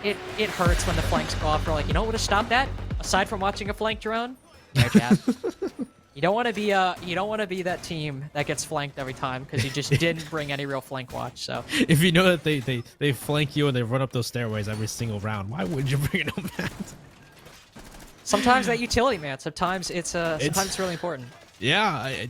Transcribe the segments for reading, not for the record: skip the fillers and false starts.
it hurts when the flanks go off. We're like, you know what would have stopped that? Aside from watching a flank drone, air jab. You don't want to be that team that gets flanked every time because you just didn't bring any real flank watch. So if you know that they flank you and they run up those stairways every single round, why would you bring a nomad? Sometimes that utility, man. Sometimes it's really important. Yeah,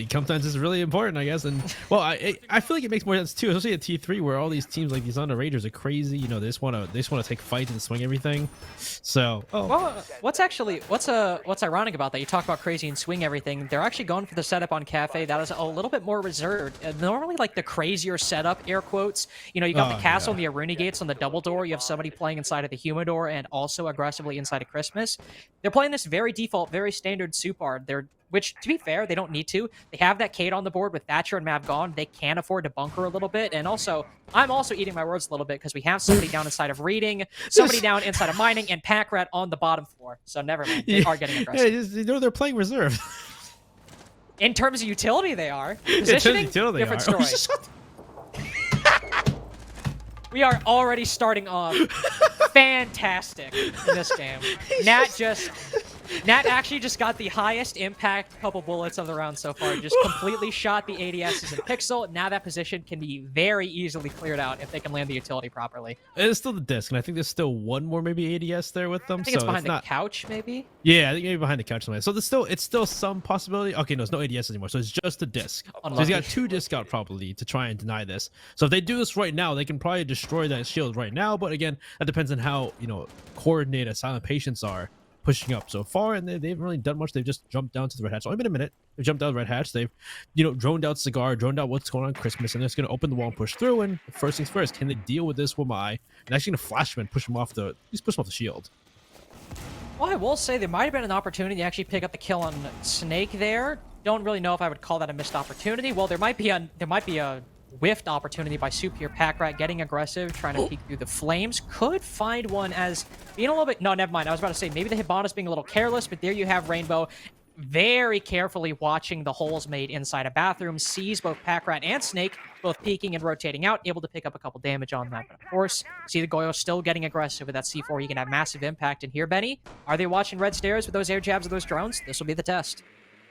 sometimes it's really important, I guess. And well, I feel like it makes more sense too, especially at T3 where all these teams like these underragers are crazy. You know, they just want to take fights and swing everything. So, well, what's ironic about that? You talk about crazy and swing everything. They're actually going for the setup on Cafe that is a little bit more reserved. Normally, like the crazier setup, air quotes. You know, you got the castle and the Aruni gates on the double door. You have somebody playing inside of the Humidor and also aggressively inside of Christmas. They're playing this very default, very standard Supard. Which, to be fair, they don't need to. They have that Kate on the board with Thatcher and Mav gone. They can afford to bunker a little bit. And also, I'm also eating my words a little bit because we have somebody down inside of Reading, somebody down inside of Mining, and Pack Rat on the bottom floor. So never mind. They are getting aggressive. Yeah, you know they're playing reserve. In terms of utility, they are. Positioning, different story. We are already starting off fantastic in this game. Nat actually just got the highest impact couple bullets of the round so far. Just completely shot the ADSs in Pixel. Now that position can be very easily cleared out if they can land the utility properly. It's still the disc, and I think there's still one more maybe ADS there with them. I think it's behind the couch, maybe? Yeah, I think maybe behind the couch somewhere. So it's still some possibility. Okay, no, it's no ADS anymore. So it's just the disc. So he's got 2 disc out probably to try and deny this. So if they do this right now, they can probably destroy that shield right now. But again, that depends on how, coordinated Silent Patients are pushing up so far, and they haven't really done much. They've just jumped down to the red hatch. It's only been a minute. They've jumped down the red hatch. They've, droned out Cigar, droned out what's going on Christmas, and it's going to open the wall and push through. And first things first, can they deal with this Wamai? And actually going to flash him and push him off the shield. Well, I will say there might have been an opportunity to actually pick up the kill on Snake there. Don't really know if I would call that a missed opportunity. Well, there might be a whiffed opportunity by Soup here. Pack Rat getting aggressive, trying to peek through the flames. Could find one as being a little bit... No, never mind. I was about to say maybe the Hibana's being a little careless, but there you have Rainbow very carefully watching the holes made inside a bathroom, sees both Pack Rat and Snake both peeking and rotating out, able to pick up a couple damage on that. But of course, see the Goyo still getting aggressive with that C4. He can have massive impact. And here, Benny, are they watching red stairs with those air jabs of those drones? This will be the test.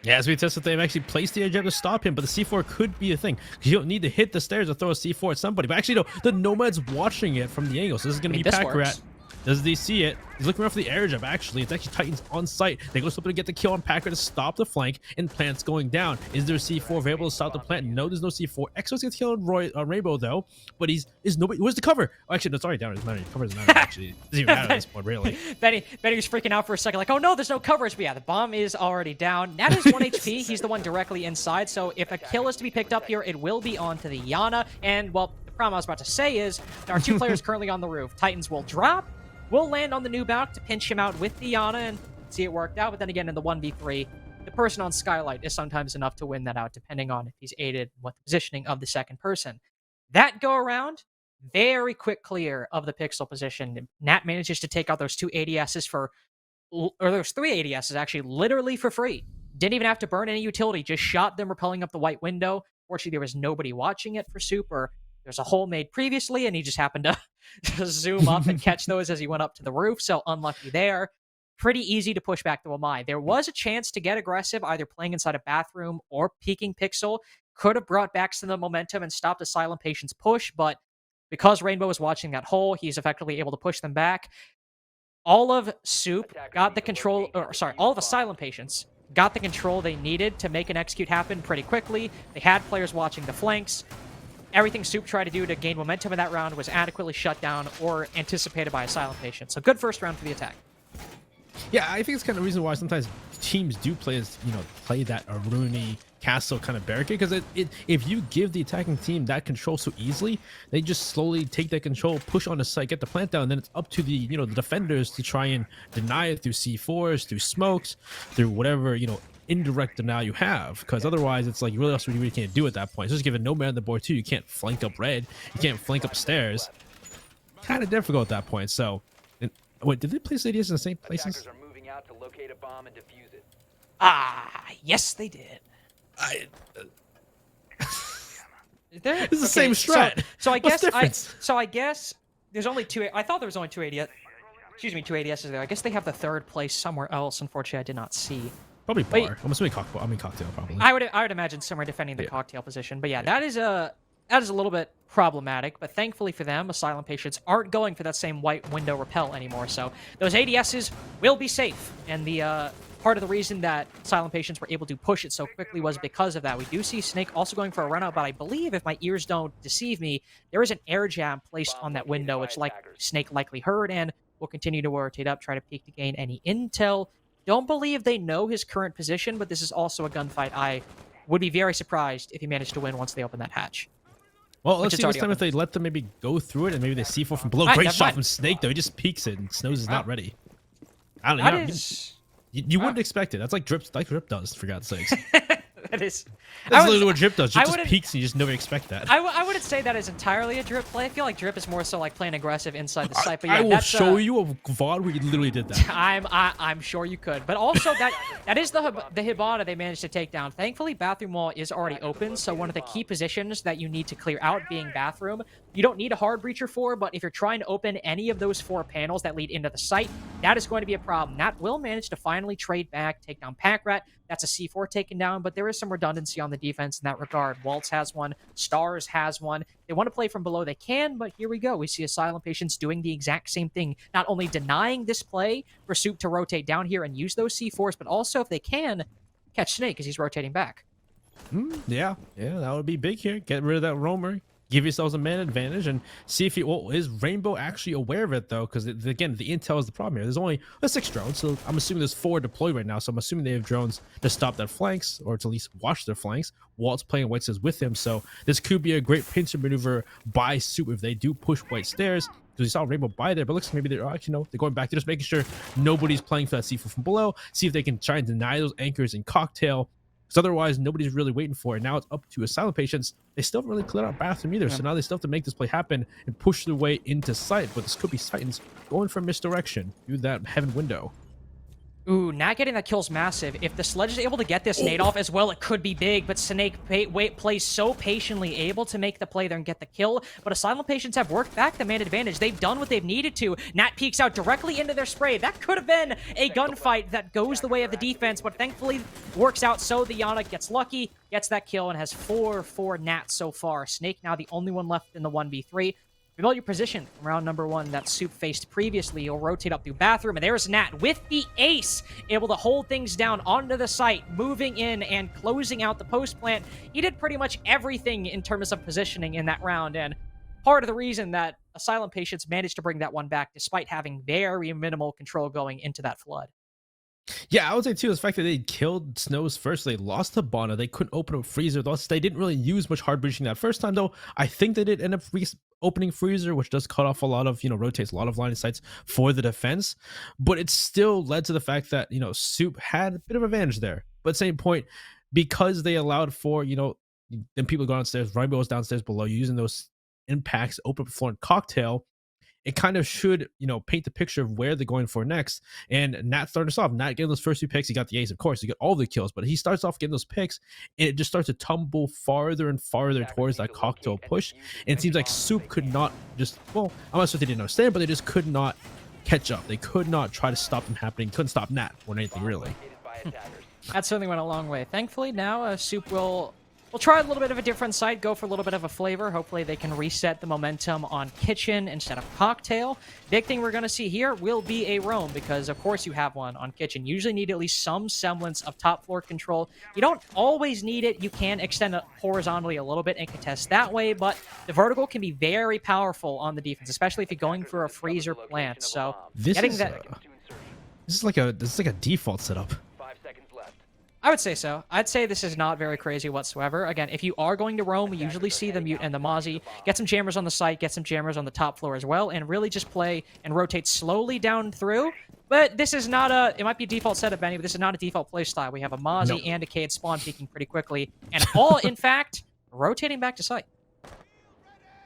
Yeah, as we tested, they've actually placed the air jab to stop him, but the C4 could be a thing because you don't need to hit the stairs to throw a C4 at somebody. But actually, no, the Nomad's watching it from the angle, so this is going to be Pack Rat. Does he see it? He's looking around for the air jab, actually. It's actually Titans on site. They go something to get the kill on Pack Rat to stop the flank, and Plant's going down. Is there a C4 available to stop the plant? No, there's no C4. Exos gets killed on Rainbow, though, but is nobody... Where's the cover? Oh, actually, no, it's already down. It's not any cover. It's not actually. It doesn't even matter at this point, really. Benny was freaking out for a second, like, oh no, there's no coverage. But yeah, the bomb is already down. Nat is 1 HP. He's the one directly inside, so if a kill is to be picked up here, it will be onto the Yana. And, well, the problem I was about to say is there are 2 players currently on the roof. Titans will drop. We'll land on the new Bauk to pinch him out with the Yana and see it worked out. But then again, in the 1v3, the person on Skylight is sometimes enough to win that out, depending on if he's aided with the positioning of the second person. That go around, very quick clear of the Pixel position. Nat manages to take out those 2 ADSs or those 3 ADSs actually literally for free. Didn't even have to burn any utility, just shot them repelling up the white window. Fortunately, there was nobody watching it for Soup, or there's a hole made previously, and he just happened to zoom up and catch those as he went up to the roof, so unlucky there. Pretty easy to push back the Wamai. There was a chance to get aggressive, either playing inside a bathroom or peeking Pixel. Could have brought back some of the momentum and stopped Asylum Patient's push, but because Rainbow was watching that hole, he's effectively able to push them back. All of Soup got the control, all of Asylum Patients got the control they needed to make an execute happen pretty quickly. They had players watching the flanks. Everything Soup tried to do to gain momentum in that round was adequately shut down or anticipated by Asylum Patient. So good first round for the attack. Yeah, I think it's kind of the reason why sometimes teams do play that Aruni castle kind of barricade, because if you give the attacking team that control so easily, they just slowly take that control, push on the site, get the plant down, and then it's up to the the defenders to try and deny it through C4s, through smokes, through whatever indirect denial you have, because otherwise it's like you really can't do at that point. So just given no man on the board too, you can't flank up red, you can't flank up stairs. Kind of difficult at that point. So, wait, did they place ADS in the same places? Attackers are moving out to locate a bomb and defuse it. Yes, they did. It's the same strat. So I guess There's only two. I thought there was only two ADS. Excuse me, two ADSs there. I guess they have the third place somewhere else. Unfortunately, I did not see. Probably Wait. bar. I'm assuming cocktail. Cocktail probably. I would imagine somewhere defending the cocktail position. But yeah, that is a little bit problematic. But thankfully for them, Asylum patients aren't going for that same white window repel anymore. So those ADSs will be safe. And the part of the reason that Asylum patients were able to push it so quickly was because of that. We do see Snake also going for a run out, but I believe, if my ears don't deceive me, there is an air jam placed on that window, which Snake likely heard and will continue to rotate up, try to peek to gain any intel. Don't believe they know his current position, but this is also a gunfight. I would be very surprised if he managed to win once they open that hatch. Well, let's see this time if they let them maybe go through it and maybe they C4 from below. Great shot from Snake, though. He just peeks it and Snows is not ready. I don't know. You wouldn't expect it. That's like Drip does, for God's sakes. That is. That's literally what Drip does. Drip just peeks and you just never expect that. I wouldn't say that is entirely a Drip play. I feel like Drip is more so like playing aggressive inside the site. But yeah, I will show you a VOD where you literally did that. I'm sure you could. But also that is the Hibana they managed to take down. Thankfully, bathroom wall is already open, so one of the key positions that you need to clear out being bathroom, you don't need a hard breacher for, but if you're trying to open any of those 4 panels that lead into the site, that is going to be a problem. Nat will manage to finally trade back, take down Packrat. That's a C4 taken down, but there is some redundancy on the defense in that regard. Waltz has one. Stars has one. They want to play from below, they can, but here we go. We see Asylum patients doing the exact same thing, not only denying this play for Soup to rotate down here and use those C4s, but also, if they can, catch Snake as he's rotating back. Yeah, that would be big here. Get rid of that roamer. Give yourselves a man advantage and see if you. Well, is Rainbow actually aware of it though? Because again, the intel is the problem here. There's only 6 drones, so I'm assuming there's 4 deployed right now. So I'm assuming they have drones to stop their flanks or to at least watch their flanks. Walt's playing white stairs with him, so this could be a great pincer maneuver by Soup if they do push white stairs. Because we saw Rainbow by there, but looks like maybe they're actually they're going back. They're just making sure nobody's playing for that C4 from below. See if they can try and deny those anchors in cocktail. Because otherwise, nobody's really waiting for it. Now it's up to Asylum patients. They still haven't really cleared out bathroom either. So now they still have to make this play happen and push their way into sight. But this could be Titans going for misdirection through that heaven window. Ooh, not getting that kill's massive. If the Sledge is able to get this nade off as well, it could be big, but Snake plays so patiently, able to make the play there and get the kill. But Asylum patients have worked back the man advantage. They've done what they've needed to. Nat peeks out directly into their spray. That could have been a gunfight that goes the way of the defense, but thankfully works out so the Yana gets lucky, gets that kill, and has 4 Nats so far. Snake now the only one left in the 1v3. Familiar position from round number 1 that Soup faced previously. He'll rotate up through bathroom, and there's Nat with the ace, able to hold things down onto the site, moving in and closing out the post plant. He did pretty much everything in terms of positioning in that round, and part of the reason that Asylum patients managed to bring that one back despite having very minimal control going into that flood. Yeah, I would say too, the fact that they killed Snows first, they lost to Bana, they couldn't open up Freezer. Thus, they didn't really use much hard breaching that first time, though. I think they did end up opening Freezer, which does cut off a lot of, rotates a lot of line of sights for the defense. But it still led to the fact that, Soup had a bit of advantage there. But at the same point, because they allowed for, then people go downstairs, Rainbow was downstairs below, using those impacts, open up floor and cocktail. It kind of should, paint the picture of where they're going for next. And Nat started us off. Nat getting those first 2 picks. He got the ace, of course. He got all the kills, but he starts off getting those picks, and it just starts to tumble farther and farther towards that cocktail push. And it seems like Soup could not just, well, I'm not sure they didn't understand, but they just could not catch up. They could not try to stop them happening. Couldn't stop Nat more than anything, really. That certainly went a long way. Thankfully, now Soup will try a little bit of a different side, go for a little bit of a flavor. Hopefully they can reset the momentum on Kitchen instead of Cocktail. Big thing we're going to see here will be a roam, because of course you have one on Kitchen. You usually need at least some semblance of top floor control. You don't always need it. You can extend it horizontally a little bit and contest that way, but the vertical can be very powerful on the defense, especially if you're going for a freezer plant. So this is like a default setup. I would say so. I'd say this is not very crazy whatsoever. Again, if you are going to roam, we usually see the Mute and the Mozzie. Get some jammers on the site, get some jammers on the top floor as well, and really just play and rotate slowly down through. But this is not it might be a default setup, Benny, but this is not a default play style. We have a Mozzie and a Cade spawn peeking pretty quickly, and all, in fact, rotating back to site.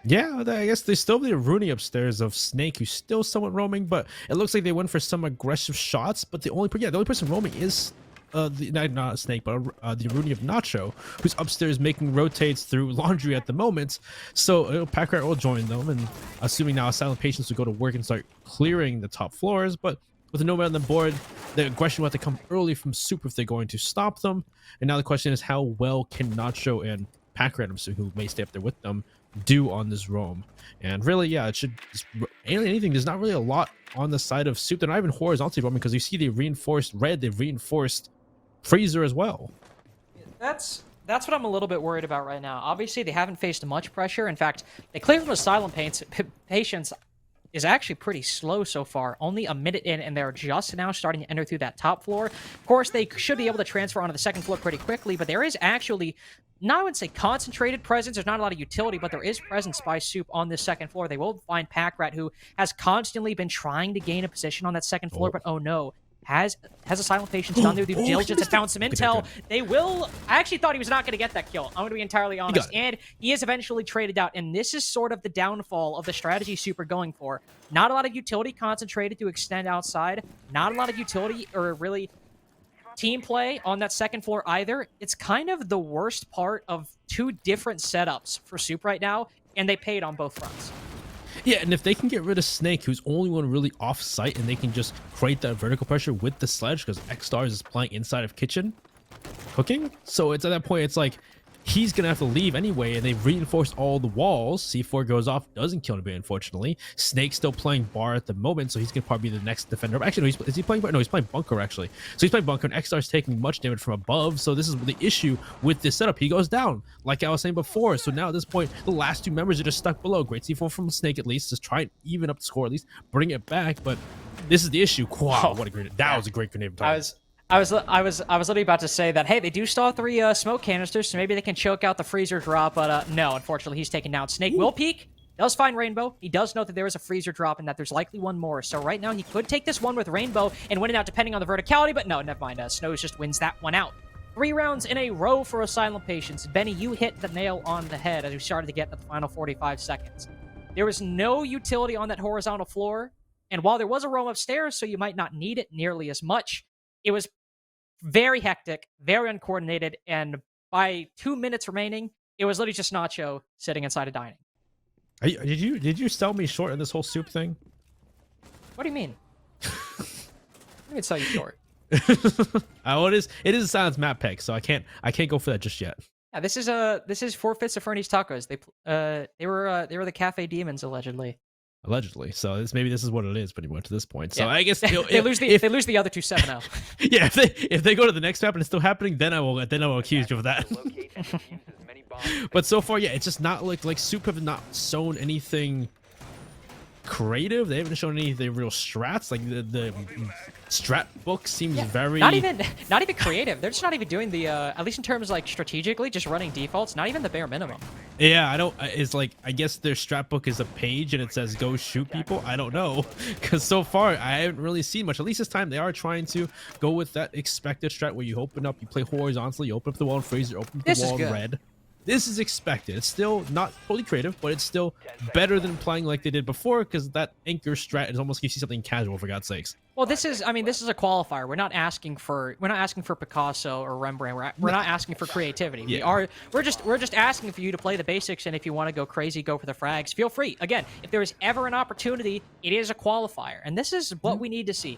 Yeah, I guess they still have the Rooney upstairs of Snake, who's still somewhat roaming, but it looks like they went for some aggressive shots. But the only person roaming is not a snake, but the Rooney of Nacho, who's upstairs making rotates through laundry at the moment. So Pack Rat will join them, and assuming now Asylum patients will go to work and start clearing the top floors. But with no man on the board, the aggression will have to come early from Soup if they're going to stop them. And now the question is, how well can Nacho and Pack Rat, who may stay up there with them, do on this roam? And really, yeah, it should anything. There's not really a lot on the side of Soup. They're not even horizontally roaming because you see they reinforced red, they've reinforced Freezer as well. That's what I'm a little bit worried about right now. Obviously, they haven't faced much pressure. In fact, they cleared from Asylum patients is actually pretty slow so far. Only a minute in, and they're just now starting to enter through that top floor. Of course, they should be able to transfer onto the second floor pretty quickly, but there is actually, not I would say concentrated presence. There's not a lot of utility, but there is presence by Soup on this second floor. They will find Pack Rat, who has constantly been trying to gain a position on that second floor, but oh no. Has Asylum patients done their due diligence and found some intel? They will. I actually thought he was not going to get that kill. I'm going to be entirely honest. And he is eventually traded out. And this is sort of the downfall of the strategy Super going for. Not a lot of utility concentrated to extend outside. Not a lot of utility or really team play on that second floor either. It's kind of the worst part of two different setups for Soup right now. And they paid on both fronts. Yeah, and if they can get rid of Snake, who's only one really off-site, and they can just create that vertical pressure with the sledge, because X-Stars is playing inside of kitchen, cooking. So it's at that point, it's like, he's going to have to leave anyway, and they've reinforced all the walls. C4 goes off, doesn't kill anybody, unfortunately. Snake's still playing bar at the moment, so he's going to probably be the next defender. Actually, no, is he playing bar? No, he's playing bunker, actually. So he's playing bunker, and X-Star's taking much damage from above, so this is the issue with this setup. He goes down, like I was saying before. So now at this point, the last two members are just stuck below. Great C4 from Snake, at least. Just try and even up the score, at least. Bring it back, but this is the issue. Wow, what a great... That was a great grenade. I was literally about to say that, hey, they do still have 3 smoke canisters, so maybe they can choke out the freezer drop, but no, unfortunately, he's taken down. Snake will peek, does find Rainbow. He does know that there is a freezer drop and that there's likely one more, so right now he could take this one with Rainbow and win it out depending on the verticality, but no, never mind. Snows just wins that one out. 3 rounds in a row for Asylum patients. Benny, you hit the nail on the head as we started to get to the final 45 seconds. There was no utility on that horizontal floor, and while there was a roam upstairs, so you might not need it nearly as much, it was very hectic, very uncoordinated, and by 2 minutes remaining, it was literally just Nacho sitting inside a dining. Did you sell me short in this whole Soup thing? What do you mean? Let me sell you short. It is a silence map pick, so I can't go for that just yet. Yeah, this is 4 fifths of Fernie's Tacos. They were the Cafe Demons allegedly. So maybe this is what it is pretty much at this point. So yeah. I guess they lose the other 2 7-0. Yeah, if they go to the next map and it's still happening, then I will accuse you of that. But so far, yeah, it's just not like Soup have not shown anything creative. They haven't shown any real strats. Like the strat book seems very not even creative. They're just not even doing the at least in terms like strategically, just running defaults. Not even the bare minimum. Yeah, I don't. It's like I guess their strat book is a page and it says go shoot people. I don't know, because so far I haven't really seen much. At least this time they are trying to go with that expected strat where you open up, you play horizontally, you open up the wall in freezer, open up the wall in red. This is expected. It's still not fully creative, but it's still better than playing like they did before, because that anchor strat is almost gives you something casual, for God's sakes. Well, this is a qualifier. We're not asking for Picasso or Rembrandt. We're not asking for creativity. Yeah. We're just asking for you to play the basics, and if you want to go crazy, go for the frags. Feel free. Again, if there is ever an opportunity, it is a qualifier, and this is what we need to see.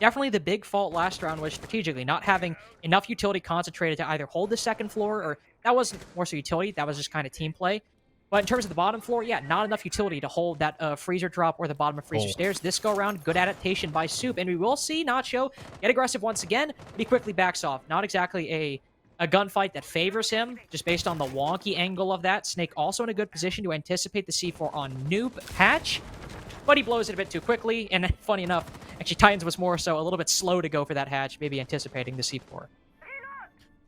Definitely the big fault last round was strategically not having enough utility concentrated to either hold the second floor, or that wasn't more so utility, that was just kind of team play. But in terms of the bottom floor, yeah, not enough utility to hold that freezer drop or the bottom of freezer stairs. This go around, good adaptation by Soup, and we will see Nacho get aggressive once again, but he quickly backs off. Not exactly a gunfight that favors him, just based on the wonky angle of that. Snake also in a good position to anticipate the C4 on Noob Hatch, but he blows it a bit too quickly, and funny enough, actually Titans was more so a little bit slow to go for that hatch, maybe anticipating the C4.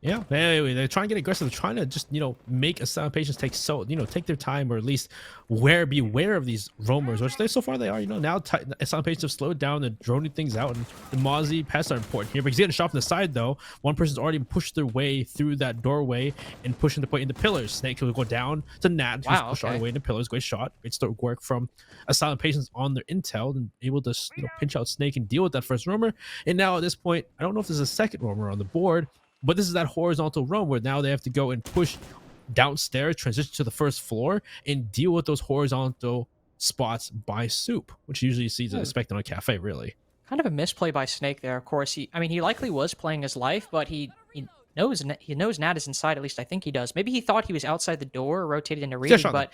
Yeah, anyway, they're trying to get aggressive. They're trying to just, make Asylum patients take their time, or at least beware of these roamers, which so far they are. Now Asylum patients have slowed down. They're droning things out, and the Mozzie pests are important here. But he's getting shot from the side, though. One person's already pushed their way through that doorway and pushing the point into pillars. Snake will go down to Nat, who's pushed all the way into pillars. Great shot. Great start work from Asylum patients on their intel and able to, pinch out Snake and deal with that first roamer. And now at this point, I don't know if there's a second roamer on the board, but this is that horizontal roam where now they have to go and push downstairs, transition to the first floor, and deal with those horizontal spots by Soup, which usually you see expected on a cafe, really. Kind of a misplay by Snake there. Of course, he likely was playing his life, but he knows Nat is inside. At least I think he does. Maybe he thought he was outside the door, rotated into reading, but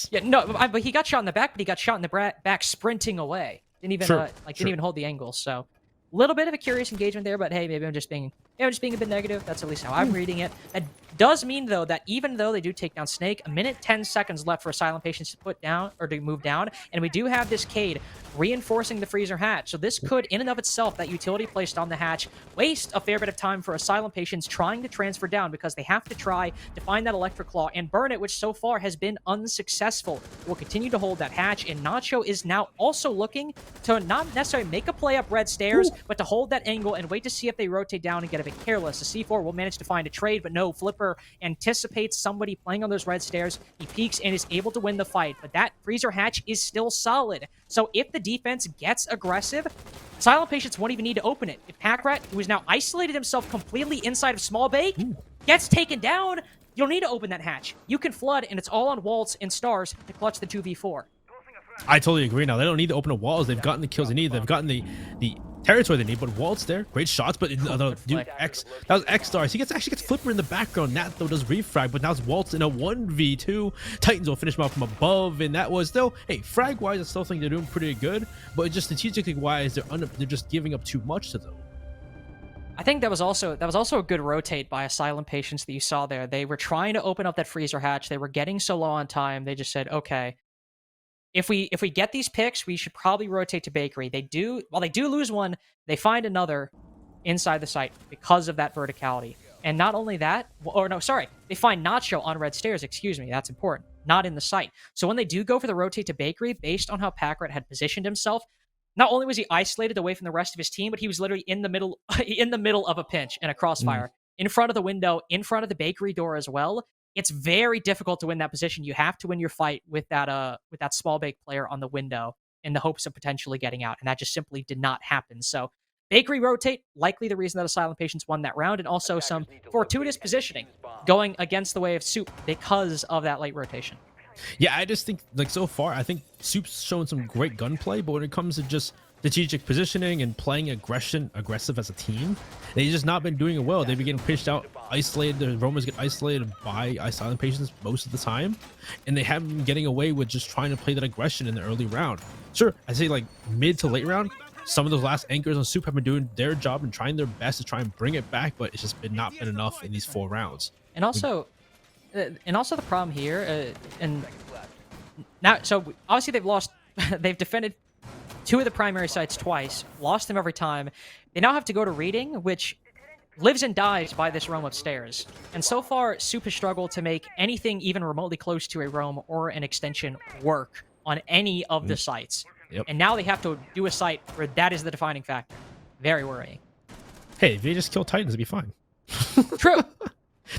but he got shot in the back. But he got shot in the back, sprinting away. Didn't even hold the angle. So a little bit of a curious engagement there. But hey, maybe I'm just being a bit negative. That's at least how I'm reading it. That does mean, though, that even though they do take down Snake, 1:10 10 left for Asylum patients to put down or to move down, and we do have this Cade reinforcing the freezer hatch. So this could, in and of itself, that utility placed on the hatch, waste a fair bit of time for Asylum patients trying to transfer down because they have to try to find that electric claw and burn it, which so far has been unsuccessful. We'll continue to hold that hatch, and Nacho is now also looking to not necessarily make a play up red stairs, but to hold that angle and wait to see if they rotate down and get a bit careless. The C4 will manage to find a trade, but no, Flipper anticipates somebody playing on those red stairs. He peeks and is able to win the fight, but that freezer hatch is still solid. So if the defense gets aggressive, Asylum patients won't even need to open it. If Packrat, who has now isolated himself completely inside of Small Bake, gets taken down, you'll need to open that hatch. You can flood, and it's all on Waltz and Stars to clutch the 2v4. I totally agree. Now they don't need to open the walls. They've gotten the kills they need. They've gotten the territory they need. But Walt's there, great shots. But that was X Stars. He actually gets Flipper in the background. Nat though does refrag, but now it's Waltz in a 1v2. Titans will finish him off from above, and that was still, hey, frag wise, I still think they're doing pretty good. But just strategically wise, they're just giving up too much to them. I think that was also a good rotate by Asylum patients that you saw there. They were trying to open up that freezer hatch. They were getting so low on time. They just said, okay, if we get these picks, we should probably rotate to Bakery. While they do lose one, they find another inside the site because of that verticality. And not only that, they find Nacho on red stairs, excuse me, that's important, not in the site. So when they do go for the rotate to Bakery, based on how Packrat had positioned himself, not only was he isolated away from the rest of his team, but he was literally in the middle of a pinch and a crossfire, in front of the window, in front of the Bakery door as well. It's very difficult to win that position. You have to win your fight with that Small Bake player on the window in the hopes of potentially getting out, and that just simply did not happen. So Bakery rotate, likely the reason that Asylum patients won that round, and also some fortuitous positioning going against the way of Soup because of that late rotation. Yeah, I just think, so far, I think Soup's shown some great gunplay, but when it comes to just strategic positioning and playing aggressive as a team, they've just not been doing it well. They've been getting pushed out, isolated. The Romans get isolated by Asylum patients most of the time, and they haven't been getting away with just trying to play that aggression in the early round. Sure, I say mid to late round, some of those last anchors on Soup have been doing their job and trying their best to try and bring it back, but it's just not been enough in these 4 rounds. And also the problem here, and now, so obviously they've lost, they've defended 2 of the primary sites twice, lost them every time. They now have to go to Reading, which lives and dies by this roam upstairs. And so far, Soup has struggled to make anything even remotely close to a roam or an extension work on any of the sites. Yep. And now they have to do a site where that is the defining factor. Very worrying. Hey, if they just kill Titans, it'd be fine. True.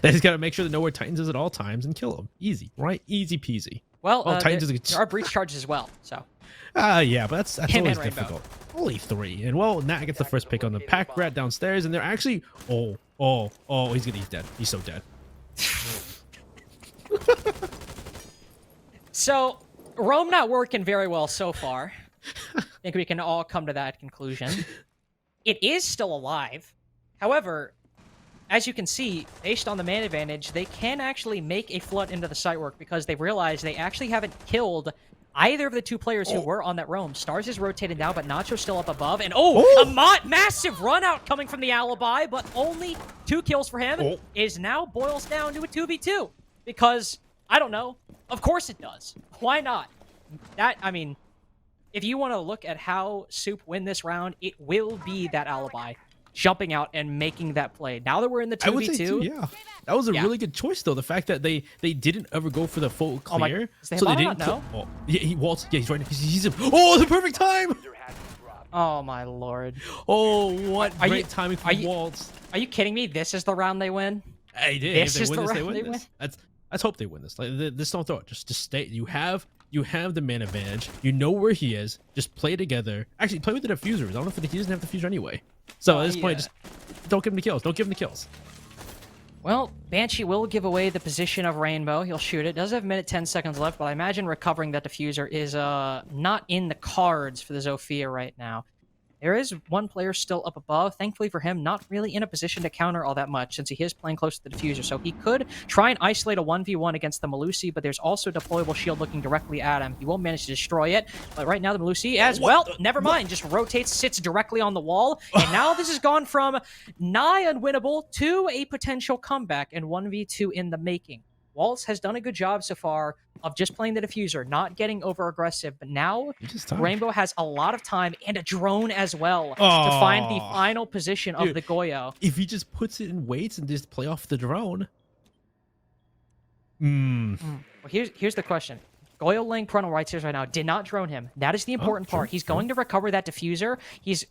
They just got to make sure they know where Titans is at all times and kill them. Easy, right? Easy peasy. Well, there are breach charges as well, so. Yeah, but that's always difficult. Only 3. And, Nat gets the first pick on the Packrat downstairs, and they're actually... he's dead. He's so dead. So, Rome not working very well so far. I think we can all come to that conclusion. It is still alive. However, as you can see, based on the man advantage, they can actually make a flood into the site work because they realize they actually haven't killed either of the 2 players who were on that roam. Stars is rotated now, but Nacho's still up above. And a massive run out coming from the alibi, but only 2 kills for him is now boils down to a 2v2. Because, I don't know, of course it does. Why not? If you want to look at how Soup win this round, it will be that alibi. jumping out and making that play. Now that we're in the 2v2, I would say too, yeah. That was a Yeah. really good choice though. The fact that they didn't ever go for the full Oh my- clear, is the so they Hibana didn't. not Oh, yeah, he waltz. Yeah, he's right. He's oh, the perfect time. User has been dropped. oh my lord. Oh, what Are you- great timing for are you- waltz. Are you kidding me? This is the round they win? Hey, did. This If is they the win this, they round win they this. Let's hope they win this. Like, this don't throw it. Just stay. You have the man advantage. You know where he is. Just play together. Actually, play with the diffusers. I don't know if he doesn't have the diffuser anyway. So at this point, just don't give him the kills. Don't give him the kills. Well, Banshee will give away the position of Rainbow. He'll shoot it. Does have a minute 10 seconds left, but I imagine recovering that diffuser is not in the cards for the Zofia right now. There is one player still up above. Thankfully for him, not really in a position to counter all that much since he is playing close to the diffuser. So he could try and isolate a 1v1 against the Melusi, but there's also a deployable shield looking directly at him. He won't manage to destroy it, but right now the Melusi, as well, never mind, just rotates, sits directly on the wall, and now this has gone from nigh unwinnable to a potential comeback and 1v2 in the making. Waltz has done a good job so far of just playing the diffuser, not getting over aggressive, but now Rainbow has a lot of time and a drone as well to find the final position of the Goyo. If he just puts it in weights and just play off the drone. Well, here's the question. Goyo laying prone on right stairs right now did not drone him. That is the important part. He's going to recover that diffuser.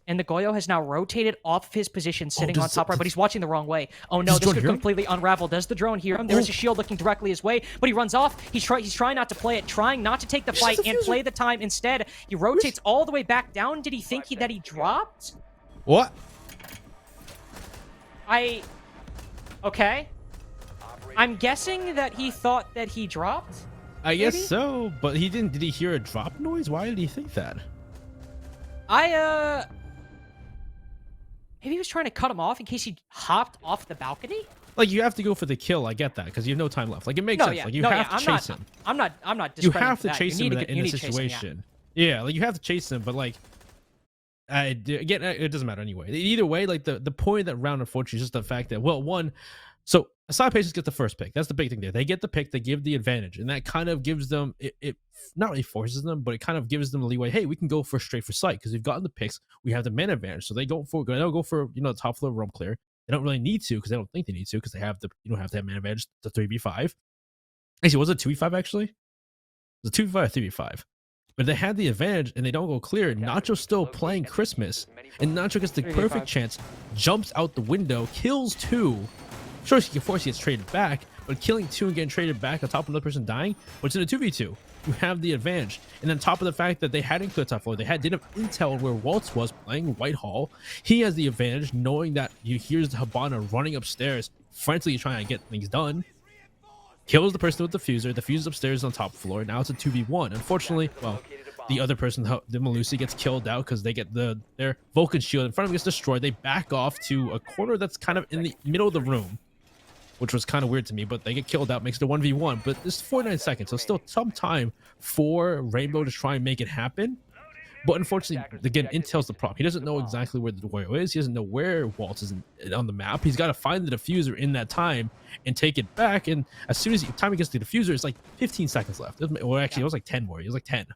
And the Goyo has now rotated off of his position, sitting on top right, but he's watching the wrong way. Oh no, this could completely unravel. Does the drone hear him? There's a shield looking directly his way, but he runs off. He's trying not to play it, trying not to take the fight and play the time. Instead, he rotates all the way back down. Did he think that he dropped? What? Okay. I'm guessing that he thought that he dropped. I guess so, but he didn't. Did he hear a drop noise? Why did he think that? Maybe he was trying to cut him off in case he hopped off the balcony. Like, you have to go for the kill. I get that because you have no time left. Like, it makes sense. Like, you have to chase him. I'm not. You have to chase him in a situation. Yeah, like you have to chase him, but like, again, it doesn't matter anyway. Either way, like the point of that round, unfortunately, is just the fact that so Asylum patients get the first pick. That's the big thing there. They get the pick, they give the advantage, and that kind of gives them it not really forces them, but it kind of gives them a leeway. Hey, we can go straight for sight because we've gotten the picks. We have the man advantage, so they don't go for the top floor roam clear. They don't really need to because they don't think they need to because they have have to have man advantage to 3v5. Actually, was it 2v5 actually? It was a 2v5 or 3v5. But they had the advantage and they don't go clear. Nacho's still playing Christmas, and Nacho gets the perfect chance, jumps out the window, kills 2. Sure, he can force he gets traded back, but killing 2 and getting traded back on top of another person dying, but it's in a 2v2. You have the advantage. And on top of the fact that they hadn't cleared top floor, they didn't have intel where Waltz was playing Whitehall. He has the advantage knowing that he hears the Hibana running upstairs, frantically trying to get things done. Kills the person with the diffuser. The fuser's upstairs on top floor. Now it's a 2v1. Unfortunately, well, the other person, the Melusi, gets killed out because they get their Vulcan shield in front of them gets destroyed. They back off to a corner that's kind of in the middle of the room, which was kind of weird to me, but they get killed out, makes it a 1v1. But it's 49 seconds, so still some time for Rainbow to try and make it happen. But unfortunately, again, intel's the problem. He doesn't know exactly where the Goyo is. He doesn't know where Waltz is on the map. He's got to find the diffuser in that time and take it back. And as soon as time he gets the diffuser, it's like 15 seconds left. Or actually, it was like 10 more. It was like 10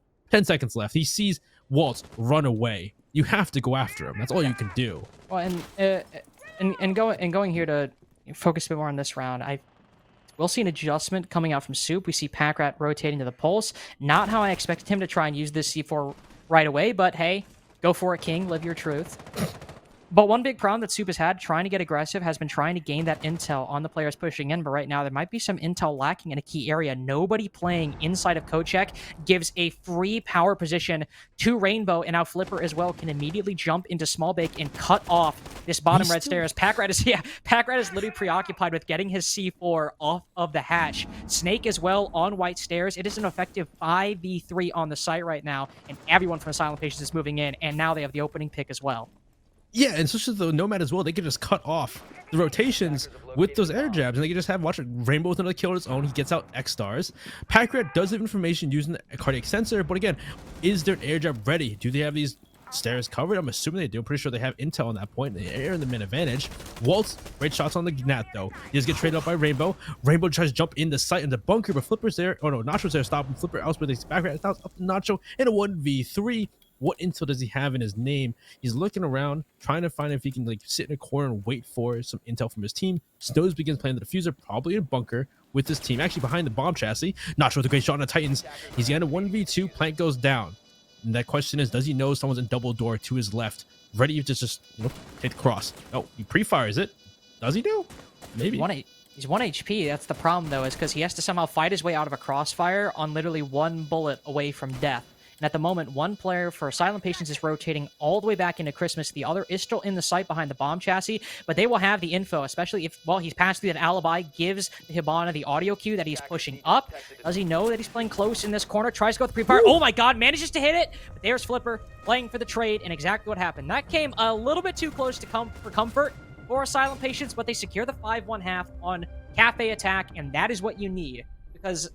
seconds left. He sees Waltz run away. You have to go after him. That's all you can do. Well, and going here to focus a bit more on this round, we'll see an adjustment coming out from Soup. We see Packrat rotating to the Pulse. Not how I expected him to try and use this C4 right away, but hey, go for it, King. Live your truth. But one big problem that Soup has had trying to get aggressive has been trying to gain that intel on the players pushing in, but right now there might be some intel lacking in a key area. Nobody playing inside of Kochek gives a free power position to Rainbow, and now Flipper as well can immediately jump into Small Bake and cut off this bottom red stairs. Packrat is literally preoccupied with getting his C4 off of the hatch. Snake as well on white stairs. It is an effective 5v3 on the site right now, and everyone from Asylum Patients is moving in, and now they have the opening pick as well. Yeah, and especially the Nomad as well, they can just cut off the rotations with those air jabs, and they can just watch it. Rainbow with another kill on its own. He gets out X stars. Packrat does have information using the cardiac sensor, but again, is their air jab ready? Do they have these stairs covered? I'm assuming they do. I'm pretty sure they have intel on that point. The air and the min advantage. Waltz, great shots on the Nat though. He does get traded up by Rainbow. Rainbow tries to jump in the site in the bunker, but Flipper's there. Oh no, Nacho's there. Stop him. Flipper out with his Packrat. Now it's up to Nacho in a 1v3. What intel does he have in his name? He's looking around, trying to find if he can like sit in a corner and wait for some intel from his team. Snows begins playing the diffuser, probably in a bunker with his team, actually behind the bomb chassis. Not sure with a great shot on the Titans. He's got a 1v2. Plank goes down. And that question is, does he know someone's in double door to his left, ready to just hit the cross? Oh, he pre-fires it. Does he do? Maybe. He's 1 HP. That's the problem, though, is because he has to somehow fight his way out of a crossfire on literally 1 bullet away from death. And at the moment, one player for Asylum Patience is rotating all the way back into Christmas. The other is still in the site behind the bomb chassis, but they will have the info, especially if, well, he's passed through that alibi, gives the Hibana the audio cue that he's pushing up. Does he know that he's playing close in this corner? Tries to go with the pre-fire. Oh my god, manages to hit it! But there's Flipper playing for the trade, and exactly what happened. That came a little bit too close to for comfort for Asylum Patience, but they secure the 5-1 on Cafe Attack, and that is what you need. Because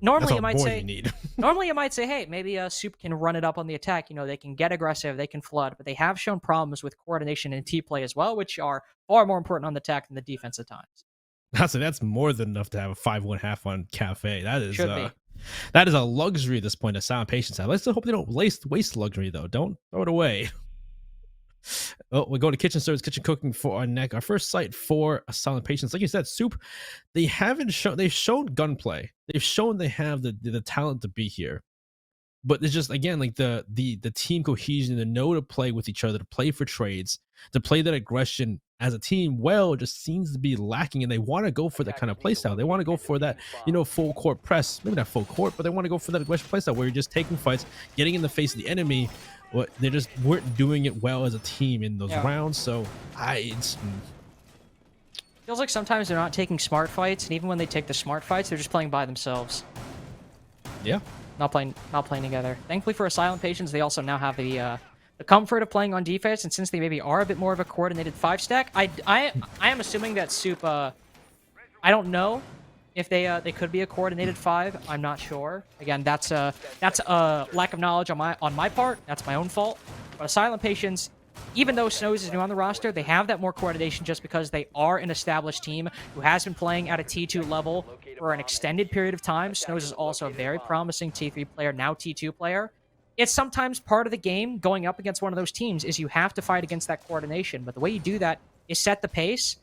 normally you might say, normally you might say, hey, maybe Soup can run it up on the attack. You know, they can get aggressive, they can flood, but they have shown problems with coordination and T-play as well, which are far more important on the attack than the defense at times. That's more than enough to have a 5-1 on Cafe. That is that is a luxury at this point. Asylum Patience have. Let's hope they don't waste luxury though. Don't throw it away. Oh, we go to kitchen service, kitchen cooking for our neck. Our first site for Asylum Patience. Like you said, Soup, they've shown gunplay. They've shown they have the talent to be here. But it's just, again, like the team cohesion, the know to play with each other, to play for trades, to play that aggression as a team, well, just seems to be lacking. And they want to go for that kind of play style. They want to go for that, full court press. Maybe not full court, but they want to go for that aggression play style where you're just taking fights, getting in the face of the enemy. Well, they just weren't doing it well as a team in those rounds. So it's feels like sometimes they're not taking smart fights, and even when they take the smart fights, they're just playing by themselves. Yeah, not playing together. Thankfully for Asylum Patience, they also now have the comfort of playing on defense, and since they maybe are a bit more of a coordinated 5-stack, I am assuming that Soup. I don't know if they could be a coordinated 5. I'm not sure. Again, that's a lack of knowledge on my part. That's my own fault. But Asylum Patience, even though Snows is new on the roster, they have that more coordination just because they are an established team who has been playing at a T2 level for an extended period of time. Snows is also a very promising T3 player, now T2 player. It's sometimes part of the game going up against one of those teams is you have to fight against that coordination. But the way you do that is set the pace.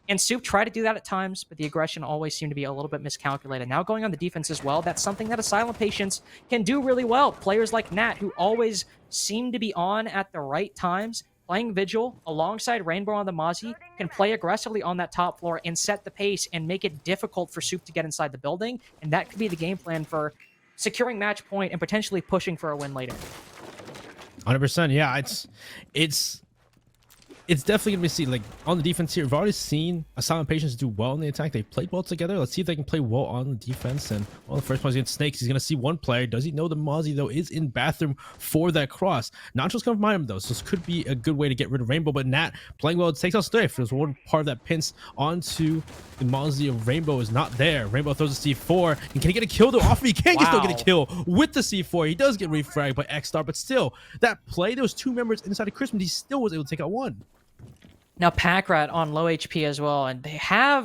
And Soup tried to do that at times, but the aggression always seemed to be a little bit miscalculated. Now going on the defense as well, that's something that Asylum Patience can do really well. Players like Nat, who always seem to be on at the right times, playing Vigil alongside Rainbow on the Mozzie, can play aggressively on that top floor and set the pace and make it difficult for Soup to get inside the building. And that could be the game plan for securing match point and potentially pushing for a win later. 100%. Yeah, it's definitely going to be seen, like, on the defense here. We've already seen Asylum Patience do well in the attack. They played well together. Let's see if they can play well on the defense. And, well, the first one's against Snakes. He's going to see one player. Does he know the Mozzie, though, is in bathroom for that cross? Nachos come behind him, though, so this could be a good way to get rid of Rainbow. But Nat playing well, takes out Strafe. There's one part of that pinch onto the Mozzie of Rainbow is not there. Rainbow throws a C4. And can he get a kill, though? Off of he can still get a kill with the C4. He does get refragged by X-Star, but still, that play, those two members inside of Christmas, he still was able to take out one. Now, Packrat on low HP as well, and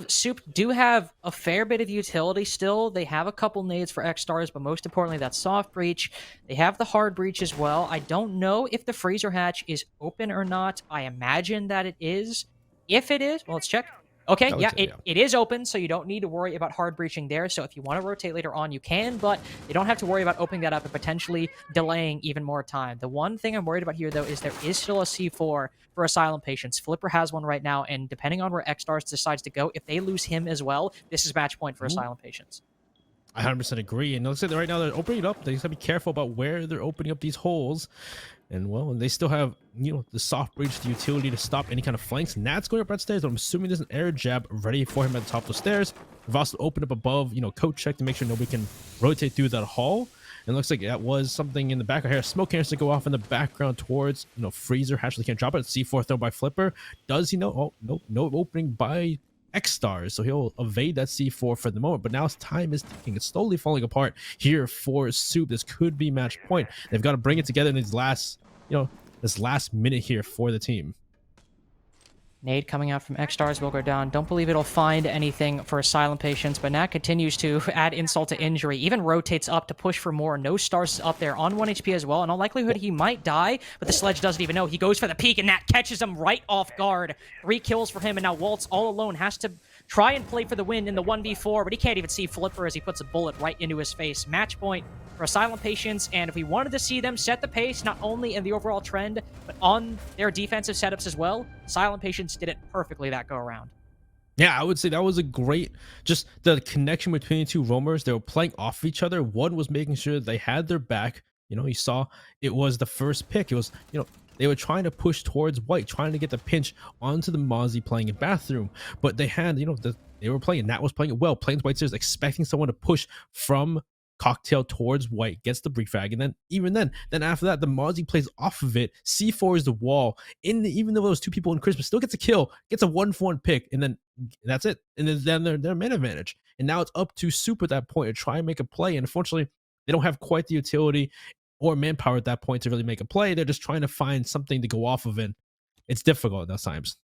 Soup do have a fair bit of utility still. They have a couple nades for X-Stars, but most importantly, that soft breach. They have the hard breach as well. I don't know if the freezer hatch is open or not. I imagine that it is. If it is, well, let's check. Okay, yeah, it is open, so you don't need to worry about hard breaching there. So if you want to rotate later on, you can, but you don't have to worry about opening that up and potentially delaying even more time. The one thing I'm worried about here, though, is there is still a C4 for Asylum Patience. Flipper has one right now, and depending on where X-Stars decides to go, if they lose him as well, this is match point for Asylum Patience. I 100% agree. And it looks like right now they're opening it up. They just got to be careful about where they're opening up these holes. And, well, they still have, the soft breach, the utility to stop any kind of flanks. Nat's going up red stairs, but I'm assuming there's an air jab ready for him at the top of the stairs. We've also opened up above, code check to make sure nobody can rotate through that hall. And it looks like that was something in the back. I hear a smoke canister go off in the background towards, freezer. Actually can't drop it. C4 thrown by Flipper. Does he know? Oh, no opening by X-Stars, so he'll evade that C4 for the moment. But now his time is ticking. It's slowly falling apart here for Soup. This could be match point. They've got to bring it together in these last, this last minute here for the team. Nade coming out from X-Stars will go down. Don't believe it'll find anything for Asylum Patients, but Nat continues to add insult to injury. Even rotates up to push for more. No stars up there on 1 HP as well. In all likelihood, he might die, but the Sledge doesn't even know. He goes for the peek, and Nat catches him right off guard. 3 kills for him, and now Waltz all alone has to try and play for the win in the 1v4, but he can't even see Flipper as he puts a bullet right into his face. Match point for Asylum Patients, and if we wanted to see them set the pace, not only in the overall trend, but on their defensive setups as well, Asylum Patients did it perfectly that go around. Yeah, I would say that was a great, just the connection between the two roamers. They were playing off each other. One was making sure they had their back. You know, you saw it was the first pick. It was, you know, they were trying to push towards white, trying to get the pinch onto the Mozzie playing in bathroom. But they had, you know, they were playing, Nat was playing it well, playing white stairs, expecting someone to push from cocktail towards white, gets the brief frag, and then even then after that, the Mozzie plays off of it, C4 is the wall. Even though those two people in Christmas still gets a kill, gets a 1-for-1 pick, and then that's it. And then they're man advantage. And now it's up to Soup at that point to try and make a play. And unfortunately, they don't have quite the utility or manpower at that point to really make a play. They're just trying to find something to go off of it. It's difficult at those times.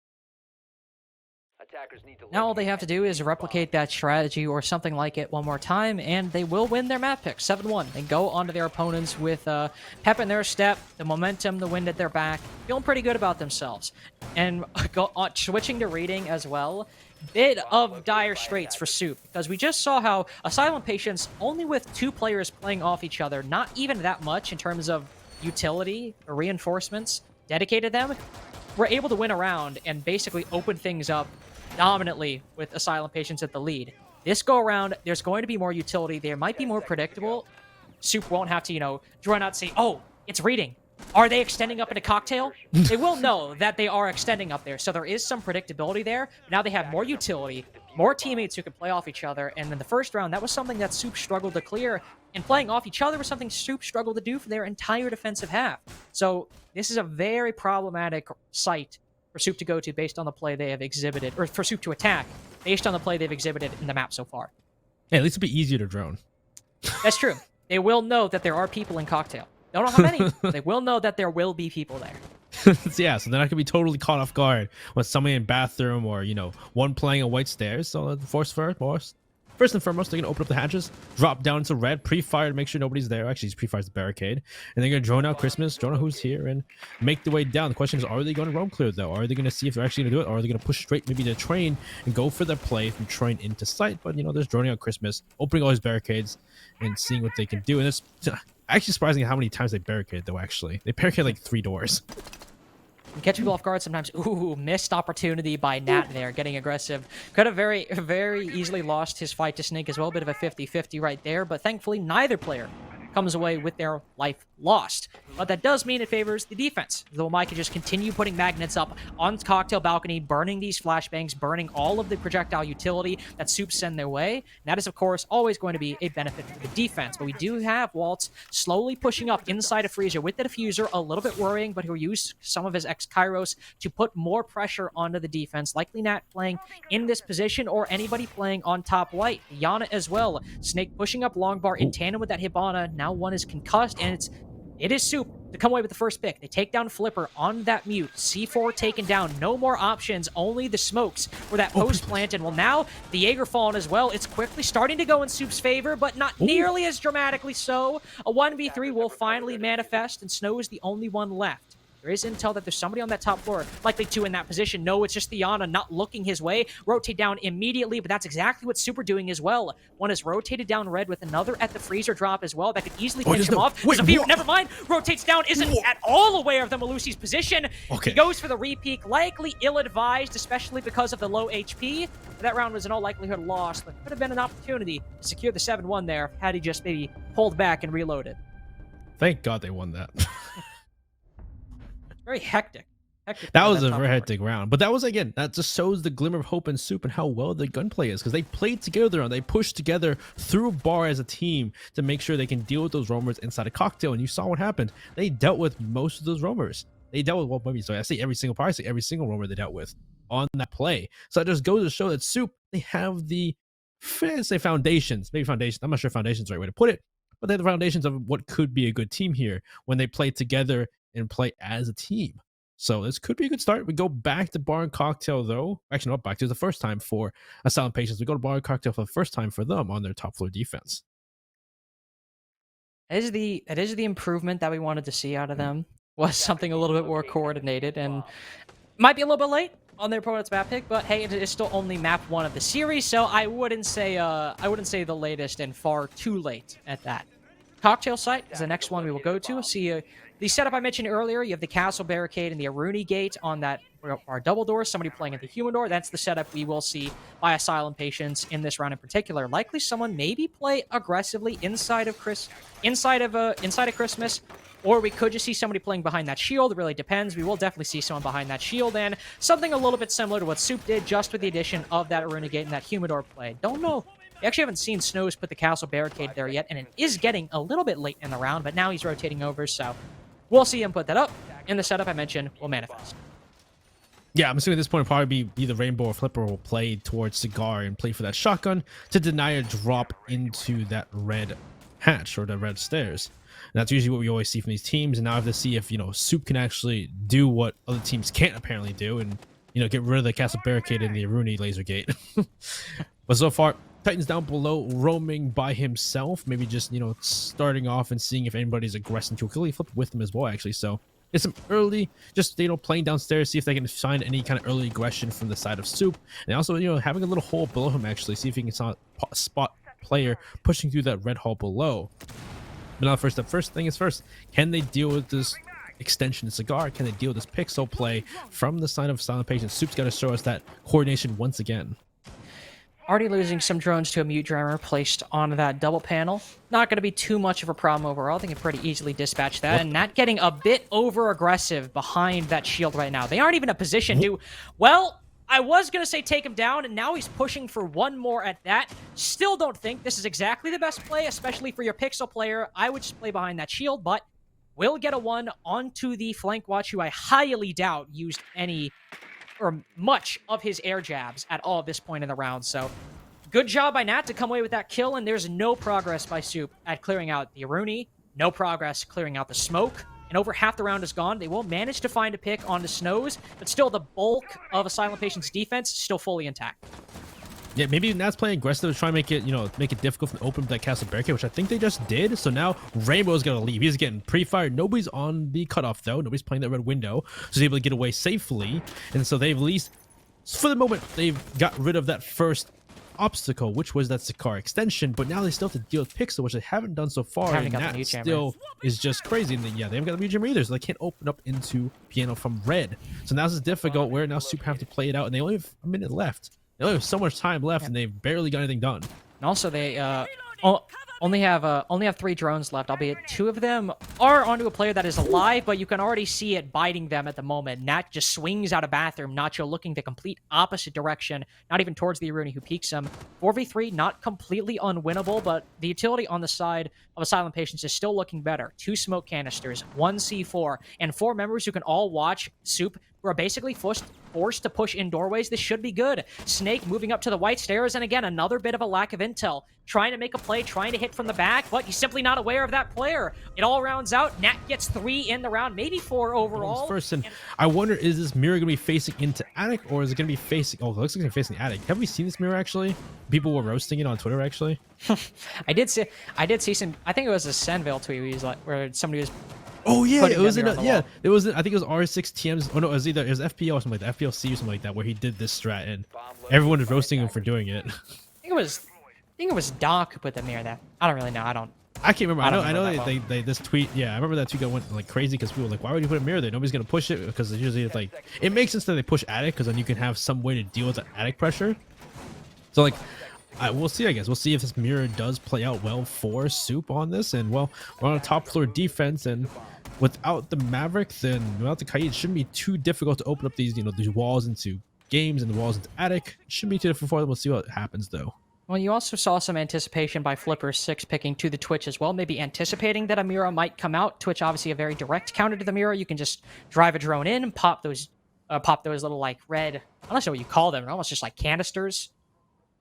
Attackers need to Now all they have to do is replicate that strategy or something like it one more time, and they will win their map pick, 7-1. They go onto their opponents with pep in their step, the momentum, the wind at their back, feeling pretty good about themselves. And switching to reading as well, bit of dire straits for Soup, because we just saw how Asylum Patients, only with 2 players playing off each other, not even that much in terms of utility or reinforcements dedicated them, were able to win around and basically open things up dominantly with Asylum Patients at the lead. This go around, there's going to be more utility. There might be more predictable. Soup won't have to, you know, draw out and say, oh, it's reading. Are they extending up into cocktail? They will know that they are extending up there. So there is some predictability there. Now they have more utility, more teammates who can play off each other. And in the first round, that was something that Soup struggled to clear. And playing off each other was something Soup struggled to do for their entire defensive half. So this is a very problematic site for Soup to go to based on the play they have exhibited, or for Soup to attack based on the play they've exhibited in the map so far. Hey, at least it'll be easier to drone. That's true. They will know that there are people in cocktail. Don't know how many. They will know that there will be people there. Yeah, so they're not gonna be totally caught off guard with somebody in bathroom or, you know, one playing on white stairs. So first and foremost, they're gonna open up the hatches, drop down to red, pre-fire to make sure nobody's there. Actually, he's pre-fires the barricade, and they're gonna drone out Christmas, drone out who's here, and make the way down. The question is, are they going to roam clear though? Are they gonna see if they're actually gonna do it, or are they gonna push straight maybe to train and go for the play from train into sight? But you know, there's droning out Christmas, opening all his barricades, and seeing what they can do. And it's actually surprising how many times they barricade though. Actually, they barricade like 3 doors. You catch people off guard sometimes. Ooh, missed opportunity by Nat there, getting aggressive. Could have very, very easily lost his fight to Snake as well. Bit of a 50-50 right there, but thankfully neither player comes away with their life lost. But that does mean it favors the defense. Though Mike can just continue putting magnets up on cocktail balcony, burning these flashbangs, burning all of the projectile utility that Soup send their way. And that is, of course, always going to be a benefit for the defense. But we do have Waltz slowly pushing up inside of Freezer with the diffuser, a little bit worrying, but he'll use some of his X-Kairos to put more pressure onto the defense. Likely Nat playing in this position or anybody playing on top white. Yana as well. Snake pushing up long bar in tandem with that Hibana. Now one is concussed, and it is Soup to come away with the first pick. They take down Flipper on that mute. C4 taken down. No more options. Only the smokes for that post planted. Well, now the Jaeger fallen as well. It's quickly starting to go in Soup's favor, but not nearly as dramatically so. A 1v3 will finally manifest, and Snow is the only one left. There is intel that there's somebody on that top floor, likely 2 in that position. No, it's just the Yana not looking his way. Rotate down immediately, but that's exactly what Super doing as well. One is rotated down red with another at the freezer drop as well. That could easily pinch him off. Never mind. Rotates down, isn't at all aware of the Malusi's position. Okay. He goes for the repeak, likely ill-advised, especially because of the low HP. That round was in all likelihood lost, but could have been an opportunity to secure the 7-1 there had he just maybe pulled back and reloaded. Thank God they won that. Very hectic. That was a very hectic round. But that was, again, that just shows the glimmer of hope in Soup and how well the gunplay is, because they played together and they pushed together through bar as a team to make sure they can deal with those roamers inside a cocktail. And you saw what happened. They dealt with most of those roamers. They dealt with, well, maybe, so I say every single roamer they dealt with on that play. So it just goes to show that Soup, they have the, say, foundations. Maybe foundations. I'm not sure foundations is the right way to put it, but they have the foundations of what could be a good team here when they play together and play as a team. So this could be a good start. We go back to Bar and Cocktail though. Actually, not back to the first time for Asylum Patients. We go to Bar and Cocktail for the first time for them on their top floor defense. That is the improvement that we wanted to see out of them. Was something a little bit more coordinated, and might be a little bit late on their opponent's map pick, but hey, it is still only map 1 of the series, so I wouldn't say the latest and far too late at that. Cocktail site is the next one we will go to. See the setup I mentioned earlier. You have the castle barricade and the Aruni gate on that our double door. Somebody playing at the humidor. That's the setup we will see by Asylum Patients in this round in particular. Likely someone maybe play aggressively inside of Christmas, or we could just see somebody playing behind that shield. It really depends. We will definitely see someone behind that shield, and something a little bit similar to what Soup did, just with the addition of that Aruni gate and that humidor play. Don't know. We actually haven't seen Snows put the castle barricade there yet, and it is getting a little bit late in the round, but now he's rotating over, so we'll see him put that up, and the setup I mentioned will manifest. Yeah, I'm assuming at this point it'll probably be either Rainbow or Flipper will play towards Cigar and play for that shotgun to deny a drop into that red hatch or the red stairs. And that's usually what we always see from these teams, and now I have to see if, Soup can actually do what other teams can't apparently do and, get rid of the castle barricade and the Aruni laser gate. But so far, Titan's down below, roaming by himself, maybe just, starting off and seeing if anybody's aggressing to a kill. He flipped with them as well, actually, so it's some early, just, playing downstairs, see if they can find any kind of early aggression from the side of Soup, and also, having a little hole below him, actually, see if he can spot player pushing through that red hole below. But now the first thing is first, can they deal with this extension to Cigar? Can they deal with this pixel play from the side of Silent Patient? Soup's got to show us that coordination once again. Already losing some drones to a mute jammer placed on that double panel. Not going to be too much of a problem overall. I think it pretty easily dispatched that. And Nat getting a bit over-aggressive behind that shield right now. They aren't even in a position to... Well, I was going to say take him down, and now he's pushing for one more at that. Still don't think this is exactly the best play, especially for your pixel player. I would just play behind that shield, but will get a one onto the flank watch, who I highly doubt used any... or much of his air jabs at all at this point in the round. So good job by Nat to come away with that kill, and there's no progress by Soup at clearing out the Aruni, no progress clearing out the smoke, and over half the round is gone. They will manage to find a pick on the Snows, but still the bulk of Asylum Patient's defense still fully intact. Yeah, maybe Nat's playing aggressive to try and make it difficult to open up that castle barricade, which I think they just did. So now Rainbow's gonna leave. He's getting pre-fired. Nobody's on the cutoff though. Nobody's playing that red window, so he's able to get away safely. And so they've at least, for the moment, they've got rid of that first obstacle, which was that Cigar extension. But now they still have to deal with Pixel, which they haven't done so far. And that still is just crazy. And yeah, they haven't got the mute jammer either, so they can't open up into piano from red. So now this is difficult. Where now Super have to play it out, and they only have a minute left. They only have so much time left, and they've barely got anything done. And also, they only have 3 drones left, albeit 2 of them are onto a player that is alive, but you can already see it biting them at the moment. Nat just swings out of bathroom. Nacho looking the complete opposite direction, not even towards the Aruni, who peeks him. 4v3, not completely unwinnable, but the utility on the side of Asylum Patients is still looking better. 2 smoke canisters, 1 C4, and 4 members who can all watch Soup, who are basically forced to push in doorways. This should be good. Snake moving up to the white stairs, and again, another bit of a lack of intel. Trying to make a play, trying to hit from the back, but he's simply not aware of that player. It all rounds out. Nat gets 3 in the round, maybe 4 overall. First, and I wonder, is this mirror going to be facing into attic, or is it going to be facing... Oh, it looks like it's facing the attic. Have we seen this mirror, actually? People were roasting it on Twitter, actually. I did see some... I think it was a Senville tweet where somebody was... Oh yeah, it was it was. I think it was R6 TM's. Oh no, it was FPL or something like that, FPLC or something like that, where he did this strat, and everyone was roasting him for doing it. I think it was Doc who put the mirror there. I don't really know. I can't remember. I know they this tweet. Yeah, I remember that tweet went like crazy because people were like, why would you put a mirror there? Nobody's gonna push it, because usually it's like, it makes sense that they push attic, because then you can have some way to deal with the attic pressure. So like, we'll see, I guess. We'll see if this mirror does play out well for Soup on this. And well, we're on a top floor defense, and without the Mavericks and without the Kite, it shouldn't be too difficult to open up these, these walls into games and the walls into attic. It shouldn't be too difficult for them. We'll see what happens though. Well, you also saw some anticipation by Flipper 6 picking to the Twitch as well, maybe anticipating that a mirror might come out. Twitch, obviously a very direct counter to the mirror. You can just drive a drone in and pop those little like red, I don't know what you call them. They're almost just like canisters.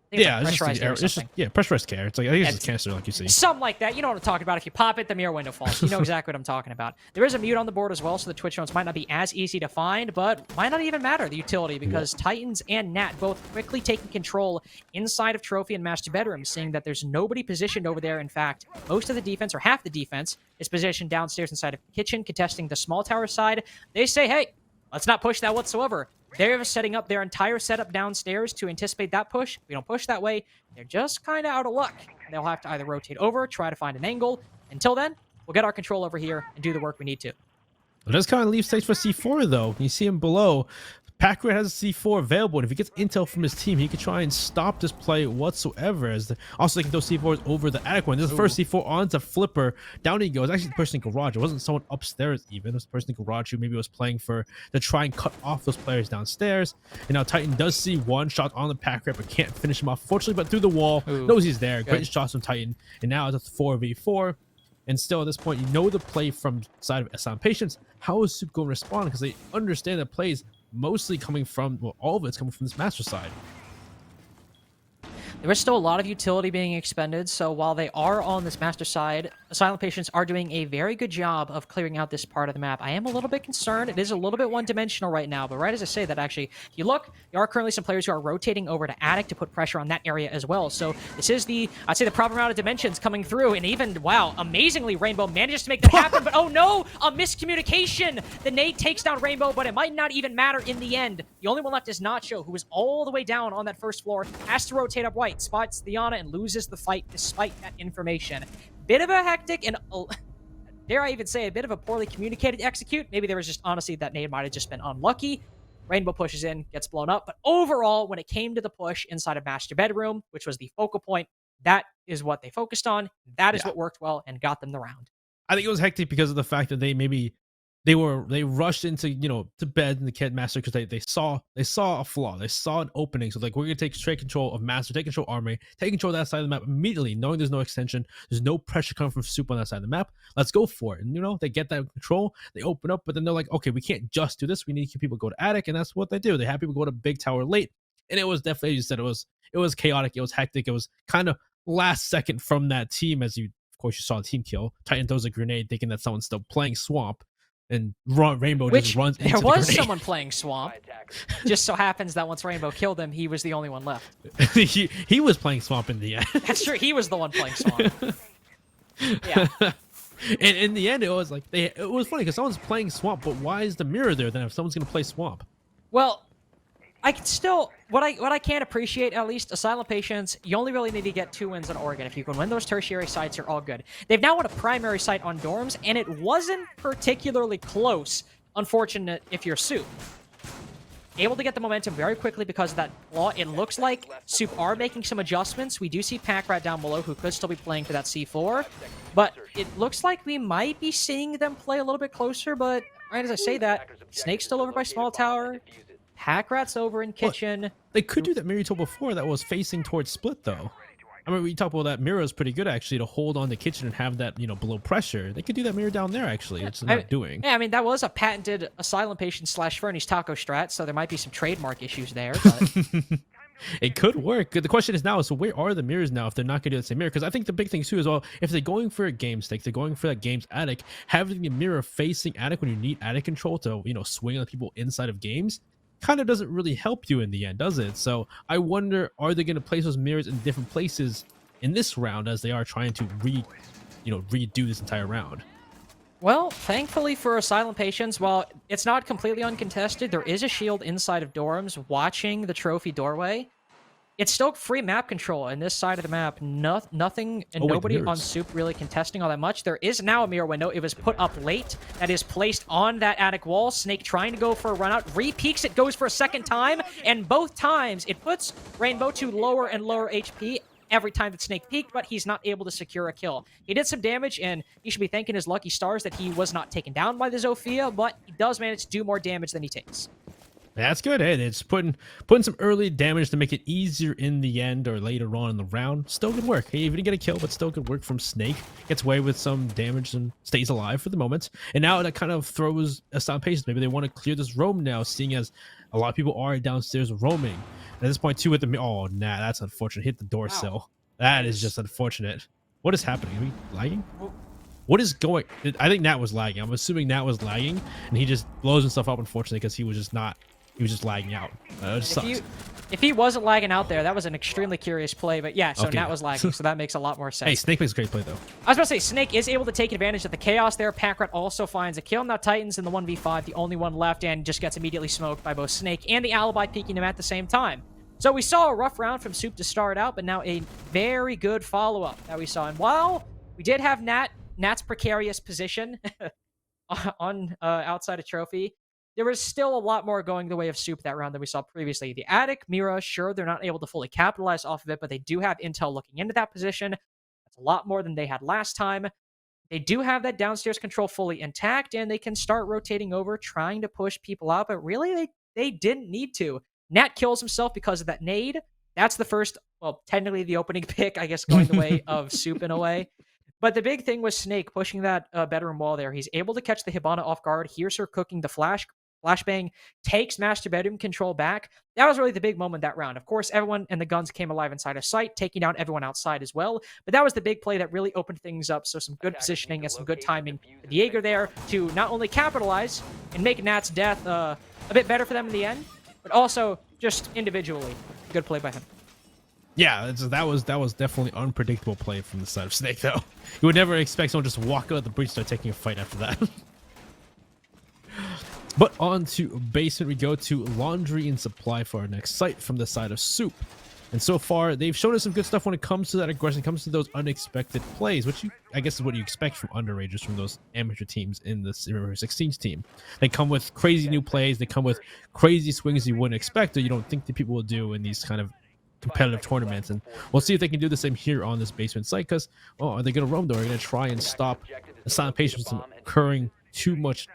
think Yeah, it's it's like just pressurized air or it's just something. pressurized care. It's like I think it's Yeah, just canister like you see. Something like that. You know what I'm talking about. If you pop it, the mirror window falls. You know exactly what I'm talking about. There is a mute on the board as well, so the Twitch zones might not be as easy to find, but might not even matter, the utility, because Titans and Nat both quickly taking control inside of Trophy and Master Bedroom, seeing that there's nobody positioned over there. In fact, most of the defense, or half the defense, is positioned downstairs inside of the kitchen, contesting the small tower side. They say, hey, let's not push that whatsoever. They're setting up their entire setup downstairs to anticipate that push. We don't push that way. They're just kind of out of luck. They'll have to either rotate over, try to find an angle. Until then, we'll get our control over here and do the work we need to. It does kind of leave stage for C4 though. You see him below. Packard has a C4 available, and if he gets intel from his team, he could try and stop this play whatsoever. Also, they can throw C4s over the attic one. This is the first C4 onto Flipper. Down he goes. Actually, the person in garage. It wasn't someone upstairs even. It was the person in garage who maybe was playing to try and cut off those players downstairs. And now Titan does see one shot on the Packard, but can't finish him off, unfortunately. But through the wall, knows he's there. Great shots from Titan. And now it's a 4v4. And still at this point, you know the play from side of Asylum Patience. How is Soup going to respond? Because they understand that plays mostly coming from, well, all of it's coming from this master side. There is still a lot of utility being expended, so while they are on this master side, Asylum Patients are doing a very good job of clearing out this part of the map. I am a little bit concerned. It is a little bit one-dimensional right now, but right as I say that, actually, if you look, there are currently some players who are rotating over to Attic to put pressure on that area as well. So this is I'd say the proper amount of dimensions coming through, and even, wow, amazingly, Rainbow manages to make that happen, but oh no, a miscommunication! The nade takes down Rainbow, but it might not even matter in the end. The only one left is Nacho, who is all the way down on that first floor, has to rotate up white, spots the Yana, and loses the fight despite that information. Bit of a hectic and, dare I even say, a bit of a poorly communicated execute. Maybe there was just, honestly, that nade might have just been unlucky. Rainbow pushes in, gets blown up, but overall, when it came to the push inside of Master Bedroom, which was the focal point, that is what they focused on. That is what worked well and got them the round. I think it was hectic because of the fact that they rushed into, to bed in the kid master because they saw a flaw, they saw an opening. So like, we're gonna take straight control of master, take control of armory, take control of that side of the map immediately, knowing there's no extension, there's no pressure coming from Soup on that side of the map. Let's go for it. And they get that control, they open up, but then they're like, okay, we can't just do this. We need to keep people go to attic, and that's what they do. They have people go to big tower late, and it was definitely, as you said, it was chaotic, it was hectic, it was kind of last second from that team. As you saw the team kill. Titan throws a grenade, thinking that someone's still playing Swamp. And Rainbow just runs into there the was grenade. someone playing Swamp. Just so happens that once Rainbow killed him, he was the only one left. he was playing Swamp in the end. That's true. He was the one playing Swamp. Yeah. And in the end, it was like it was funny because someone's playing Swamp, but why is the mirror there then if someone's gonna play Swamp? Well, I can still what I can't appreciate, at least, Asylum Patients, you only really need to get 2 wins on Oregon. If you can win those tertiary sites, you're all good. They've now won a primary site on Dorms, and it wasn't particularly close. Unfortunate if you're Soup. Able to get the momentum very quickly because of that flaw. It looks like Soup are making some adjustments. We do see Packrat down below, who could still be playing for that C4. But it looks like we might be seeing them play a little bit closer, but right as I say that, Snake's still over by Small Tower. Packrat's over in kitchen. Well, they could do that mirror you told before that was facing towards split though. I mean, we talked about that mirror is pretty good actually to hold on the kitchen and have that below pressure. They could do that mirror down there actually. It's not doing. Yeah, I mean that was a patented Asylum Patient / Fernie's Taco strat, so there might be some trademark issues there. But it could work. The question is now, so where are the mirrors now if they're not going to do the same mirror? Because I think the big thing too is, well, if they're going for a game stake, they're going for that game's attic, having the mirror facing attic when you need attic control to swing on people inside of games kind of doesn't really help you in the end, does it? So I wonder, are they going to place those mirrors in different places in this round as they are trying to redo this entire round? Well, thankfully for Asylum Patients, while it's not completely uncontested, there is a shield inside of Dorms watching the trophy doorway. It's still free map control in this side of the map. Nothing and nobody on Soup really contesting all that much. There is now a mirror window. It was put up late. That is placed on that attic wall. Snake trying to go for a run out. Re-peeks it, goes for a second time. And both times, it puts Rainbow to lower and lower HP every time that Snake peeked, but he's not able to secure a kill. He did some damage, and he should be thanking his lucky stars that he was not taken down by the Zofia, but he does manage to do more damage than he takes. That's good. Hey, it's putting some early damage to make it easier in the end or later on in the round. Still good work. Hey, he didn't get a kill, but still good work from Snake. Gets away with some damage and stays alive for the moment. And now that kind of throws Asylum Patience. Maybe they want to clear this roam now, seeing as a lot of people are downstairs roaming. And at this point, too, with the oh, nah, that's unfortunate. Hit the door sill. That is just unfortunate. What is happening? Are we lagging? What is going? I think Nat was lagging. I'm assuming Nat was lagging, and he just blows himself up, unfortunately, because he was just not. He was just lagging out. It sucks. If he wasn't lagging out there, that was an extremely curious play. But yeah, so Okay, Nat yeah. was lagging, so that makes a lot more sense. Hey, Snake makes a great play, though. I was about to say, Snake is able to take advantage of the chaos there. Packrat also finds a kill. Now Titans in the 1v5, the only one left, and just gets immediately smoked by both Snake and the Alibi peeking him at the same time. So we saw a rough round from Soup to start out, but now a very good follow-up that we saw. And while we did have Nat's precarious position on outside of Trophy, there was still a lot more going the way of Soup that round than we saw previously. The Attic, Mira, sure, they're not able to fully capitalize off of it, but they do have intel looking into that position. That's a lot more than they had last time. They do have that downstairs control fully intact, and they can start rotating over, trying to push people out, but really, they didn't need to. Nat kills himself because of that nade. That's the first, well, technically the opening pick, I guess, going the way of Soup in a way. But the big thing was Snake pushing that bedroom wall there. He's able to catch the Hibana off guard, hears her cooking the flashbang, takes master bedroom control back. That was really the big moment that round. Of course, everyone and the guns came alive inside of sight, taking down everyone outside as well. But that was the big play that really opened things up. So some good positioning and some good timing for the Jaeger there to not only capitalize and make Nat's death a bit better for them in the end, but also just individually, good play by him. Yeah, that was definitely unpredictable play from the side of Snake, though. You would never expect someone to just walk out the breach and start taking a fight after that. But on to basement, we go to laundry and supply for our next site from the side of Soup. And so far, they've shown us some good stuff when it comes to that aggression, comes to those unexpected plays, which I guess is what you expect from underagers, from those amateur teams in the River 16s team. They come with crazy new plays. They come with crazy swings you wouldn't expect or you don't think that people will do in these kind of competitive tournaments. And we'll see if they can do the same here on this basement site, because, oh, are they going to roam, though? Are they going to try and stop the Silent Patience from incurring too much,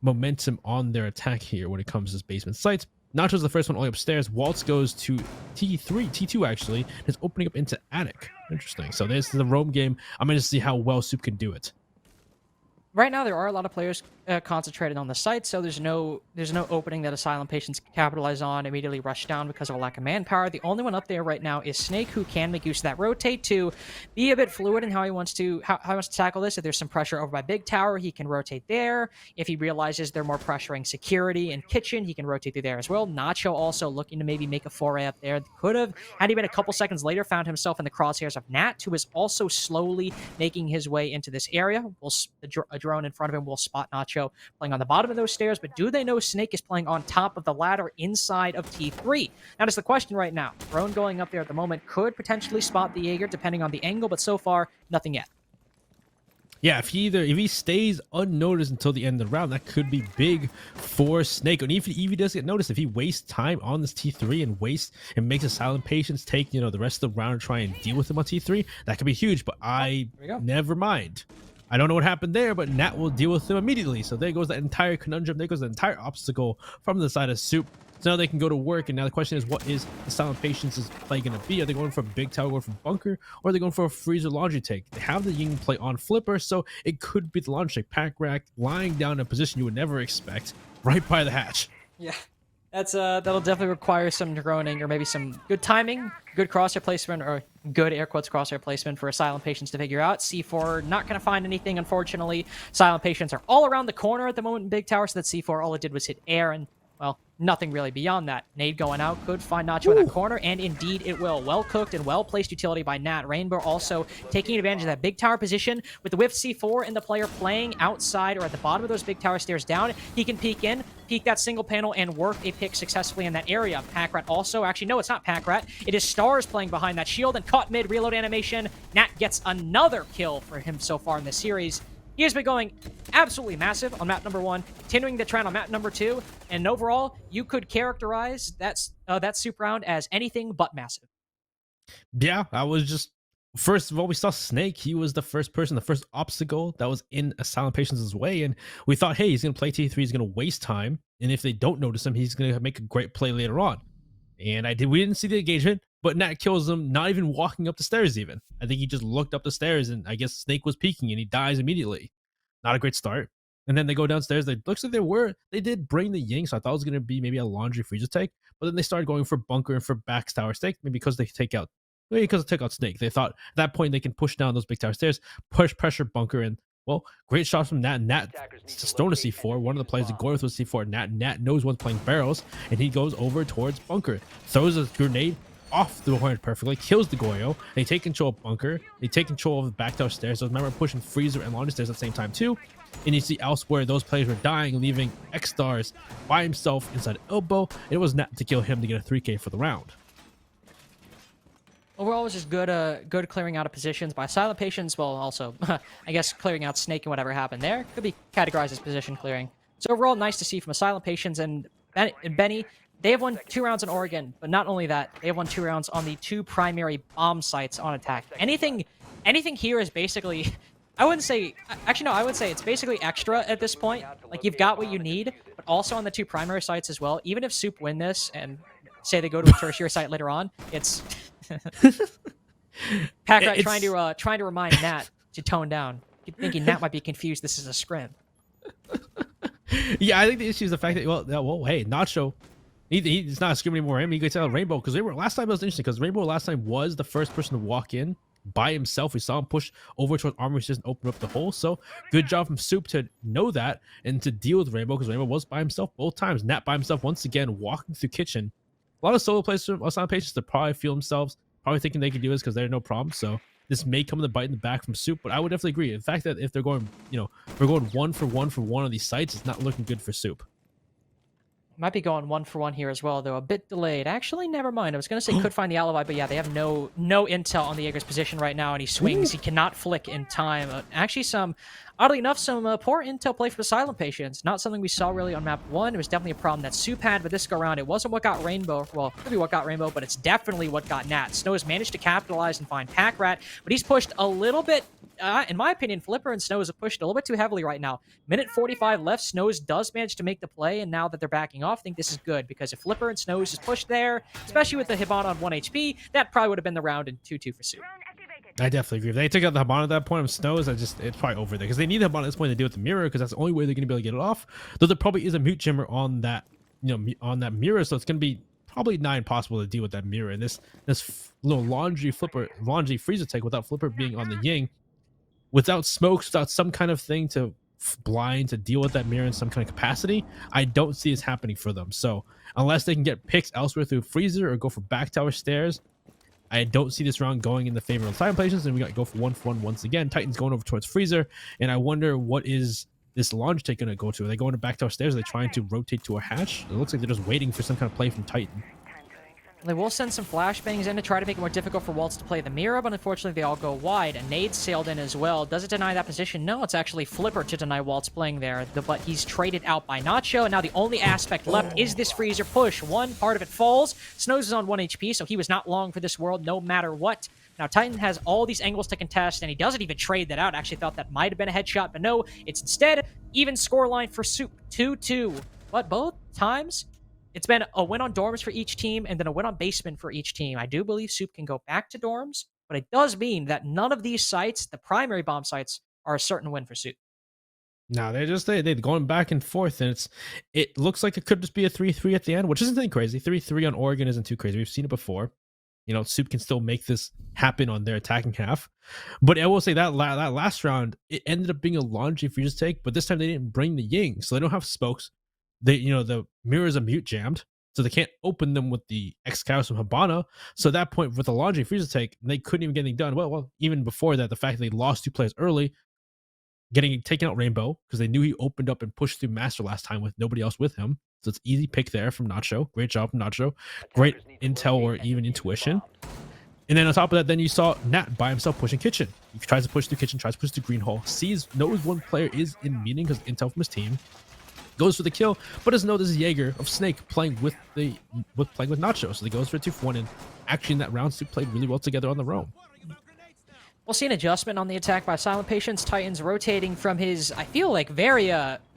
momentum on their attack here when it comes to this basement site? Nacho's the first one all the way upstairs. Waltz goes to T2 actually, is opening up into Attic. Interesting. So this is the roam game. I'm going to see how well Soup can do it. Right now, there are a lot of players concentrated on the site, so there's no opening that Asylum Patients can capitalize on, immediately rush down because of a lack of manpower. The only one up there right now is Snake, who can make use of that rotate to be a bit fluid in how he wants to tackle this. If there's some pressure over by Big Tower, he can rotate there. If he realizes they're more pressuring security and kitchen, he can rotate through there as well. Nacho also looking to maybe make a foray up there. Could have, had he been a couple seconds later, found himself in the crosshairs of Nat, who is also slowly making his way into this area. A drone in front of him will spot Nacho playing on the bottom of those stairs, but do they know Snake is playing on top of the ladder inside of T3? That is the question right now. Drone going up there at the moment could potentially spot the Jaeger depending on the angle, but so far, nothing yet. Yeah, if he stays unnoticed until the end of the round, that could be big for Snake. And if he does get noticed, if he wastes time on this T3 and makes Asylum Patience take, the rest of the round and try and deal with him on T3, that could be huge. But never mind. I don't know what happened there, but Nat will deal with them immediately. So there goes that entire conundrum. There goes the entire obstacle from the side of Soup. So now they can go to work. And now the question is, what is the Silent Patience's play going to be? Are they going for a Big Tower, going for Bunker, or are they going for a Freezer Laundry Take? They have the Ying play on Flipper, so it could be the Laundry Take. Pack Rack lying down in a position you would never expect, right by the hatch. Yeah. That'll definitely require some droning or maybe some good timing, good crosshair placement, or good air quotes crosshair placement for Asylum Patients to figure out. C4 not going to find anything, unfortunately. Asylum Patients are all around the corner at the moment in Big Tower, so that C4, all it did was hit air, and, well, nothing really beyond that. Nade going out could find Nacho in that corner, and indeed it will. Well cooked and well placed utility by Nat. Rainbow also taking advantage of that Big Tower position with the whiff C4 and the player playing outside or at the bottom of those Big Tower stairs down. He can peek in, peek that single panel, and work a pick successfully in that area. Packrat also, actually, no, it's not Packrat. It is Stars playing behind that shield and caught mid reload animation. Nat gets another kill for him so far in this series. He has been going absolutely massive on map number 1, continuing the trend on map number 2, and overall, you could characterize that Soup round as anything but massive. Yeah, I was just First of all, we saw Snake. He was the first person, the first obstacle that was in Asylum Patience's way. And we thought, hey, he's going to play T3. He's going to waste time. And if they don't notice him, he's going to make a great play later on. And we didn't see the engagement, but Nat kills him, not even walking up the stairs even. I think he just looked up the stairs, and I guess Snake was peeking, and he dies immediately. Not a great start. And then they go downstairs. They looks like they did bring the Ying, so I thought it was going to be maybe a laundry freezer take. But then they started going for bunker and for back tower stake, maybe because they took out Snake. They thought at that point they can push down those big tower stairs, push pressure bunker, and well, great shots from Nat. Nat stone a C4. One of the players going with C4. Nat knows one's playing barrels, and he goes over towards bunker, throws a grenade off the hornet perfectly, kills the Goyo. They take control of bunker. They take control of the back tower stairs. So remember pushing freezer and laundry stairs at the same time too. And you see elsewhere those players were dying, leaving X Stars by himself inside elbow. It was Nat to kill him to get a 3K for the round. Overall, it was just good clearing out of positions by Asylum Patience. Well, also, I guess clearing out Snake and whatever happened there could be categorized as position clearing. So overall, nice to see from Asylum Patience and Benny. They have won 2 rounds in Oregon, but not only that, they have won 2 rounds on the 2 primary bomb sites on attack. Anything here is basically, I would say it's basically extra at this point. Like, you've got what you need, but also on the 2 primary sites as well. Even if Soup win this and say they go to a tertiary site later on, it's Packrat trying to remind Nat to tone down, thinking Nat might be confused. This is a scrim. Yeah, I think the issue is the fact that hey, Nacho. He's not a scrim anymore. He could tell Rainbow, because last time it was interesting because Rainbow last time was the first person to walk in by himself. We saw him push over towards armor resist and open up the hole. So good job from Soup to know that and to deal with Rainbow, because Rainbow was by himself both times. Nat by himself once again walking through kitchen. A lot of solo players from Asylum Patience that probably feel themselves probably thinking they can do this because they're no problem. So this may come to bite in the back from Soup, but I would definitely agree. The fact that if they're going, we're going 1 for 1 on these sites, it's not looking good for Soup. Might be going 1 for 1 here as well, though. A bit delayed. Actually, never mind. I was going to say could find the alibi, but yeah, they have no intel on the Jaeger's position right now, and he swings. He cannot flick in time. Actually, oddly enough, some poor intel play from Asylum Patience. Not something we saw really on map 1. It was definitely a problem that Soup had, but this go around, it wasn't what got Rainbow. Well, could be what got Rainbow, but it's definitely what got Nat. Snow has managed to capitalize and find Packrat, but he's pushed a little bit. In my opinion, Flipper and Snows have pushed a little bit too heavily right now. Minute 45 left. Snows does manage to make the play, and now that they're backing off, I think this is good, because if Flipper and Snows is pushed there, especially with the Hibana on 1 HP, that probably would have been the round in 2-2 for Soup. I definitely agree. If they took out the Hibana at that point of Snows, it's probably over there, because they need the Hibana at this point to deal with the mirror, because that's the only way they're going to be able to get it off. Though there probably is a mute jammer on that, on that mirror, so it's going to be probably not impossible to deal with that mirror. And this little laundry freezer take without Flipper being on the Ying, without smokes, without some kind of thing to blind to deal with that mirror in some kind of capacity, I don't see this happening for them. So unless they can get picks elsewhere through freezer or go for back tower stairs, I don't see this round going in the favor of Asylum Patience, and we got to go for 1 for 1 once again. Titan's going over towards freezer, and I wonder what is this launch take going to go to? Are they going to back tower stairs? Are they trying to rotate to a hatch? It looks like they're just waiting for some kind of play from Titan. They will send some flashbangs in to try to make it more difficult for Waltz to play the mirror, but unfortunately they all go wide. A nade sailed in as well. Does it deny that position? No, it's actually Flipper to deny Waltz playing there, but he's traded out by Nacho, and now the only aspect left is this freezer push. One part of it falls. Snows is on 1 HP, so he was not long for this world no matter what. Now, Titan has all these angles to contest, and he doesn't even trade that out. Actually thought that might have been a headshot, but no, it's instead even scoreline for Soup, 2-2. But both times, it's been a win on dorms for each team and then a win on basement for each team. I do believe Soup can go back to dorms, but it does mean that none of these sites, the primary bomb sites, are a certain win for Soup. No, they're going back and forth, and it looks like it could just be a 3-3 at the end, which isn't anything crazy. 3-3 on Oregon isn't too crazy. We've seen it before. Soup can still make this happen on their attacking half. But I will say that last round, it ended up being a laundry freeze take, but this time they didn't bring the Ying, so they don't have smokes. The mirrors are mute jammed, so they can't open them with the X Chaos from Hibana. So at that point, with the laundry freezer take, they couldn't even get anything done. Well, even before that, the fact that they lost 2 players early, taking out Rainbow, because they knew he opened up and pushed through Master last time with nobody else with him. So it's easy pick there from Nacho. Great job from Nacho. Great intel or even intuition. And then on top of that, then you saw Nat by himself pushing kitchen. He tries to push through kitchen, tries to push through green hole, knows one player is in meeting because intel from his team. Goes for the kill, but doesn't know this is Jaeger of Snake playing with Nacho. So he goes for a 2 for 1, and actually in that round, Soup played really well together on the roam. We'll see an adjustment on the attack by Silent Patience. Titans rotating from his, I feel like, very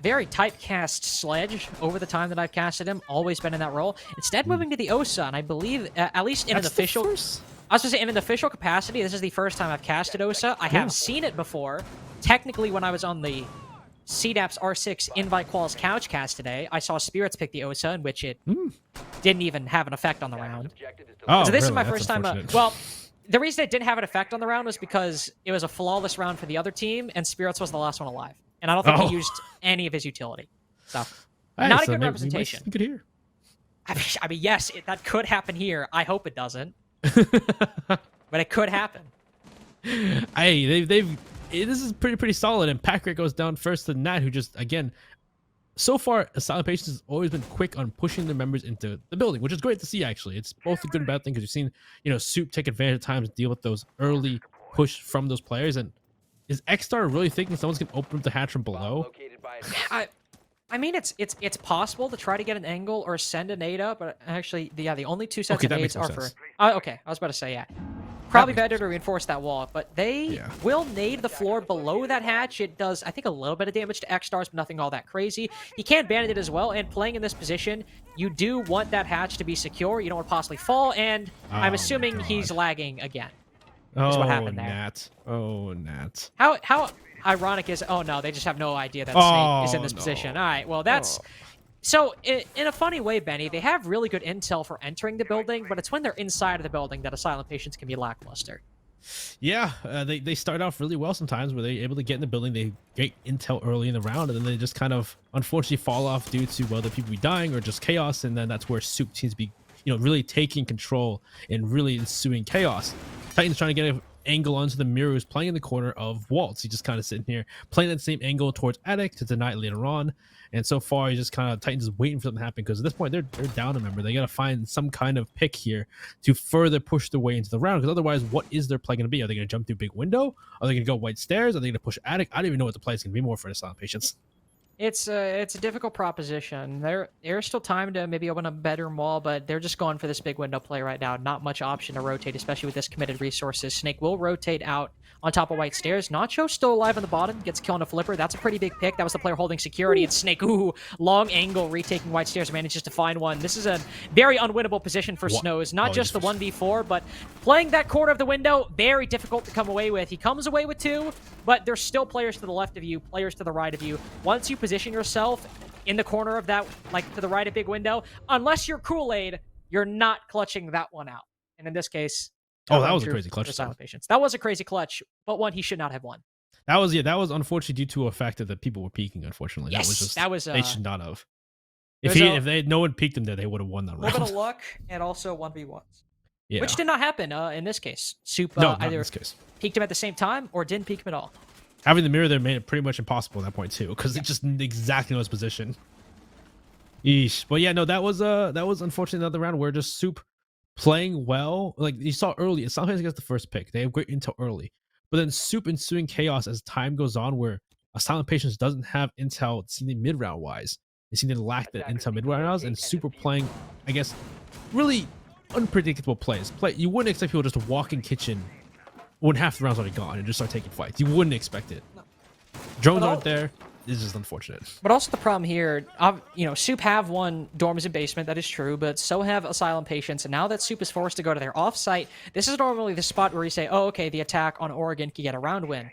typecast Sledge over the time that I've casted him. Always been in that role. Instead, moving to the Osa, and I believe, at least in an official... I was going to say, in an official capacity, this is the first time I've casted Osa. I have seen it before. Technically, when I was on the CDAP's R6 Invite Qual's couch cast today, I saw Spirits pick the Osa, in which it didn't even have an effect on the round. Oh, So this is really? my That's first time... unfortunate. well... The reason it didn't have an effect on the round was because it was a flawless round for the other team, and Spirits was the last one alive. And I don't think he used any of his utility. So, not a good representation. You could hear. I mean, yes, that could happen here. I hope it doesn't. But it could happen. Hey, this is pretty solid, and Patrick goes down first to Nat, who just, again, so far, Asylum Patience has always been quick on pushing their members into the building, which is great to see, actually. It's both a good and bad thing, because you've seen, Soup take advantage of times and deal with those early push from those players. And is X-Star really thinking someone's going to open up the hatch from below? I mean, it's possible to try to get an angle or send a nade up, but actually, the only two sets of nades are for... okay, I was about to say, yeah. Probably better to reinforce that wall, but they will nade the floor below that hatch. It does, I think, a little bit of damage to X-Stars, but nothing all that crazy. He can bandit it as well, and playing in this position, you do want that hatch to be secure. You don't want to possibly fall, and I'm assuming he's lagging again. Is what happened there. Nat. Oh, Nat. How ironic is... Oh, no, they just have no idea that Snake is in this position. All right, well, that's... So, in a funny way, Benny, they have really good intel for entering the building, but it's when they're inside of the building that Asylum Patience can be lackluster. Yeah, they start off really well sometimes, where they're able to get in the building, they get intel early in the round, and then they just kind of unfortunately fall off due to whether people be dying or just chaos, and then that's where Soup seems to be, really taking control and really ensuing chaos. Titan's trying to get an angle onto the mirrors, playing in the corner of Waltz. He's just kind of sitting here, playing that same angle towards Attic to deny it later on. And so far, he's just kind of Titans just waiting for something to happen, because at this point, they're down a member. They got to find some kind of pick here to further push their way into the round, because otherwise, what is their play going to be? Are they going to jump through big window? Are they going to go white stairs? Are they going to push Attic? I don't even know what the play is going to be more for the Silent Patience. It's a difficult proposition. There's still time to maybe open a better wall, but they're just going for this big window play right now. Not much option to rotate, especially with this committed resources. Snake will rotate out on top of white stairs. Nacho still alive on the bottom, gets killed on a flipper. That's a pretty big pick. That was the player holding security. And Snake, long angle, retaking white stairs, manages to find one. This is a very unwinnable position for Snows. Not just the 1v4, but playing that corner of the window, very difficult to come away with. He comes away with 2, but there's still players to the left of you, players to the right of you. Once you position yourself in the corner of that, like to the right of big window, unless you're Kool-Aid, you're not clutching that one out. And in this case... Oh, that was a crazy clutch. Silent Patience. That was a crazy clutch, but one he should not have won. That was unfortunately due to a factor that people were peeking. Unfortunately, Yes, they should not have. If no one peeked him there, they would have won that round. A little bit of luck and also 1v1s. Yeah. Which did not happen in this case. Soup either peeked him at the same time or didn't peek him at all. Having the mirror there made it pretty much impossible at that point too, because it just exactly knows position. Eesh. But yeah, no, that was unfortunately another round where just Soup playing well. Like you saw early, sometimes he gets the first pick. They have great intel early, but then Soup ensuing chaos as time goes on, where Asylum Patience doesn't have intel seen mid round wise. They seem to lack that intel mid rounds, and Super playing, I guess, really unpredictable plays. You wouldn't expect people just to walk in kitchen when half the round's already gone and just start taking fights. You wouldn't expect it. Drones aren't there. It's just unfortunate. But also the problem here, Soup have won dorms and basement, that is true, but so have Asylum Patience, and now that Soup is forced to go to their off-site, this is normally the spot where you say, oh, okay, the attack on Oregon can get a round win.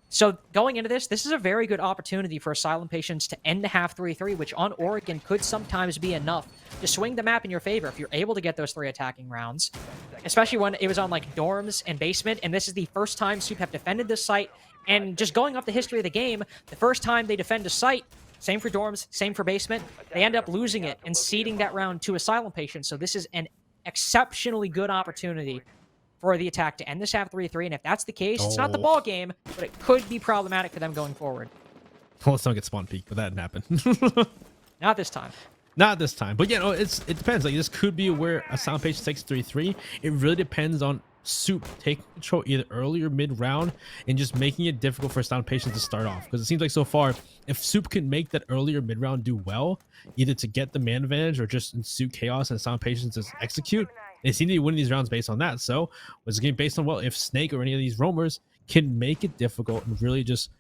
So going into this is a very good opportunity for Asylum Patience to end the half 3-3, which on Oregon could sometimes be enough to swing the map in your favor if you're able to get those 3 attacking rounds, especially when it was on like dorms and basement, and this is the first time Soup have defended this site. And just going off the history of the game, the first time they defend a site, same for dorms, same for basement, they end up losing it and ceding that round to Asylum Patience. So this is an exceptionally good opportunity for the attack to end this half 3-3. And if that's the case, it's not the ball game, but it could be problematic for them going forward. Well, let's not get spawn peak, but that didn't happen. Not this time. Not this time. But yeah, no, it depends. Like this could be where Asylum Patience takes 3-3. It really depends on Soup taking control either early or mid round and just making it difficult for Asylum Patience to start off, because it seems like so far if Soup can make that earlier mid round do well, either to get the man advantage or just ensue chaos and Asylum Patience just execute, They seem to be winning these rounds based on that. So was the game based on, well, if Snake or any of these roamers can make it difficult and really just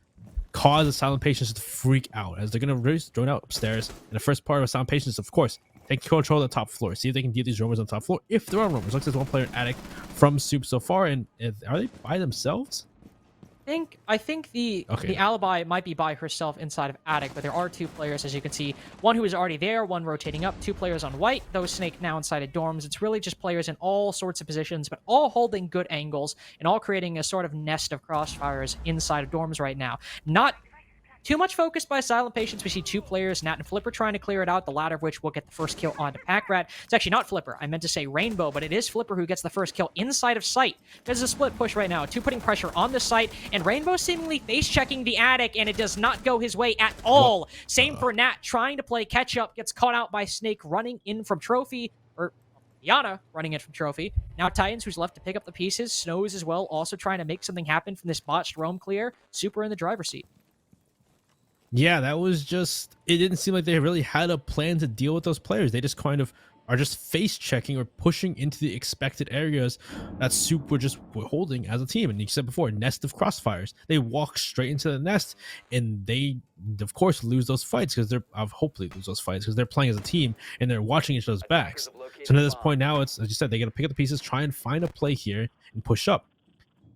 cause Asylum patients to freak out, as they're going to really drone out upstairs. And the first part of Asylum patients, of course, take control of the top floor. See if they can deal these roamers on the top floor. If there are roamers, looks like there's one player in attic from Soup so far. And are they by themselves? I think the alibi might be by herself inside of attic, but there are 2 players, as you can see. One who is already there, one rotating up, 2 players on white. Those Snake now inside of dorms. It's really just players in all sorts of positions, but all holding good angles and all creating a sort of nest of crossfires inside of dorms right now. Not too much focus by Asylum patients. We see 2 players, Nat and Flipper, trying to clear it out, the latter of which will get the first kill onto Packrat. It's actually not Flipper. I meant to say Rainbow, but it is Flipper who gets the first kill inside of sight. There's a split push right now. 2 putting pressure on the site, and Rainbow seemingly face-checking the attic, and it does not go his way at all. Same for Nat, trying to play catch-up, gets caught out by Snake running in from Trophy, or Yana running in from Trophy. Now Titans, who's left to pick up the pieces. Snows as well, also trying to make something happen from this botched roam clear. Super in the driver's seat. Yeah, that was just, it didn't seem like they really had a plan to deal with those players. They just kind of are just face checking or pushing into the expected areas that Soup were just holding as a team. And you said before, nest of crossfires. They walk straight into the nest, and they of course lose those fights because hopefully lose those fights because they're playing as a team and they're watching each other's backs. So to this point now, it's, as you said, they got to pick up the pieces, try and find a play here and push up.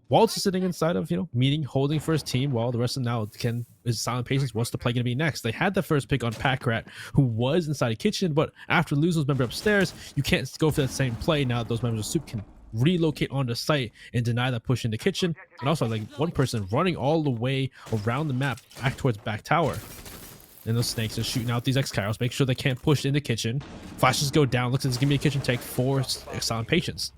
Waltz is sitting inside of, meeting, holding for his team, while the rest of them now is Silent Patience. What's the play going to be next? They had the first pick on Packrat, who was inside a kitchen, but after losing those members upstairs, you can't go for that same play now that those members of Soup can relocate onto site and deny that push in the kitchen. And also, like, one person running all the way around the map back towards back tower. And those Snakes are shooting out these X-Kyros, make sure they can't push in the kitchen. Flashes go down, looks like it's going to be a kitchen take for Silent Patience.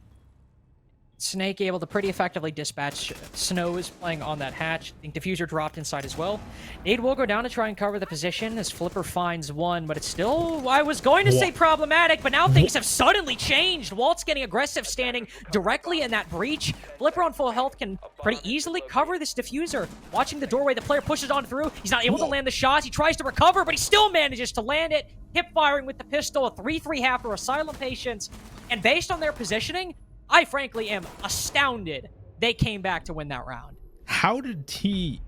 Snake able to pretty effectively dispatch Snows playing on that hatch. I think Diffuser dropped inside as well. Nade will go down to try and cover the position as Flipper finds one, but it's still, I was going to say problematic, but now things have suddenly changed. Walt's getting aggressive, standing directly in that breach. Flipper on full health can pretty easily cover this Diffuser. Watching the doorway, the player pushes on through. He's not able to land the shots. He tries to recover, but he still manages to land it. Hip firing with the pistol, a 3-3 half for Asylum patients. And based on their positioning, I frankly am astounded they came back to win that round. How did he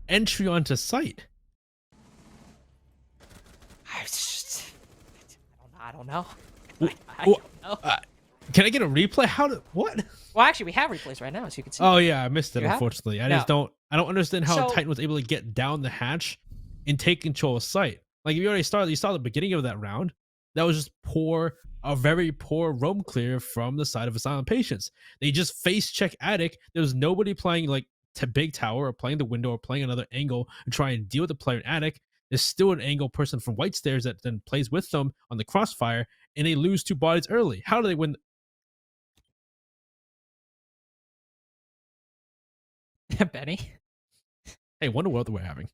entry onto site? I don't know. I don't know. Can I get a replay? What? Well, actually, we have replays right now, as you can see. Oh yeah, I missed it, unfortunately. I don't understand how So- Titan was able to get down the hatch and take control of site. Like, if you saw the beginning of that round, that was just a very poor roam clear from the side of Asylum Patience. They just face check attic. There was nobody playing like to big tower or playing the window or playing another angle and try and deal with the player in attic. There's still an angle person from white stairs that then plays with them on the crossfire, and they lose 2 bodies early. How do they win? Benny? Hey, wonder what we're having.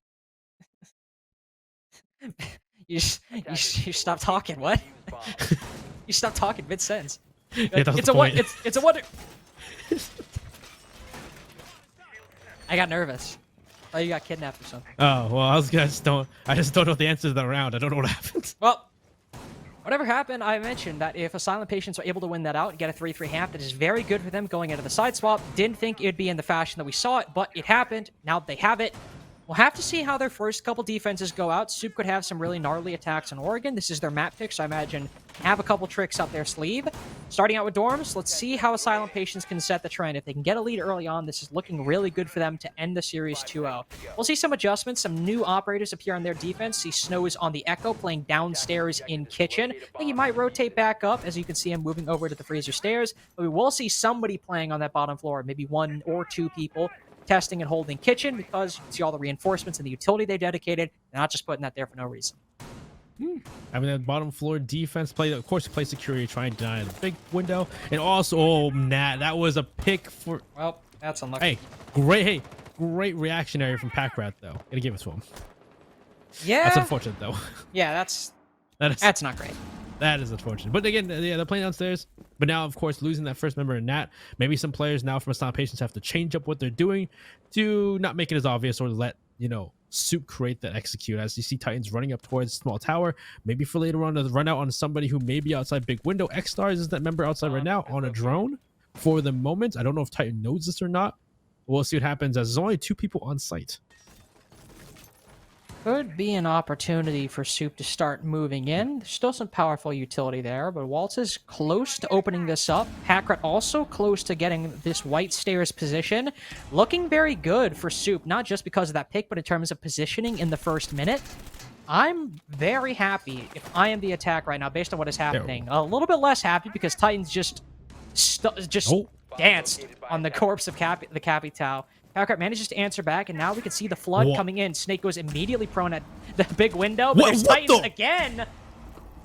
You stop talking. What? You stop talking mid-sentence. Yeah, It's a wonder. I got nervous. Oh, you got kidnapped or something. Oh well, I just don't know the answer to that round. I don't know what happened. Well, whatever happened, I mentioned that if Asylum Patients are able to win that out and get a 3-3 half, that is very good for them going into the side swap. Didn't think it'd be in the fashion that we saw it, but it happened. Now they have it. We'll have to see how their first couple defenses go out. Soup could have some really gnarly attacks on Oregon. This is their map pick, so I imagine have a couple tricks up their sleeve. Starting out with dorms, let's see how Asylum Patients can set the trend. If they can get a lead early on, this is looking really good for them to end the series 2-0. We'll see some adjustments. Some new operators appear on their defense. See Snows on the Echo playing downstairs in kitchen. I think he might rotate back up, as you can see him moving over to the freezer stairs. But we will see somebody playing on that bottom floor, maybe 1 or 2 people testing and holding kitchen, because you can see all the reinforcements and the utility they dedicated. They're not just putting that there for no reason. Having that bottom floor defense play, of course, play security, try and deny the big window, and also, oh, Nat, that was a pick for. Well, that's unlucky. Great reactionary from Packrat though. Gotta give it to him. Yeah, That's unfortunate though. Yeah, that's not great. That is unfortunate. But again, yeah, they're playing downstairs. But now, of course, losing that first member in Nat, maybe some players now from Asylum Patience have to change up what they're doing to not make it as obvious or let Soup create that execute. As you see Titans running up towards small tower, maybe for later on to run out on somebody who may be outside big window. X-Stars is that member outside right now on a drone for the moment. I don't know if Titan knows this or not. We'll see what happens as there's only 2 people on site. Could be an opportunity for Soup to start moving in. There's still some powerful utility there, but Waltz is close to opening this up. Packrat also close to getting this white stairs position. Looking very good for Soup, not just because of that pick, but in terms of positioning in the first minute. I'm very happy if I am the attack right now based on what is happening. A little bit less happy because Titans just danced on the corpse of the Capital. Packrat manages to answer back, and now we can see the flood coming in. Snake goes immediately prone at the big window, but there's Titans again.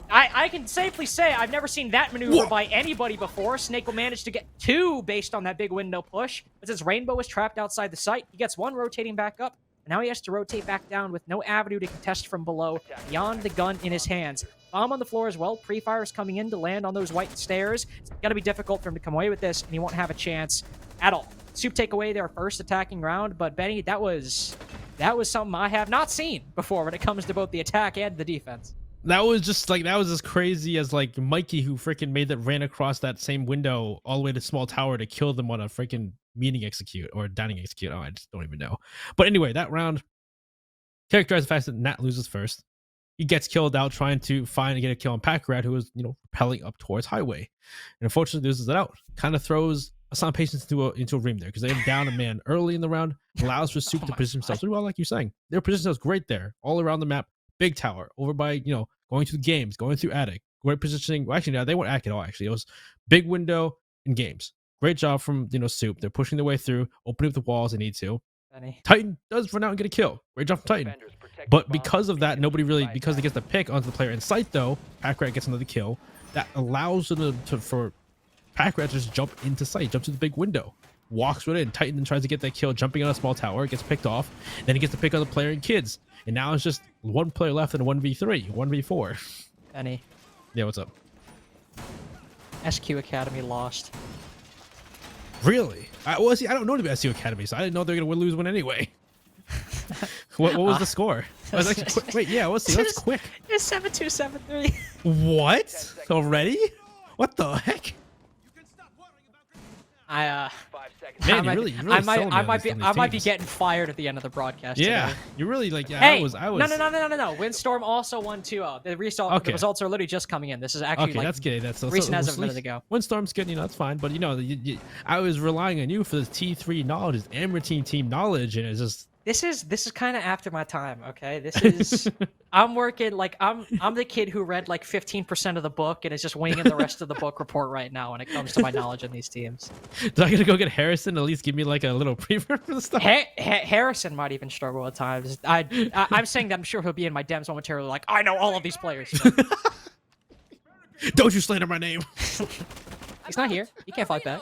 I can safely say I've never seen that maneuver by anybody before. Snake will manage to get 2 based on that big window push. But since Rainbow is trapped outside the site, he gets 1 rotating back up, and now he has to rotate back down with no avenue to contest from below beyond the gun in his hands. Bomb on the floor as well. Pre-fires coming in to land on those white stairs. It's going to be difficult for him to come away with this, and he won't have a chance at all. Soup take away their first attacking round, but Benny, that was something I have not seen before when it comes to both the attack and the defense. That was as crazy as like Mikey, who freaking ran across that same window all the way to small tower to kill them on a freaking meeting execute or dining execute. Oh, I just don't even know. But anyway, that round characterized the fact that Nat loses first. He gets killed out trying to find and get a kill on Packrat, who was, rappelling up towards highway. And unfortunately loses it out. Kind of throws Asylum Patience into a ream there because they have down a man early in the round. Allows for Soup to position themselves really well, like you're saying. Their position themselves great there, all around the map. Big tower, over by, going through games, going through attic. Great positioning. Well, actually, no, they weren't attic at all, actually. It was big window and games. Great job from, Soup. They're pushing their way through, opening up the walls they need to. Benny. Titan does run out and get a kill. Great job from Titan. But because of that, because he gets the pick onto the player in sight, though, Packrat gets another kill. That allows them for Packrat to just jump into sight, jump to the big window, walks right in. Titan then tries to get that kill, jumping on a small tower, gets picked off. Then he gets the pick on the player and kids. And now it's just 1 player left in a 1v3, 1v4. Benny. Yeah, what's up? SQ Academy lost. Really? I don't know about SU Academy, so I didn't know they were going to lose one anyway. What was the score? I was actually wait, yeah, that's quick. It's 7-2, 7-3. What? Already? What the heck? Man, I might be getting fired at the end of the broadcast. Yeah, today. you're really like, yeah. Hey, I was. No. Windstorm also won 2-0. The results are literally just coming in. This is actually that's good. That's recent as of a minute ago. Windstorm's good. That's fine. But I was relying on you for this T3 knowledge, this Amber team knowledge, and it's just. This is kind of after my time, okay? This is I'm working like I'm the kid who read like 15% of the book and is just winging the rest of the book report right now when it comes to my knowledge on these teams. Do I gotta go get Harrison to at least give me like a little preview for the stuff? Harrison might even struggle at times. I'm saying that I'm sure he'll be in my DMs momentarily. Like I know all of these players. Don't you slander my name? He's not here. He can't fight back.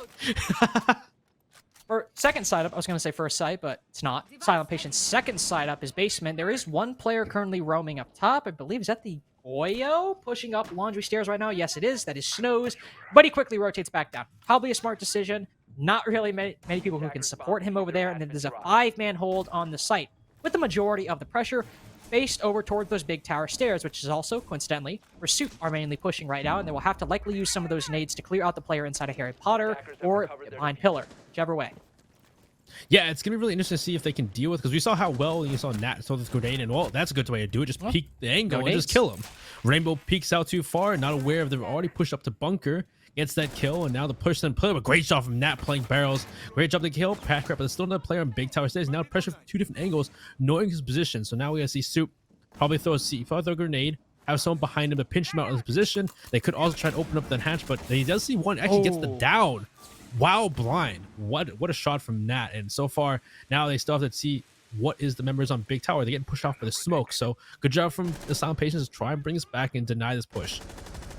For second side up, I was going to say first site, but it's not. Silent Patient's second side up is basement. There is 1 player currently roaming up top. I believe, is that the Oyo pushing up laundry stairs right now? Yes, it is. That is Snows. But he quickly rotates back down. Probably a smart decision. Not really many people who can support him over there. And then there's a 5-man hold on the site, with the majority of the pressure faced over towards those big tower stairs, which is also, coincidentally, where Soup are mainly pushing right now, and they will have to likely use some of those nades to clear out the player inside of Harry Potter or behind Pillar, whichever way. Yeah, it's going to be really interesting to see if they can deal with, because we saw how well you saw Nat throw this grenade, and well, that's a good way to do it. Just peek the angle and just kill him. Rainbow peeks out too far, not aware of they've already pushed up to bunker, gets that kill, and now the push then play. A great shot from Nat playing barrels. Great job to kill. Packrat, but there's still another player on big tower stairs. Now pressure from 2 different angles, knowing his position. So now we got to see Soup probably throw a grenade, have someone behind him to pinch him out of his position. They could also try to open up that hatch, but he does see one actually gets the down. Wow, blind. What a shot from Nat. And so far, now they still have to see what is the members on big tower. They're getting pushed off by the smoke. So good job from the Silent Patients to try and bring us back and deny this push.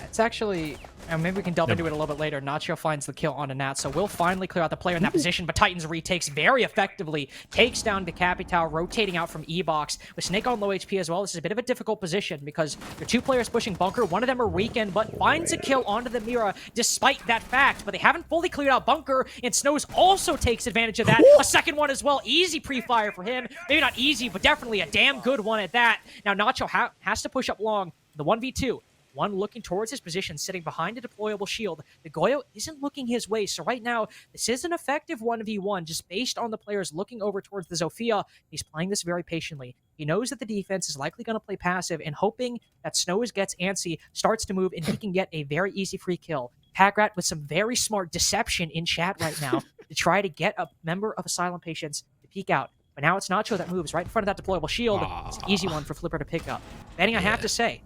It's actually And maybe we can delve into it a little bit later. Nacho finds the kill on a Nat, so we'll finally clear out the player in that position, but Titans retakes very effectively, takes down the Capitao, rotating out from E-Box. With Snake on low HP as well, this is a bit of a difficult position because there are two players pushing Bunker. One of them are weakened, but finds a kill onto the Mira despite that fact, but they haven't fully cleared out Bunker, and Snows also takes advantage of that. A second one as well. Easy pre-fire for him. Maybe not easy, but definitely a damn good one at that. Now Nacho has to push up long. The 1v2. One looking towards his position, sitting behind a deployable shield. The Goyo isn't looking his way, so right now, this is an effective 1v1, just based on the players looking over towards the Zofia. He's playing this very patiently. He knows that the defense is likely going to play passive, and hoping that Snows gets antsy, starts to move, and he can get a very easy free kill. Packrat with some very smart deception in chat right now to try to get a member of Asylum Patience to peek out. But now it's Nacho that moves right in front of that deployable shield. It's an easy one for Flipper to pick up. Benning, I have to say,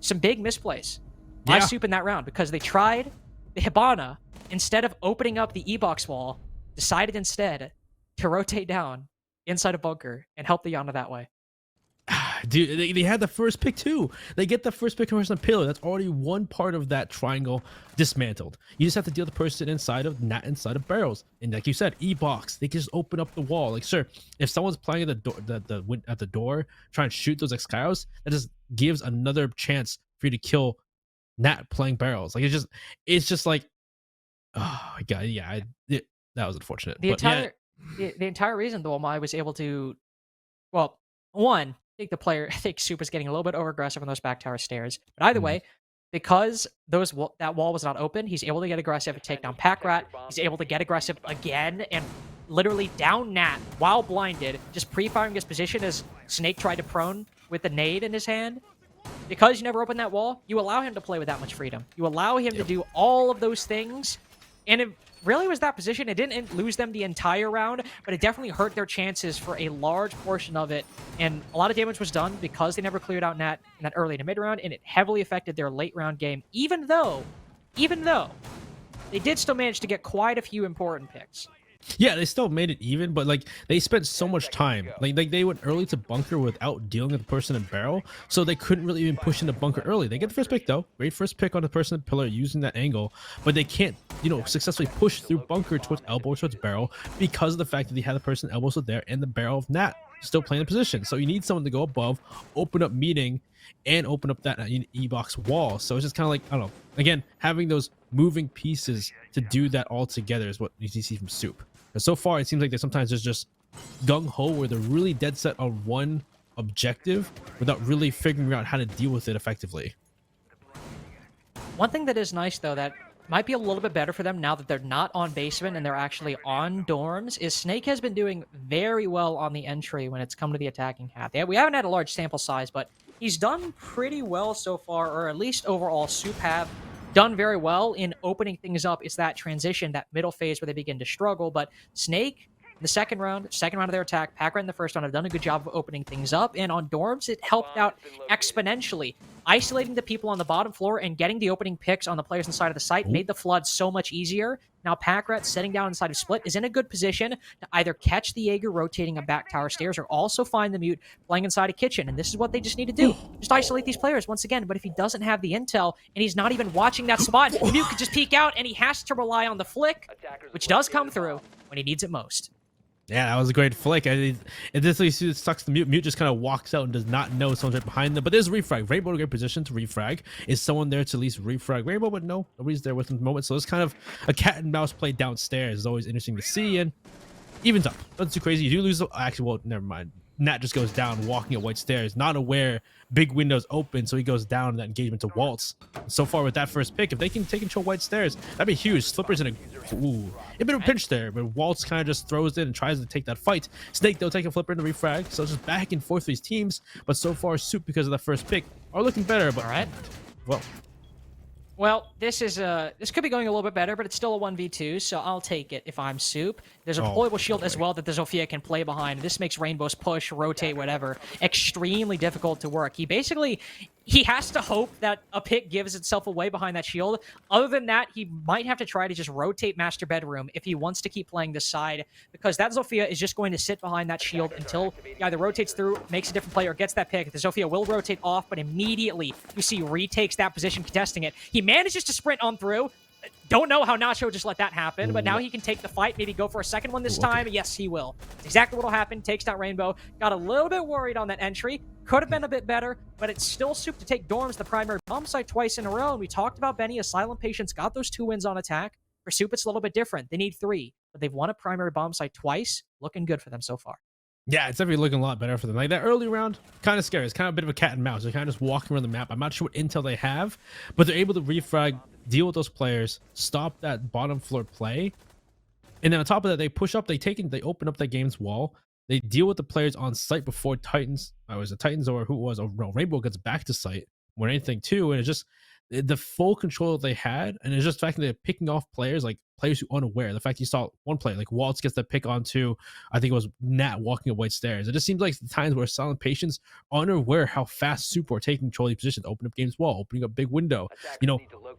some big misplays by Soup in that round because they tried the Hibana instead of opening up the E-Box wall, decided instead to rotate down inside a bunker and help the Yana that way. Dude, they had the first pick too. They get the first pick on the pillar. That's already one part of that triangle dismantled. You just have to deal with the person inside of barrels. And like you said, E-Box, they can just open up the wall. Like, sure, if someone's playing at the door, trying to shoot those Excaios, that just gives another chance for you to kill Nat playing barrels. Like it's just like, oh my god, yeah, that was unfortunate. The entire reason though I was able to, well, one, I think Soup is getting a little bit over aggressive on those back tower stairs. But either way, because that wall was not open, he's able to get aggressive and take down Packrat. He's able to get aggressive again and literally down Nat while blinded, just pre-firing his position as Snake tried to prone with the nade in his hand. Because you never open that wall, you allow him to play with that much freedom. You allow him to do all of those things, and it really was that position. It didn't lose them the entire round, but it definitely hurt their chances for a large portion of it. And a lot of damage was done because they never cleared out Nat in that early to mid round, and it heavily affected their late round game, even though they did still manage to get quite a few important picks. Yeah, they still made it even, but like they spent so much time. Like they went early to bunker without dealing with the person in barrel, so they couldn't really even push into bunker early. They get the first pick though, great first pick on the person in pillar using that angle, but they can't, successfully push through bunker towards elbow towards barrel because of the fact that they had the person elbows there and the barrel of Nat still playing the position. So you need someone to go above, open up meeting, and open up that E-Box wall. So it's just kind of like, I don't know. Again, having those moving pieces to do that all together is what you see from Soup. And so far, it seems like sometimes there's just gung-ho where they're really dead set on one objective without really figuring out how to deal with it effectively. One thing that is nice, though, that might be a little bit better for them now that they're not on basement and they're actually on dorms, is Snake has been doing very well on the entry when it's come to the attacking half. Yeah, we haven't had a large sample size, but he's done pretty well so far, or at least overall Soup have done very well in opening things up. Is that transition, that middle phase where they begin to struggle. But Snake, in the second round of their attack, Packrat in the first round have done a good job of opening things up. And on dorms, it helped out exponentially. Isolating the people on the bottom floor and getting the opening picks on the players inside of the site made the flood so much easier. Now Packrat, setting down inside of Split, is in a good position to either catch the Jaeger rotating a back tower stairs or also find the Mute playing inside a kitchen. And this is what they just need to do. Just isolate these players once again. But if he doesn't have the intel and he's not even watching that spot, the Mute could just peek out and he has to rely on the flick, which does come through when he needs it most. Yeah, that was a great flick. It just sucks the Mute. Mute just kind of walks out and does not know someone's right behind them. But there's a refrag. Rainbow in a great position to refrag. Is someone there to at least refrag Rainbow? But no, nobody's there with him at the moment. So it's kind of a cat and mouse play downstairs. It's always interesting to see. And evens up. Nothing too crazy. You do lose. Actually, well, never mind. Nat just goes down walking at white stairs, not aware big windows open, so he goes down in that engagement to Waltz. So far with that first pick, if they can take control white stairs, that'd be huge. Slipper's in a bit of a pinch there, but Waltz kind of just throws it and tries to take that fight. Snake, they'll take a Flipper into refrag, so it's just back and forth for these teams. But so far, Soup, because of that first pick, are looking better. But all right, well, this could be going a little bit better, but it's still a 1v2, so I'll take it if I'm Soup. There's a deployable shield as well that the Zofia can play behind. This makes Rainbow's push, rotate, whatever, extremely difficult to work. He has to hope that a pick gives itself away behind that shield. Other than that, he might have to try to just rotate Master Bedroom if he wants to keep playing this side, because that Zofia is just going to sit behind that shield until he either rotates through, makes a different play, or gets that pick. The Zofia will rotate off, but immediately you see retakes that position contesting it. He manages to sprint on through. Don't know how Nacho just let that happen, but now he can take the fight, maybe go for a second one this time. Yes, he will. It's exactly what will happen. Takes down Rainbow. Got a little bit worried on that entry. Could have been a bit better, but it's still Soup to take Dorms, the primary bomb site, twice in a row. And we talked about Benny. Asylum Patience got those 2 wins on attack. For Soup, it's a little bit different. They need 3, but they've won a primary bomb site twice. Looking good for them so far. Yeah, it's definitely looking a lot better for them. Like that early round, kind of scary. It's kind of a bit of a cat and mouse. They're kind of just walking around the map. I'm not sure what intel they have, but they're able to refrag, deal with those players, stop that bottom floor play, and then on top of that, they push up. They open up that game's wall. They deal with the players on site before Titans. Was it Titans or who it was? Oh, no, Rainbow gets back to site more than anything too, and it's just the full control that they had, and it's just the fact that they're picking off players, like players who are unaware. The fact you saw one player like Waltz gets the pick onto, I think it was Nat walking up white stairs. It just seems like the times where Silent Patients are unaware how fast Super are taking control of the position, open up game's wall, opening up big window,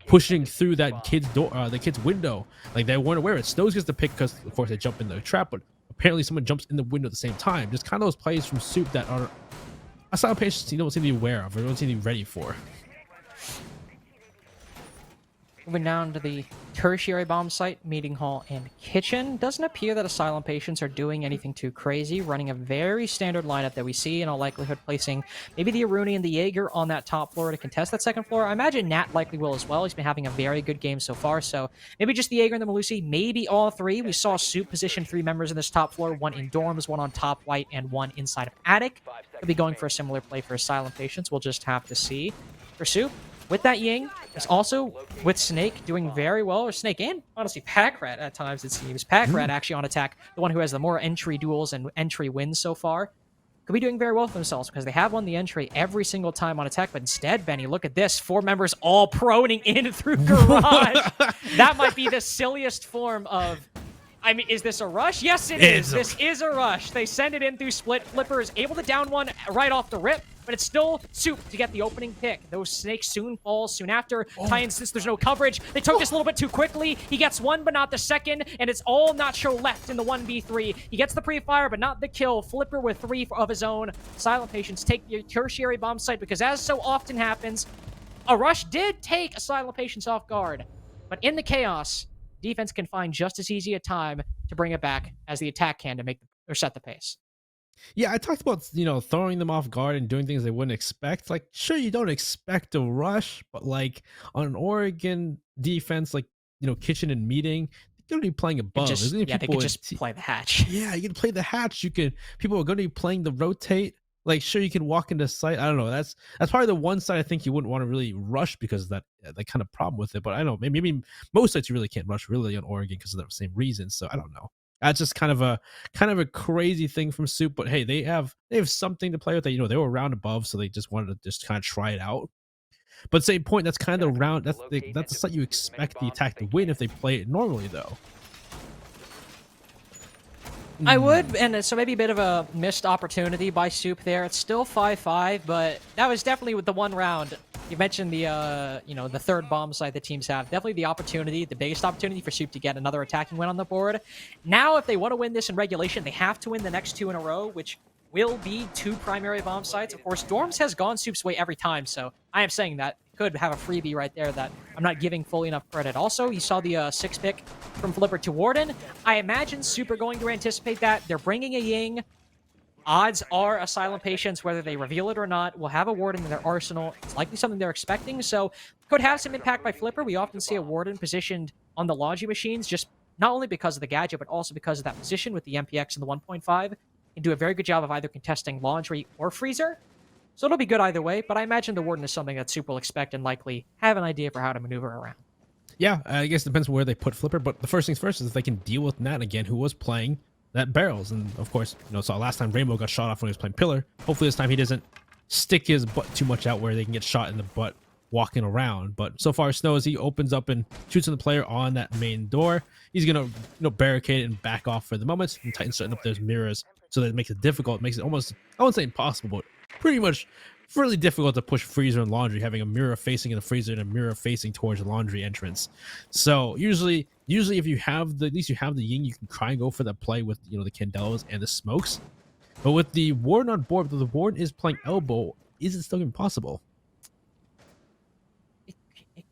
pushing through that kid's door, the kid's window. Like they weren't aware. Snows gets the pick because of course they jump in the trap, but apparently someone jumps in the window at the same time. Just kind of those plays from Soup that are Silent Patients you don't seem to be aware of or don't seem to be ready for. Moving down to the tertiary bomb site, meeting hall, and kitchen. Doesn't appear that Asylum Patients are doing anything too crazy. Running a very standard lineup that we see, in all likelihood placing maybe the Aruni and the Jaeger on that top floor to contest that second floor. I imagine Nat likely will as well. He's been having a very good game so far, so maybe just the Jaeger and the Malusi, maybe all 3. We saw Soup position 3 members in this top floor, 1 in dorms, 1 on top white, and 1 inside of attic. Could be going for a similar play for Asylum Patients. We'll just have to see. For Soup, with that Ying, is also with Snake doing very well, or Snake and honestly Packrat at times it seems. Packrat actually on attack, the one who has the more entry duels and entry wins so far, could be doing very well for themselves because they have won the entry every single time on attack. But instead, Benny, look at this, 4 members all proning in through garage. That might be the silliest form of, I mean, is this a rush? Yes, it is. This is a rush. They send it in through split. Flipper is able to down one right off the rip, but it's still Soup to get the opening pick. Those Snakes soon fall soon after. Titans, since there's no coverage, they took this a little bit too quickly. He gets 1, but not the second, and it's all Nacho left in the 1v3. He gets the pre-fire, but not the kill. Flipper with 3 of his own. Silent Patients take the tertiary bomb site because, as so often happens, a rush did take Asylum Patients off guard, but in the chaos, defense can find just as easy a time to bring it back as the attack can to make or set the pace. Yeah, I talked about, throwing them off guard and doing things they wouldn't expect. Like, sure, you don't expect a rush, but like on an Oregon defense, like, kitchen and meeting, they're going to be playing above. They could just play the hatch. Yeah, you can play the hatch. People are going to be playing the rotate. Like, sure, you can walk into sight. I don't know. That's probably the one side I think you wouldn't want to really rush because of that kind of problem with it. But I don't know. Maybe most sites you really can't rush really on Oregon because of the same reasons. So I don't know. That's just kind of a crazy thing from Soup. But hey, they have something to play with. That they were around above, so they just wanted to just kind of try it out. But same point. That's kind of the round. That's the site you expect the attack to win if they play it normally, though. I would, and so maybe a bit of a missed opportunity by Soup there. It's still 5-5, but that was definitely with the one round. You mentioned the, the third bomb site the teams have. Definitely the opportunity, the biggest opportunity for Soup to get another attacking win on the board. Now, if they want to win this in regulation, they have to win the next 2 in a row, which will be 2 primary bomb sites. Of course, Dorms has gone Soup's way every time, so I am saying that could have a freebie right there that I'm not giving fully enough credit. Also, you saw the 6 pick from Flipper to Warden. I imagine Soup are going to anticipate that. They're bringing a Ying. Odds are Asylum Patients, whether they reveal it or not, will have a Warden in their arsenal. It's likely something they're expecting, so could have some impact by Flipper. We often see a Warden positioned on the Logi machines, just not only because of the gadget, but also because of that position with the MPX and the 1.5. Can do a very good job of either contesting Laundry or Freezer. So it'll be good either way, but I imagine the Warden is something that Soup will expect and likely have an idea for how to maneuver around. Yeah, I guess it depends where they put Flipper, but the first things first is if they can deal with Nat again, who was playing that barrels. And of course, saw last time Rainbow got shot off when he was playing Pillar. Hopefully this time he doesn't stick his butt too much out where they can get shot in the butt walking around. But so far, Snow, as he opens up and shoots in the player on that main door, he's gonna barricade it and back off for the moment. And Titan's setting up those mirrors so that it makes it difficult. It makes it almost, I wouldn't say impossible, but pretty much really difficult to push Freezer and Laundry, having a mirror facing in the Freezer and a mirror facing towards the Laundry entrance. So usually if you have at least you have the Ying, you can try and go for that play with the Candelas and the smokes. But with the Warden on board, the Warden is playing elbow. Is it still impossible? It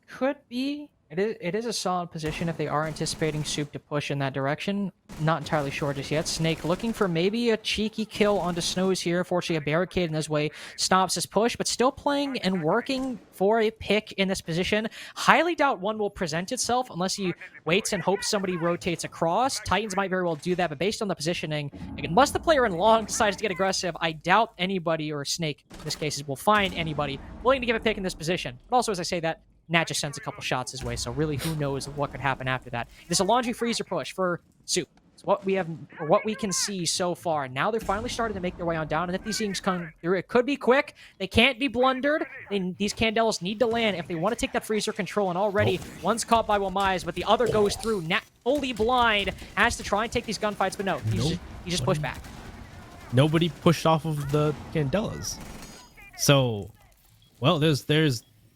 Could be. It is a solid position if they are anticipating Soup to push in that direction. Not entirely sure just yet. Snake looking for maybe a cheeky kill onto Snows here. Fortunately, a barricade in his way stops his push, but still playing and working for a pick in this position. Highly doubt one will present itself unless he waits and hopes somebody rotates across. Titans might very well do that, but based on the positioning, unless the player in long decides to get aggressive, I doubt anybody, or Snake in this case, will find anybody willing to give a pick in this position. But also, as I say that, Nat just sends a couple shots his way, so really who knows what could happen after that. There's a laundry freezer push for Soup. It's what we have, or what we can see so far. Now they're finally starting to make their way on down, and if these things come through, it could be quick. They can't be blundered. These Candelas need to land if they want to take that freezer control, and already one's caught by Wamais, but the other goes through. Nat, fully blind, has to try and take these gunfights, but no, he's just pushed back. Nobody pushed off of the Candelas. So, well, there's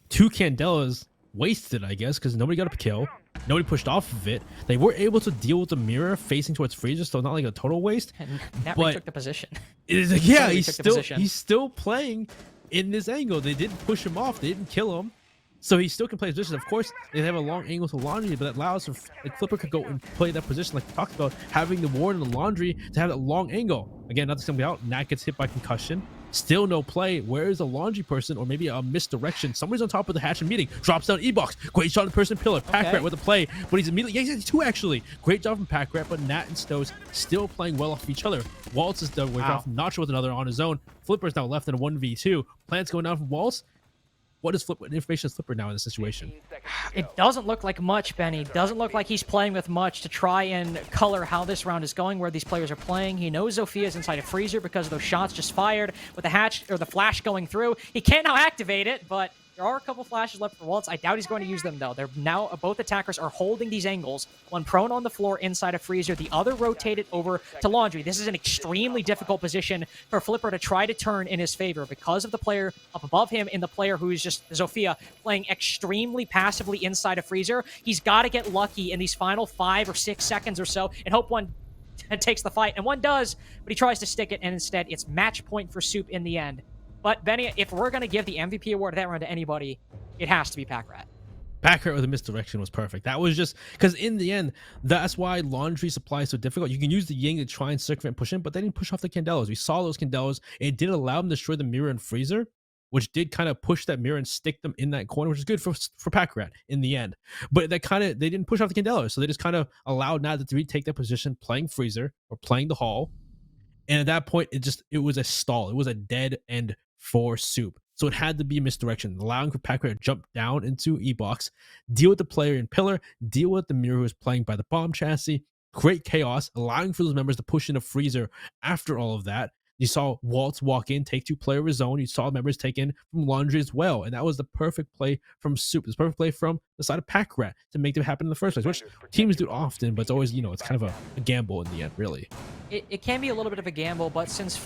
2 Candelas wasted, I guess, because nobody got a kill. Nobody pushed off of it. They were able to deal with the mirror facing towards freezer, so not like a total waste. And Nat but took the position. Yeah, he's still playing in this angle. They didn't push him off. They didn't kill him. So he still can play his position. Of course, they have a long angle to laundry, but that allows for like Flipper could go and play that position like we talked about, having the ward and the laundry to have that long angle. Again, nothing's gonna be out. Nat gets hit by concussion. Still no play. Where is the laundry person, or maybe a misdirection? Somebody's on top of the hatch and meeting. Drops down E-box. Great shot on the person pillar. Pack Rat with the play, but he's immediately. Yeah, he's 2 actually. Great job from Pack Rat, but Nat and Snows still playing well off of each other. Waltz is done with off Nacho with another on his own. Flipper's now left in a 1v2. Plants going down from Waltz. What information is Flipper now in this situation? It doesn't look like much, Benny. Doesn't look like he's playing with much to try and color how this round is going, where these players are playing. He knows Zophia's inside a freezer because of those shots just fired with the hatch or the flash going through. He can't now activate it, but there are a couple flashes left for Waltz. I doubt he's going to use them, though. They're now, both attackers are holding these angles. One prone on the floor inside a freezer, the other rotated over to laundry. This is an extremely difficult position for Flipper to try to turn in his favor because of the player up above him and the player who's just Zofia playing extremely passively inside a freezer. He's got to get lucky in these final 5 or 6 seconds or so and hope one takes the fight. And one does, but he tries to stick it, and instead it's match point for Soup in the end. But, Benny, if we're going to give the MVP award of that round to anybody, it has to be Pack Rat. Pack Rat with a misdirection was perfect. That was just because in the end, that's why laundry supply is so difficult. You can use the Ying to try and circumvent push in, but they didn't push off the Candelas. We saw those Candelas. It did allow them to destroy the mirror and freezer, which did kind of push that mirror and stick them in that corner, which is good for Pack Rat in the end. But that they didn't push off the Candelas, so they just kind of allowed Nat to retake that position, playing freezer or playing the hall. And at that point, it was a stall. It was a dead end for Soup. So it had to be misdirection, allowing for Pack Rat to jump down into E-box, deal with the player in pillar, deal with the mirror who was playing by the bomb chassis, create chaos, allowing for those members to push in a freezer after all of that. You saw Waltz walk in, take 2 player of his own. You saw members take in from laundry as well. And that was the perfect play from Soup. It's perfect play from the side of Pack Rat to make them happen in the first place, which teams do often, but it's always, it's kind of a gamble in the end, really. It can be a little bit of a gamble, but since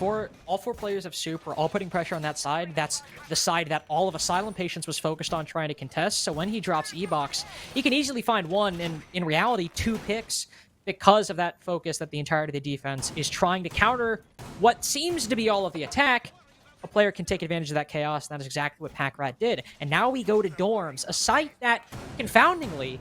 all 4 players of Soup were all putting pressure on that side, that's the side that all of Asylum Patience was focused on trying to contest. So when he drops E-box, he can easily find 1, and in reality, 2 picks, because of that focus that the entirety of the defense is trying to counter what seems to be all of the attack. A player can take advantage of that chaos, and that is exactly what Pack Rat did. And now we go to Dorms, a site that, confoundingly,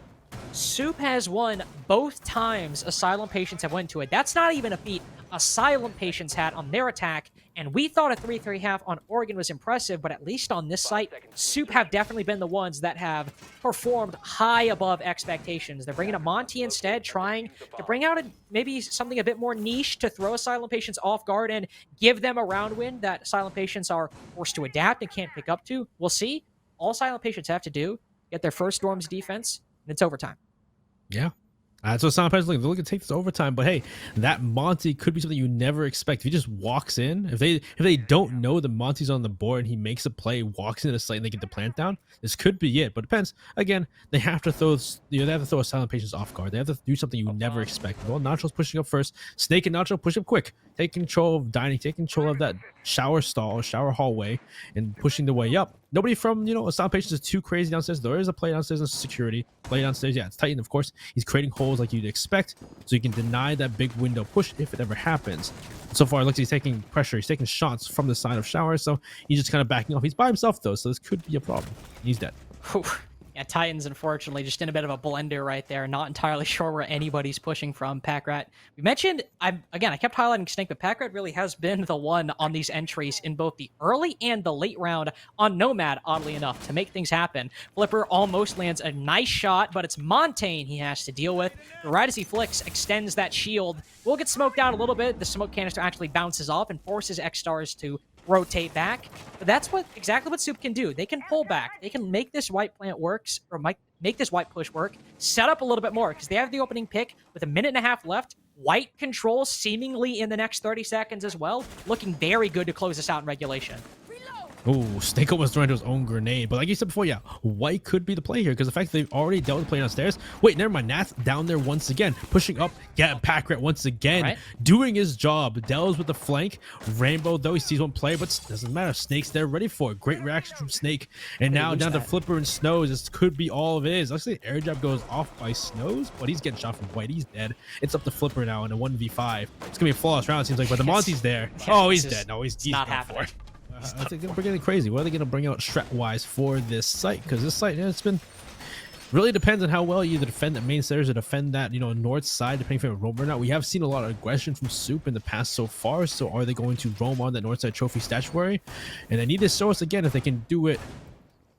Soup has won both times Asylum Patience have went to it. That's not even a feat Asylum Patience had on their attack, and we thought a 3-3-half on Oregon was impressive, but at least on this site, Soup have definitely been the ones that have performed high above expectations. They're bringing a Monty instead, trying to bring out maybe something a bit more niche to throw Asylum Patience off guard and give them a round win that Asylum Patience are forced to adapt and can't pick up to. We'll see. All Asylum Patience have to do, get their first Dorms defense, and it's overtime. Yeah. That's what Asylum Patience they're looking to take this overtime, but hey, that Monty could be something you never expect. If he just walks in, if they don't know the Monty's on the board and he makes a play, walks into the site and they get the plant down, this could be it. But it depends. Again, they have to throw Asylum Patience off guard. They have to do something you never expect. Well, Nacho's pushing up first. Snake and Nacho push up quick. Take control of dining, take control of that shower stall, shower hallway, and pushing the way up. Nobody from, Asylum Patience is too crazy downstairs. There is a play downstairs in security. Play downstairs, yeah, it's Titan, of course. He's creating holes like you'd expect, so you can deny that big window push if it ever happens. So far, it looks like he's taking pressure. He's taking shots from the side of shower, so he's just kind of backing off. He's by himself, though, so this could be a problem. He's dead. Whew. Yeah, Titans, unfortunately, just in a bit of a blender right there. Not entirely sure where anybody's pushing from. Packrat. We mentioned, I kept highlighting Snake, but Packrat really has been the one on these entries in both the early and the late round on Nomad, oddly enough, to make things happen. Flipper almost lands a nice shot, but it's Montaigne he has to deal with. Right as he flicks, extends that shield. Will get smoked out a little bit. The smoke canister actually bounces off and forces X-Stars to rotate back. But that's exactly what Soup can do. They can pull back. They can make this white plant works, or make this white push work, set up a little bit more, because they have the opening pick with 1.5 minutes left. White control seemingly in the next 30 seconds as well. Looking very good to close this out in regulation. Oh, Snake almost threw into his own grenade. But like you said before, yeah, White could be the play here because the fact that they've already dealt with playing downstairs. Wait, never mind. Nat's down there once again, pushing up. Yeah, Packrat once again, doing his job. Dell's with the flank. Rainbow, though, he sees one player, but doesn't matter. Snake's there ready for it. Great reaction from Snake. And now down to Flipper and Snows. This could be all of his. Actually, air jab goes off by Snows, but he's getting shot from White. He's dead. It's up to Flipper now in a 1v5. It's going to be a flawless round, it seems like, but the Monty's there. Oh, he's dead. No, he's not gone happening. for it. I think we're getting crazy. What are they going to bring out strat-wise for this site? Because this site, it's been really depends on how well you either defend that main stairs or defend that, north side, depending if you have a roam or not. We have seen a lot of aggression from Soup in the past so far. So are they going to roam on that north side trophy statuary? And they need to show us again if they can do it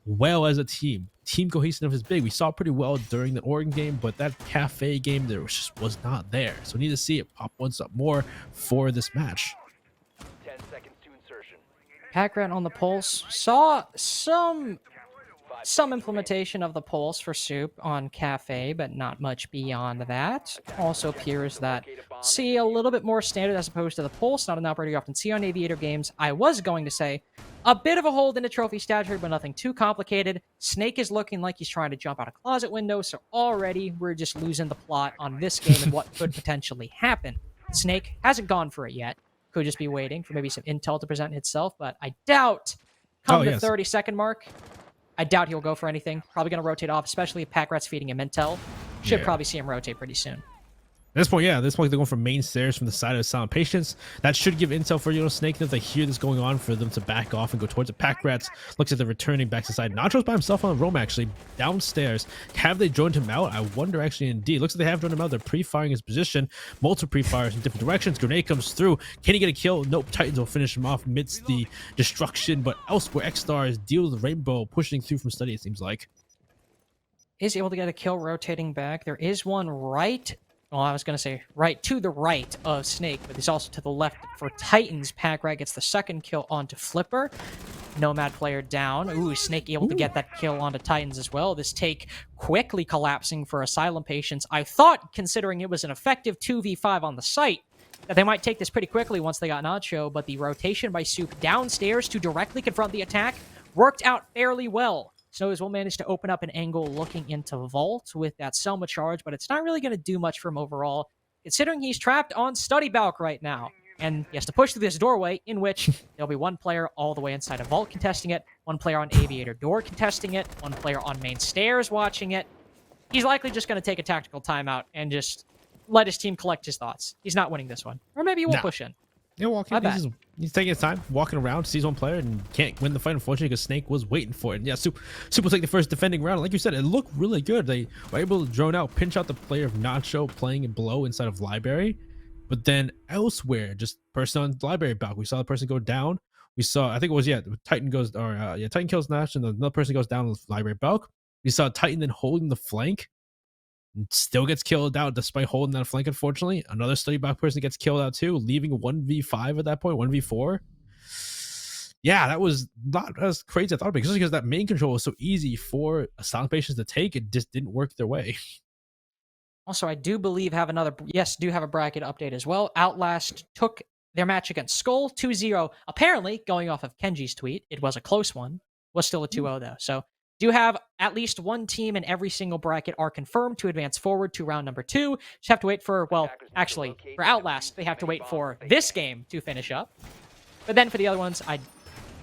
well as a team. Team cohesiveness is big. We saw it pretty well during the Oregon game, but that Cafe game there just was not there. So we need to see it pop once up more for this match. 10 seconds to insertion. Packrat on the pulse. Saw some implementation of the pulse for Soup on Cafe, but not much beyond that. Also appears that see a little bit more standard as opposed to the pulse, not an operator you often see on Aviator games. I was going to say a bit of a hold in the trophy statuary, but nothing too complicated. Snake is looking like he's trying to jump out a closet window, so already we're just losing the plot on this game and what could potentially happen. Snake hasn't gone for it yet. Could just be waiting for maybe some intel to present itself, but I doubt come the 30-second mark, I doubt he'll go for anything. Probably going to rotate off, especially if Packrat's feeding him intel. Should probably see him rotate pretty soon. At this point, they're going for main stairs from the side of Silent Patience. That should give intel for Snake if they hear this going on for them to back off and go towards it. Packrats looks at the returning back to side. Nacho's by himself on the roam, actually, downstairs. Have they joined him out? I wonder, actually, indeed. Looks like they have joined him out. They're pre-firing his position. Multiple pre-fires in different directions. Grenade comes through. Can he get a kill? Nope. Titans will finish him off amidst the destruction. But elsewhere, X-Stars deal with the Rainbow, pushing through from study, it seems like. Is able to get a kill rotating back. There is one right... Well, I was going to say right to the right of Snake, but he's also to the left for Titans. Packrat gets the second kill onto Flipper. Nomad player down. Ooh, Snake able to get that kill onto Titans as well. This take quickly collapsing for Asylum Patience. I thought, considering it was an effective 2v5 on the site, that they might take this pretty quickly once they got Nacho, but the rotation by Soup downstairs to directly confront the attack worked out fairly well. Snows will manage to open up an angle looking into Vault with that Selma charge, but it's not really going to do much for him overall, considering he's trapped on Study Balk right now. And he has to push through this doorway, in which there'll be one player all the way inside of Vault contesting it, one player on Aviator door contesting it, one player on main stairs watching it. He's likely just going to take a tactical timeout and just let his team collect his thoughts. He's not winning this one. Or maybe he won't push in. Yeah, walking. He's taking his time, walking around, sees one player, and can't win the fight, unfortunately, because Snake was waiting for it. And yeah, Soup will take the first defending round. Like you said, it looked really good. They were able to drone out, pinch out the player of Nacho playing in below inside of Library. But then elsewhere, just person on the Library balk. We saw the person go down. We saw, I think it was, Titan goes, Titan kills Nacho, and another person goes down with Library balk. We saw Titan then holding the flank. Still gets killed out despite holding that flank, unfortunately. Another Study Balk person gets killed out too, leaving 1v5 at that point, 1v4. Yeah, that was not as crazy as I thought, because that main control was so easy for Asylum Patience to take, it just didn't work their way. Also, I do believe have a bracket update as well. Outlast took their match against Skull 2-0. Apparently, going off of Kenji's tweet, it was a close one. Was still a 2-0 though. So do have at least one team in every single bracket are confirmed to advance forward to round number 2. Just have to wait for, well, actually, for Outlast, they have to wait for this game to finish up. But then for the other ones,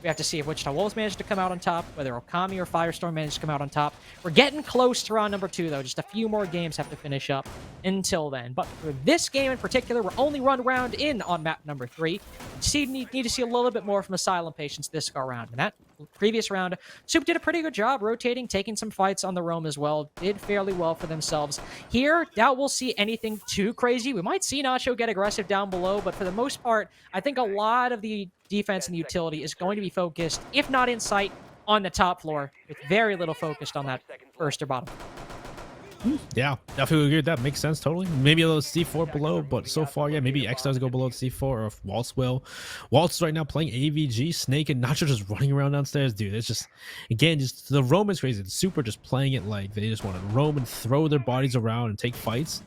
We have to see if Wichita Wolves managed to come out on top, whether Okami or Firestorm managed to come out on top. We're getting close to round number 2, though. Just a few more games have to finish up until then. But for this game in particular, we're only one round in on map number 3. Need to see a little bit more from Asylum Patience this go around. And that previous round, Soup did a pretty good job rotating, taking some fights on the roam as well. Did fairly well for themselves. Here, doubt we'll see anything too crazy. We might see Nacho get aggressive down below, but for the most part, I think a lot of the defense and the utility is going to be focused, if not in sight, on the top floor, with very little focused on that first or bottom. Yeah, definitely agree with that. Makes sense totally. Maybe a little C4 below, but so far, yeah, maybe X does go below the C4, or if Waltz will. Waltz right now playing AVG, Snake and Nacho just running around downstairs. Dude, it's just, again, just the roam is crazy. The Super just playing it like they just want to roam and throw their bodies around and take fights.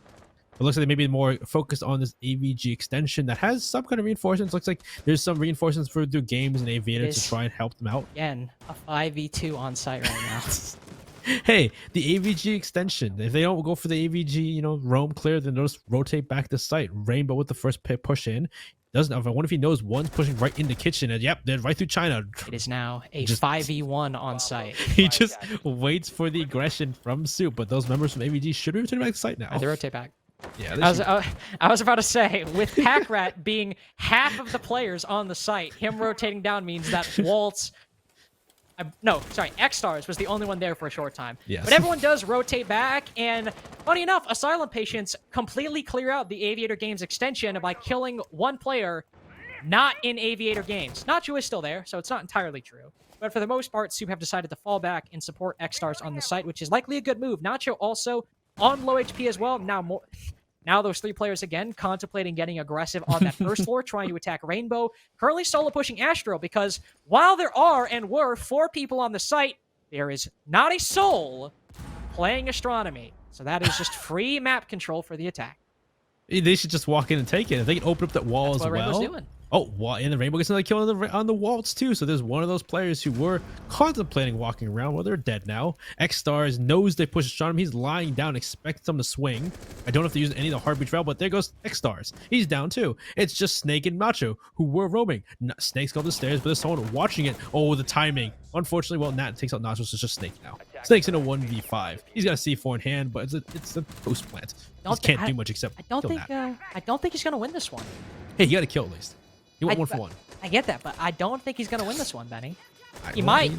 It looks like they may be more focused on this AVG extension that has some kind of reinforcements. Looks like there's some reinforcements for their games and Aviator to try and help them out. Again, a 5v2 on site right now. Hey, the AVG extension. If they don't go for the AVG, roam clear, then they'll just rotate back to site. Rainbow with the first push in. Doesn't. I wonder if he knows one's pushing right in the kitchen, and yep, they're right through China. It is now a 5v1 on site. He just waits for the aggression from Soup, but those members from AVG should return back to site now. They rotate back. Yeah, I was about to say, with Packrat being half of the players on the site, him rotating down means that Waltz... no, sorry, X-Stars was the only one there for a short time. Yes. But everyone does rotate back, and funny enough, Asylum Patients completely clear out the Aviator Games extension by killing one player not in Aviator Games. Nacho is still there, so it's not entirely true. But for the most part, Soup have decided to fall back and support X-Stars on the site, which is likely a good move. Nacho also on low HP as well. Now those 3 players again contemplating getting aggressive on that first floor, trying to attack Rainbow. Currently solo pushing Astro because while there are and were 4 people on the site, there is not a soul playing Astronomy. So that is just free map control for the attack. They should just walk in and take it. If they can open up that wall as well. Rainbow's doing. Oh, and the Rainbow gets another kill on the Waltz too. So there's one of those players who were contemplating walking around. Well, they're dead now. X-Stars knows they push Astronomy. He's lying down, expects them to swing. I don't know if they're using any of the heartbeat trail, but there goes X-Stars. He's down too. It's just Snake and Nacho who were roaming. Snake's go up the stairs, but there's someone watching it. Oh, the timing. Unfortunately, well, Nat takes out Nacho, so it's just Snake now. Snake's in a 1v5. He's got a C4 in hand, but it's a post plant. He can't do much except kill Nat. I don't think he's gonna win this one. Hey, you got to kill at least. You want 1 for 1. I get that, but I don't think he's going to win this one, Benny. He might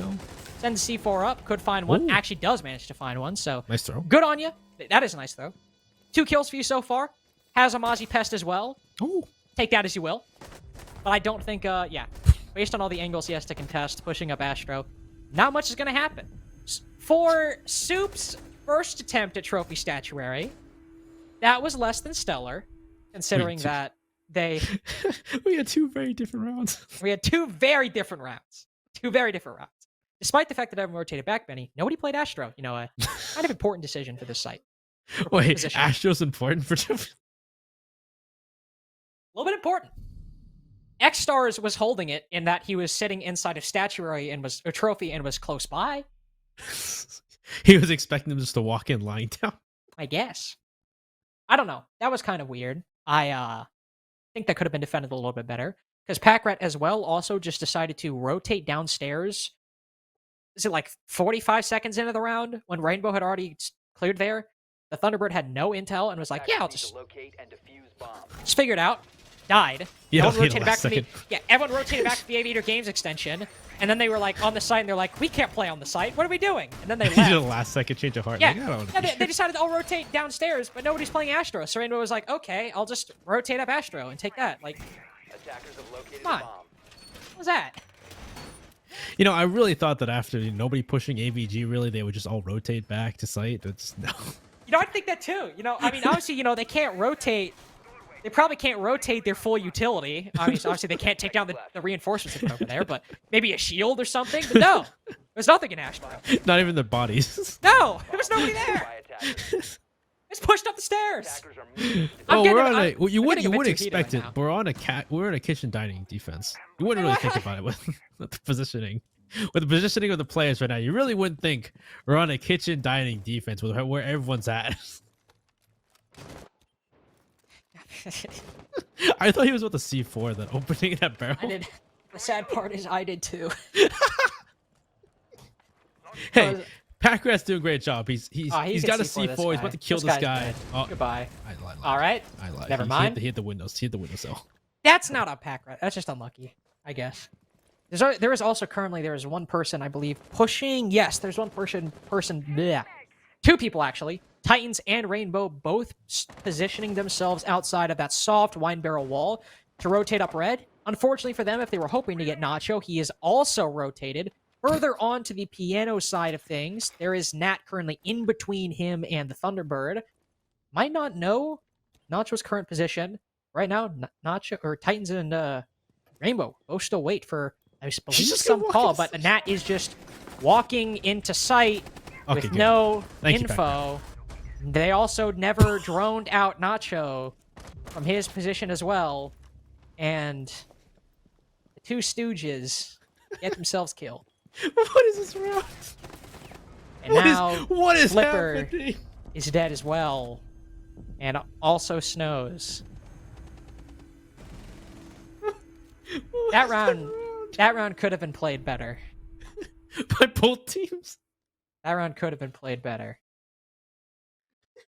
send the C4 up, could find one. Ooh. Actually does manage to find one, so nice throw. Good on you. That is a nice throw. 2 kills for you so far. Has a Mozzie Pest as well. Ooh. Take that as you will. But I don't think, based on all the angles he has to contest, pushing up Astro, not much is going to happen. For Soup's first attempt at Trophy Statuary, that was less than stellar, considering that we had 2 very different rounds. We had 2 very different rounds. 2 very different rounds. Despite the fact that everyone rotated back, Benny, nobody played Astro. A kind of important decision for this site. Wait, Astro's important for a little bit important. X-Stars was holding it in that he was sitting inside of Statuary and was a trophy and was close by. He was expecting them just to walk in lying down. I guess. I don't know. That was kind of weird. I think that could have been defended a little bit better. Because Packrat as well also just decided to rotate downstairs. Is it like 45 seconds into the round when Rainbow had already cleared there? The Thunderbird had no intel and was like, yeah, I'll just figure it out. Died. Yeah, everyone rotated back to everyone rotated back to the Aviator Games extension. And then they were like on the site and they're like, we can't play on the site. What are we doing? And then they left. The last second change of heart. Yeah, they decided I'll rotate downstairs, but nobody's playing Astro. So Rainbow was like, okay, I'll just rotate up Astro and take that. Like, come on. What was that? I really thought that after nobody pushing AVG, really, they would just all rotate back to site. It's no. I think that too. I mean, obviously, they can't rotate. They probably can't rotate their full utility. I mean, obviously, they can't take down the reinforcements they put over there, but maybe a shield or something. But no, there's nothing in Astro. Not even their bodies. No, there was nobody there. It's pushed up the stairs. You wouldn't expect it. We're in a kitchen dining defense. You wouldn't really think about it with the positioning. With the positioning of the players right now, you really wouldn't think we're on a kitchen dining defense where everyone's at. I I thought he was with the C4 then opening that barrel. did. The sad part is I did too. Hey, Packrat's doing a great job. He's got a gets C4. He's about to kill this guy's guy. dead. Oh, Goodbye. I lied. All right. I lied. Never He mind. hit the windows. He hit the windows. That's not a pack rat. That's just unlucky, I guess. There is also currently there is one person I believe pushing. Yes, there's one person. Bleh. Two people actually. Titans and Rainbow both positioning themselves outside of that soft wine barrel wall to rotate up red. Unfortunately for them, if they were hoping to get Nacho, he is also rotated further on to the piano side of things. There is Nat currently in between him and the Thunderbird. Might not know Nacho's current position right now. Nacho or Titans and Rainbow both still wait for I believe some call, but Nat is just walking into sight with no info. They also never droned out Nacho from his position as well, and the two Stooges get themselves killed. What is this round? And now what is Flipper happening? is dead as well, and also Snows. That round could have been played better. By both teams. That round could have been played better.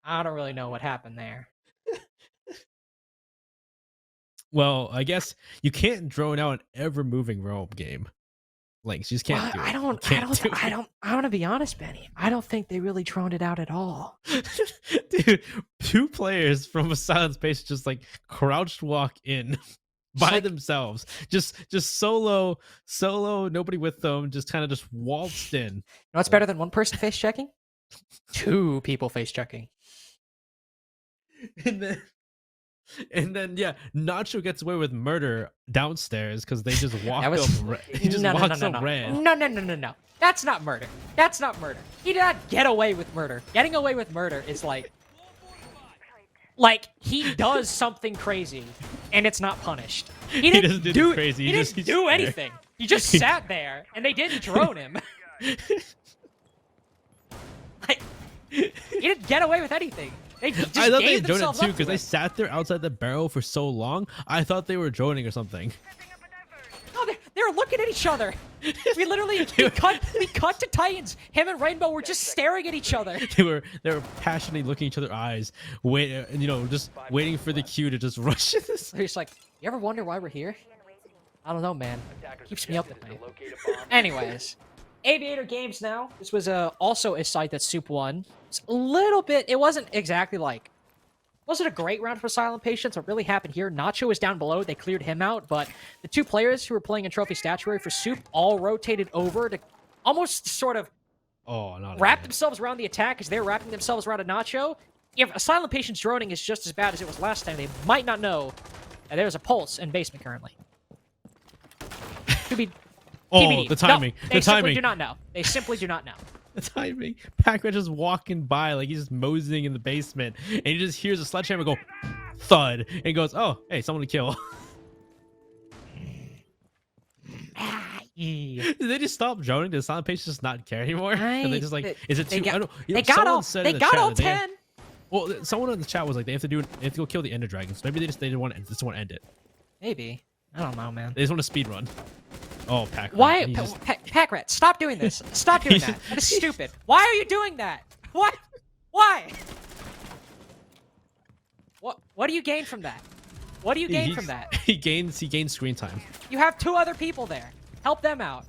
I don't really know what happened there. Well, I guess you can't drone out an ever-moving realm game. Like, you just can't do it. I want to be honest, Benny. I don't think they really droned it out at all. Dude, two players from Asylum Space just like crouched walk in by themselves. Just solo, nobody with them, just kind of just waltzed in. You know what's better than one person face checking? Two people face checking. And then yeah, Nacho gets away with murder downstairs because they just walk up. He just walks up red. No. That's not murder. That's not murder. He did not get away with murder. Getting away with murder is like he does something crazy and it's not punished. He didn't do crazy. He didn't do anything. He just sat there and they didn't drone him. Like, he didn't get away with anything. They just I thought they gave droned it themselves too up because to they it. sat there outside the barrel for so long. I thought they were droning or something. No, they were looking at each other. We literally we cut to Titans. Him and Rainbow were just staring at each other. They were passionately looking each other eyes, just waiting for the cue to just rush this. They're just like, you ever wonder why we're here? I don't know, man. Keeps me up at night. Anyways, Aviator Games now. This was also a site that Soup won. It's a little bit. It wasn't exactly like. Wasn't a great round for Silent Patience. What really happened here? Nacho was down below. They cleared him out, but the two players who were playing in Trophy Statuary for Soup all rotated over to almost sort of wrap themselves around the attack as they're wrapping themselves around a Nacho. If Asylum Patience droning is just as bad as it was last time, they might not know that there's a pulse in basement currently. To be TBD. The timing. No, they simply do not know. They simply do not know. The timing. Pac-Man just walking by like he's just moseying in the basement, and he just hears a sledgehammer go thud, and he goes, "Oh, hey, someone to kill." Did they just stop droning? Did Silent Patience just not care anymore? And they just like, is it too? They got all 10. Well, someone in the chat was like, they have to go kill the Ender Dragons. Maybe they just just want to end it. Maybe. I don't know, man. They just want to speed run. Oh, Pac-Rat. Why, Pac-Rat? Stop doing this. Stop doing that. That is stupid. Why are you doing that? What? Why? What do you gain from that? What do you gain from that? He gains screen time. You have two other people there. Help them out.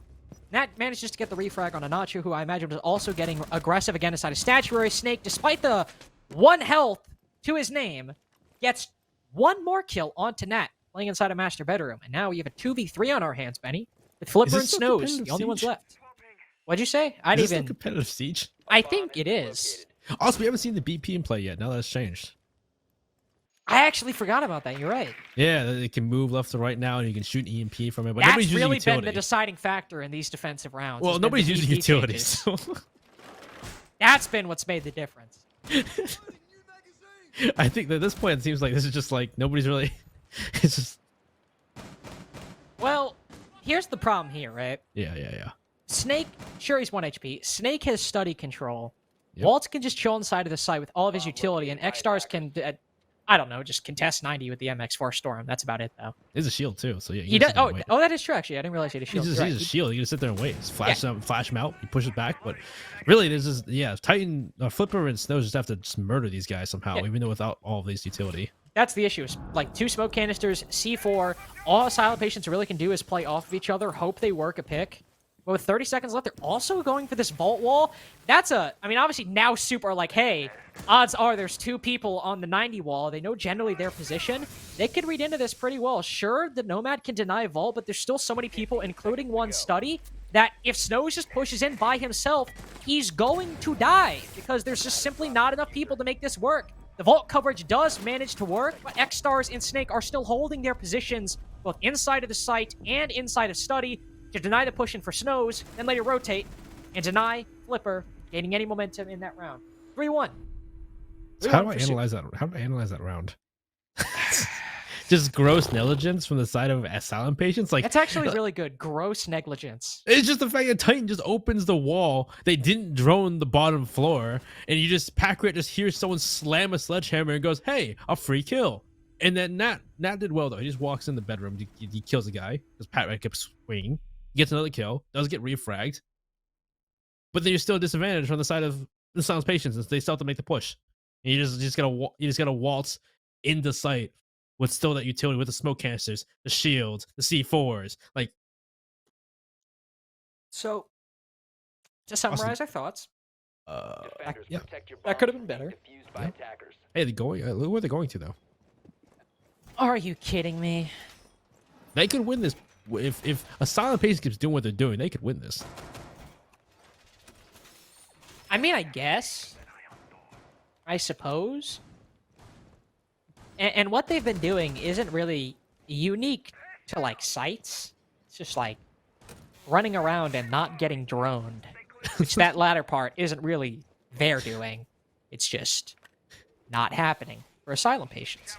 Nat manages to get the refrag on a Nacho, who I imagine was also getting aggressive again inside a Statuary. Snake, despite the 1 health to his name, gets one more kill onto Nat, playing inside a master bedroom. And now we have a 2v3 on our hands, Benny. With Flipper and Snows, the only ones left. What'd you say? Is this competitive siege? I think it is. Also, we haven't seen the BP in play yet. Now that's changed. I actually forgot about that. You're right. Yeah, it can move left to right now, and you can shoot EMP from it. But that's nobody's really using been the deciding factor in these defensive rounds. Well, nobody's using utilities. So. That's been what's made the difference. I think that at this point, it seems like this is just like nobody's really. It's just. Well, here's the problem here, right? Yeah. Snake, sure, he's 1 HP. Snake has study control. Yep. Waltz can just chill inside of the site with all of his utility, and X-Stars can I don't know, just contest 90 with the MX4 Storm. That's about it, though. He's a shield too, so yeah. He does. Oh, oh, that is true. Actually, I didn't realize he had a shield. He's You're a right. shield. You just sit there and wait. Just flash him out. He pushes back, but really, this is Titan, Flipper, and Snows just have to just murder these guys somehow, even though without all of these utility. That's the issue. Is like 2 smoke canisters, C4. All Asylum patients really can do is play off of each other, hope they work a pick. But with 30 seconds left, they're also going for this vault wall. That's I mean, obviously now Soup are like, hey, odds are there's 2 people on the 90 wall. They know generally their position. They could read into this pretty well. Sure, the Nomad can deny vault, but there's still so many people, including one study, that if Snows just pushes in by himself, he's going to die because there's just simply not enough people to make this work. The vault coverage does manage to work, but X-Stars and Snake are still holding their positions both inside of the site and inside of study to deny the push in for Snows, then later rotate and deny Flipper gaining any momentum in that round. 3-1. So how do I analyze that? How do I analyze that round? Just gross negligence from the side of Asylum patients. Like that's actually really good. Gross negligence. It's just the fact that Titan just opens the wall. They didn't drone the bottom floor, and you just Pack Rat just hears someone slam a sledgehammer and goes, "Hey, a free kill." And then Nat did well though. He just walks in the bedroom. He kills a guy because Pack Rat kept swinging. He gets another kill. Does get refragged. But then you're still disadvantaged on the side of the Asylum's patients since they still have to make the push. And you just gotta waltz into sight with still that utility with the smoke canisters, the shields, the C4s. Like, so to summarize our thoughts, yeah, that could have been better. Yeah. Hey, they're going. Look where they're going to though. Are you kidding me? They could win this if Asylum patient keeps doing what they're doing. They could win this. I mean, I guess. I suppose. And what they've been doing isn't really unique to, like, sites. It's just, like, running around and not getting droned. Which that latter part isn't really their doing. It's just not happening for Asylum patients.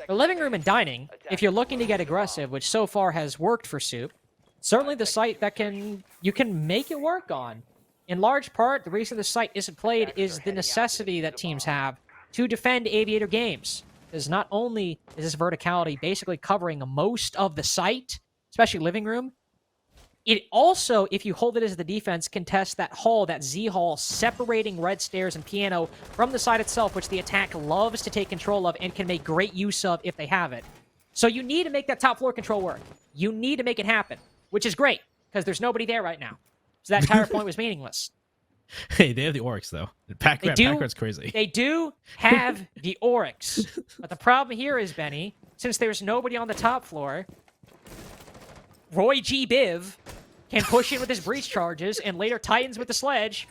For living room and dining, if you're looking to get aggressive, which so far has worked for Soup, certainly the site that you can make it work on. In large part, the reason the site isn't played is the necessity that teams have to defend Aviator games. Because not only is this verticality basically covering most of the site, especially living room, it also, if you hold it as the defense, contests that hall, that Z-hall, separating red stairs and piano from the site itself, which the attack loves to take control of and can make great use of if they have it. So you need to make that top floor control work. You need to make it happen, which is great, because there's nobody there right now. So that entire point was meaningless. Hey, they have the Oryx, though. Pack Rat's crazy. They do have the Oryx. But the problem here is, Benny, since there's nobody on the top floor, Roy G. Biv can push in with his breach charges and later Titans with the sledge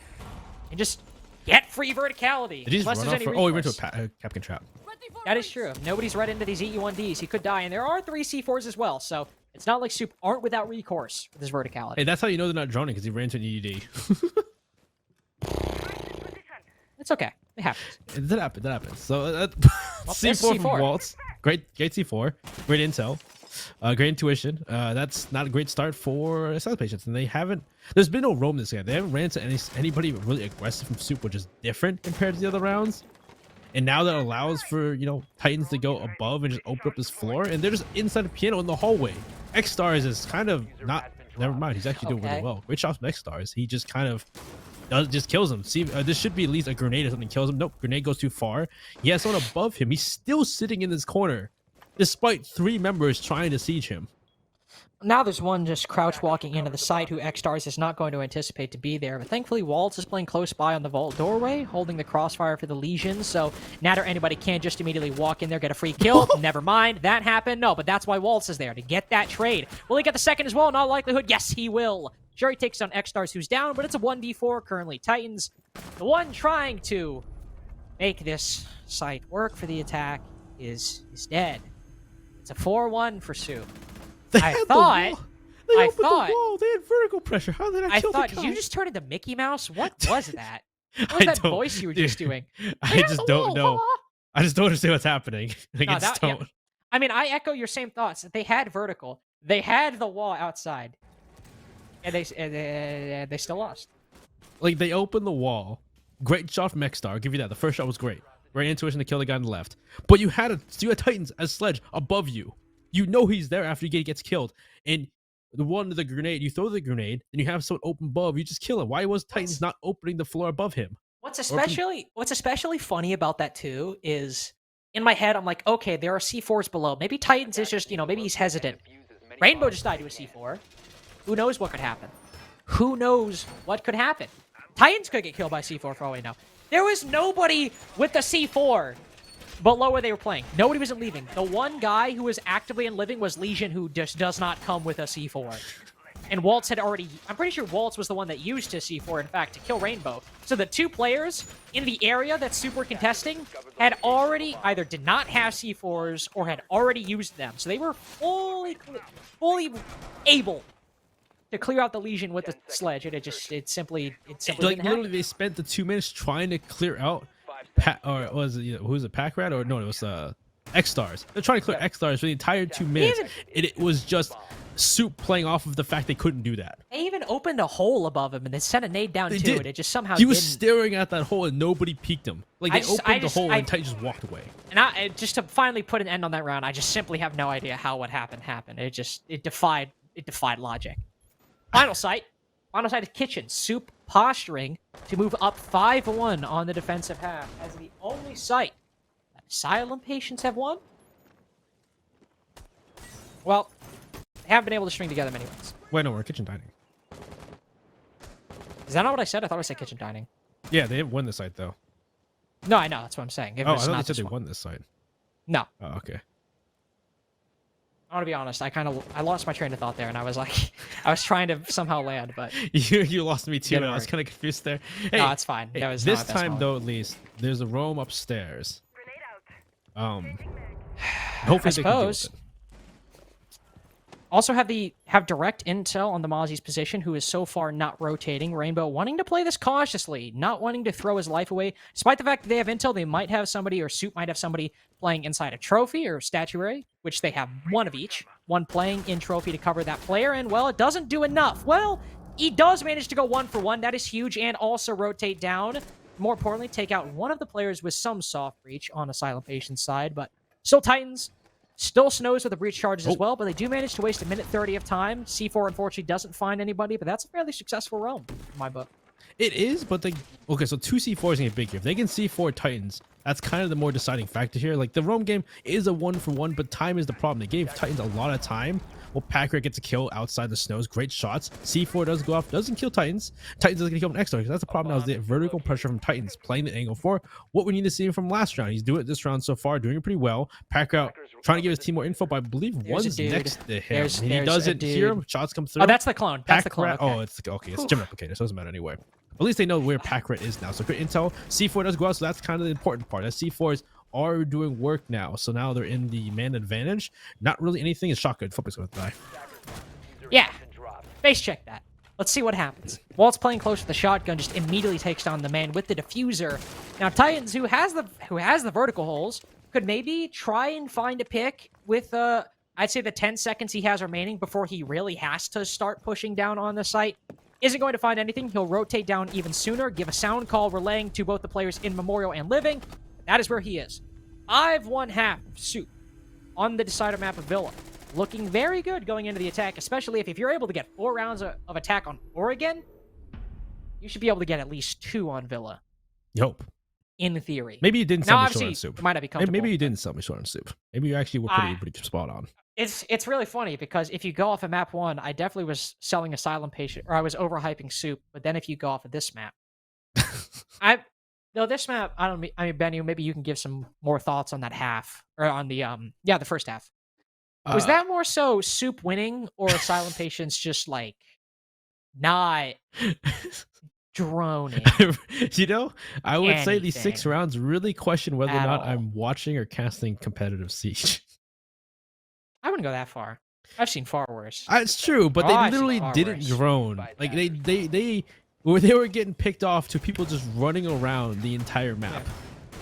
and just get free verticality. Did he just run off he went to a Capcan trap. That is true. If nobody's read into these EU1Ds, he could die. And there are 3 C4s as well, so it's not like Soup aren't without recourse with this verticality. Hey, that's how you know they're not droning, because he ran into an EDD. It's okay. It happens. That happens. So Well, C4 from Waltz. Great C4. Great intel. Great intuition. That's not a great start for Asylum patients. And they haven't... There's been no roam this game. They haven't ran into anybody really aggressive from Soup, which is different compared to the other rounds. And now that allows for, Titans to go above and just open up this floor. And they're just inside the piano in the hallway. X-Stars is kind of not... Never mind. He's actually doing really well. Great shots from X-Stars. He just kind of... just kills him. See, this should be at least a grenade or something kills him. Nope, grenade goes too far. He has someone above him. He's still sitting in this corner, despite 3 members trying to siege him. Now there's one just crouch walking into the site who X-Stars is not going to anticipate to be there. But thankfully, Waltz is playing close by on the vault doorway, holding the crossfire for the Legion. So now anybody can't just immediately walk in there, get a free kill. Never mind, that happened. No, but that's why Waltz is there, to get that trade. Will he get the second as well? In all likelihood, yes, he will. Sure, he takes down X-Stars, who's down, but it's a 1v4 currently. Titans, the one trying to make this site work for the attack, is dead. It's a 4-1 for Soup. I thought the wall. They had vertical pressure. How did I kill the guy? Did you just turn into Mickey Mouse? What was that? What was that voice you were just doing? I just don't know. I just don't understand what's happening. Yeah. I mean, I echo your same thoughts. They had vertical. They had the wall outside. And they still lost. Like, they opened the wall. Great shot from X-Star. I'll give you that. The first shot was great. Great intuition to kill the guy on the left. But you had Titans as Sledge above you. You know he's there after he gets killed. And the grenade, you throw the grenade, and you have someone open above, you just kill him. Why was Titans not opening the floor above him? What's especially funny about that too is in my head I'm like, okay, there are C4s below. Maybe Titans is just, maybe he's hesitant. Rainbow just died to a C4. Who knows what could happen? Who knows what could happen? Titans could get killed by C4 for all we know. There was nobody with the C4 below where they were playing. Nobody wasn't leaving. The one guy who was actively in living was Legion, who just does not come with a C4. And Waltz had already... I'm pretty sure Waltz was the one that used his C4, in fact, to kill Rainbow. So the 2 players in the area that's super contesting had already either did not have C4s or had already used them. So they were fully able to clear out the Legion with the Sledge, and it simply like didn't literally happen. they spent the 2 minutes trying to clear out or was it who's it, Pack Rat, or no, it was X-Stars. They're trying to clear X-Stars for the entire 2 minutes. And it was just Soup playing off of the fact they couldn't do that. They even opened a hole above him and they sent a nade down They to did. it. It just somehow He was didn't. staring at that hole and nobody peeked him. Like they opened the hole and Titan just walked away. And just to finally put an end on that round, I just simply have no idea how what happened. It defied logic. Final sight is Kitchen. Soup posturing to move up 5-1 on the defensive half as the only site that Asylum patients have won. Well, they haven't been able to string together many wins. Wait, no, we're kitchen dining. Is that not what I said? I thought I said kitchen dining. Yeah, they didn't win the site though. No, I know. That's what I'm saying. If Oh, I it's thought they not said this they one. won this site. No. Oh, okay. I want to be honest. I lost my train of thought there, and I was like, I was trying to somehow land, but you lost me too. Didn't And I was work. kind of confused there. Hey, no, it's fine. hey, That was not this my best time moment. though, at least there's a roam upstairs. Hopefully they can deal with suppose. it. Also have direct intel on the Mozzie's position, who is so far not rotating. Rainbow wanting to play this cautiously, not wanting to throw his life away. Despite the fact that they have intel, they might have somebody, or Soup might have somebody playing inside a trophy or statuary, which they have one of each. One playing in trophy to cover that player, and well, it doesn't do enough. Well, he does manage to go 1 for 1. That is huge, and also rotate down. More importantly, take out one of the players with some soft breach on Asylum Patient's side, but still Titans. Still Snows with the breach charges as well, but they do manage to waste 1:30 of time. C4 unfortunately doesn't find anybody, but that's a fairly successful roam in my book. It is, but okay, so 2 C4s gonna get big here. If they can C4 Titans, that's kind of the more deciding factor here. Like the roam game is a 1 for 1, but time is the problem. They gave Titans a lot of time. Well, Packer gets a kill outside the Snows. Great shots. C4 does go off, doesn't kill Titans. Titans doesn't get killed an X-Star, because that's the problem now, is the vertical pressure from Titans playing the angle 4. What we need to see from last round. He's doing it this round so far, doing it pretty well. Packer out, trying to give his team more info, but I believe There's a one's dude. next to him. There's And he does a it here. dude. Shots come through. Oh, that's the clone. That's the clone. Pack-Rat- Okay. Oh, it's Gem Replicator, so it doesn't matter anyway. At least they know where Pack-Rat is now. So great intel. C4 does go out, so that's kind of the important part. That C4s are doing work now. So now they're in the man advantage. Not really anything is shotgun. Focus going to die. Yeah. Face check that. Let's see what happens. Walt's playing close with the shotgun, just immediately takes down the man with the diffuser. Now Titans, who has the vertical holes, could maybe try and find a pick with I'd say the 10 seconds he has remaining before he really has to start pushing down on the site. Isn't going to find anything. He'll rotate down even sooner, give a sound call relaying to both the players in Memorial and Living. That is where he is. 5-1 Soup on the decider map of Villa. Looking very good going into the attack, especially if you're able to get 4 rounds of attack on Oregon, you should be able to get at least 2 on Villa. You hope. In theory. Maybe you didn't Now, sell me short obviously, on Soup. it might not be comfortable. Maybe you didn't sell me short on Soup. Maybe you actually were pretty spot on. It's really funny because if you go off of map 1, I definitely was selling Asylum Patient, or I was overhyping Soup. But then if you go off of this map, this map, I mean, Benny, maybe you can give some more thoughts on that half, or on the the first half. Was that more so Soup winning, or Asylum Patients just like not droning? You know, I would say these 6 anything rounds really question whether or at not all. I'm watching or casting competitive Siege. I wouldn't go that far. I've seen far worse. It's true, but Oh, they I've seen literally far didn't worse. drone. Like they were getting picked off to people just running around the entire map.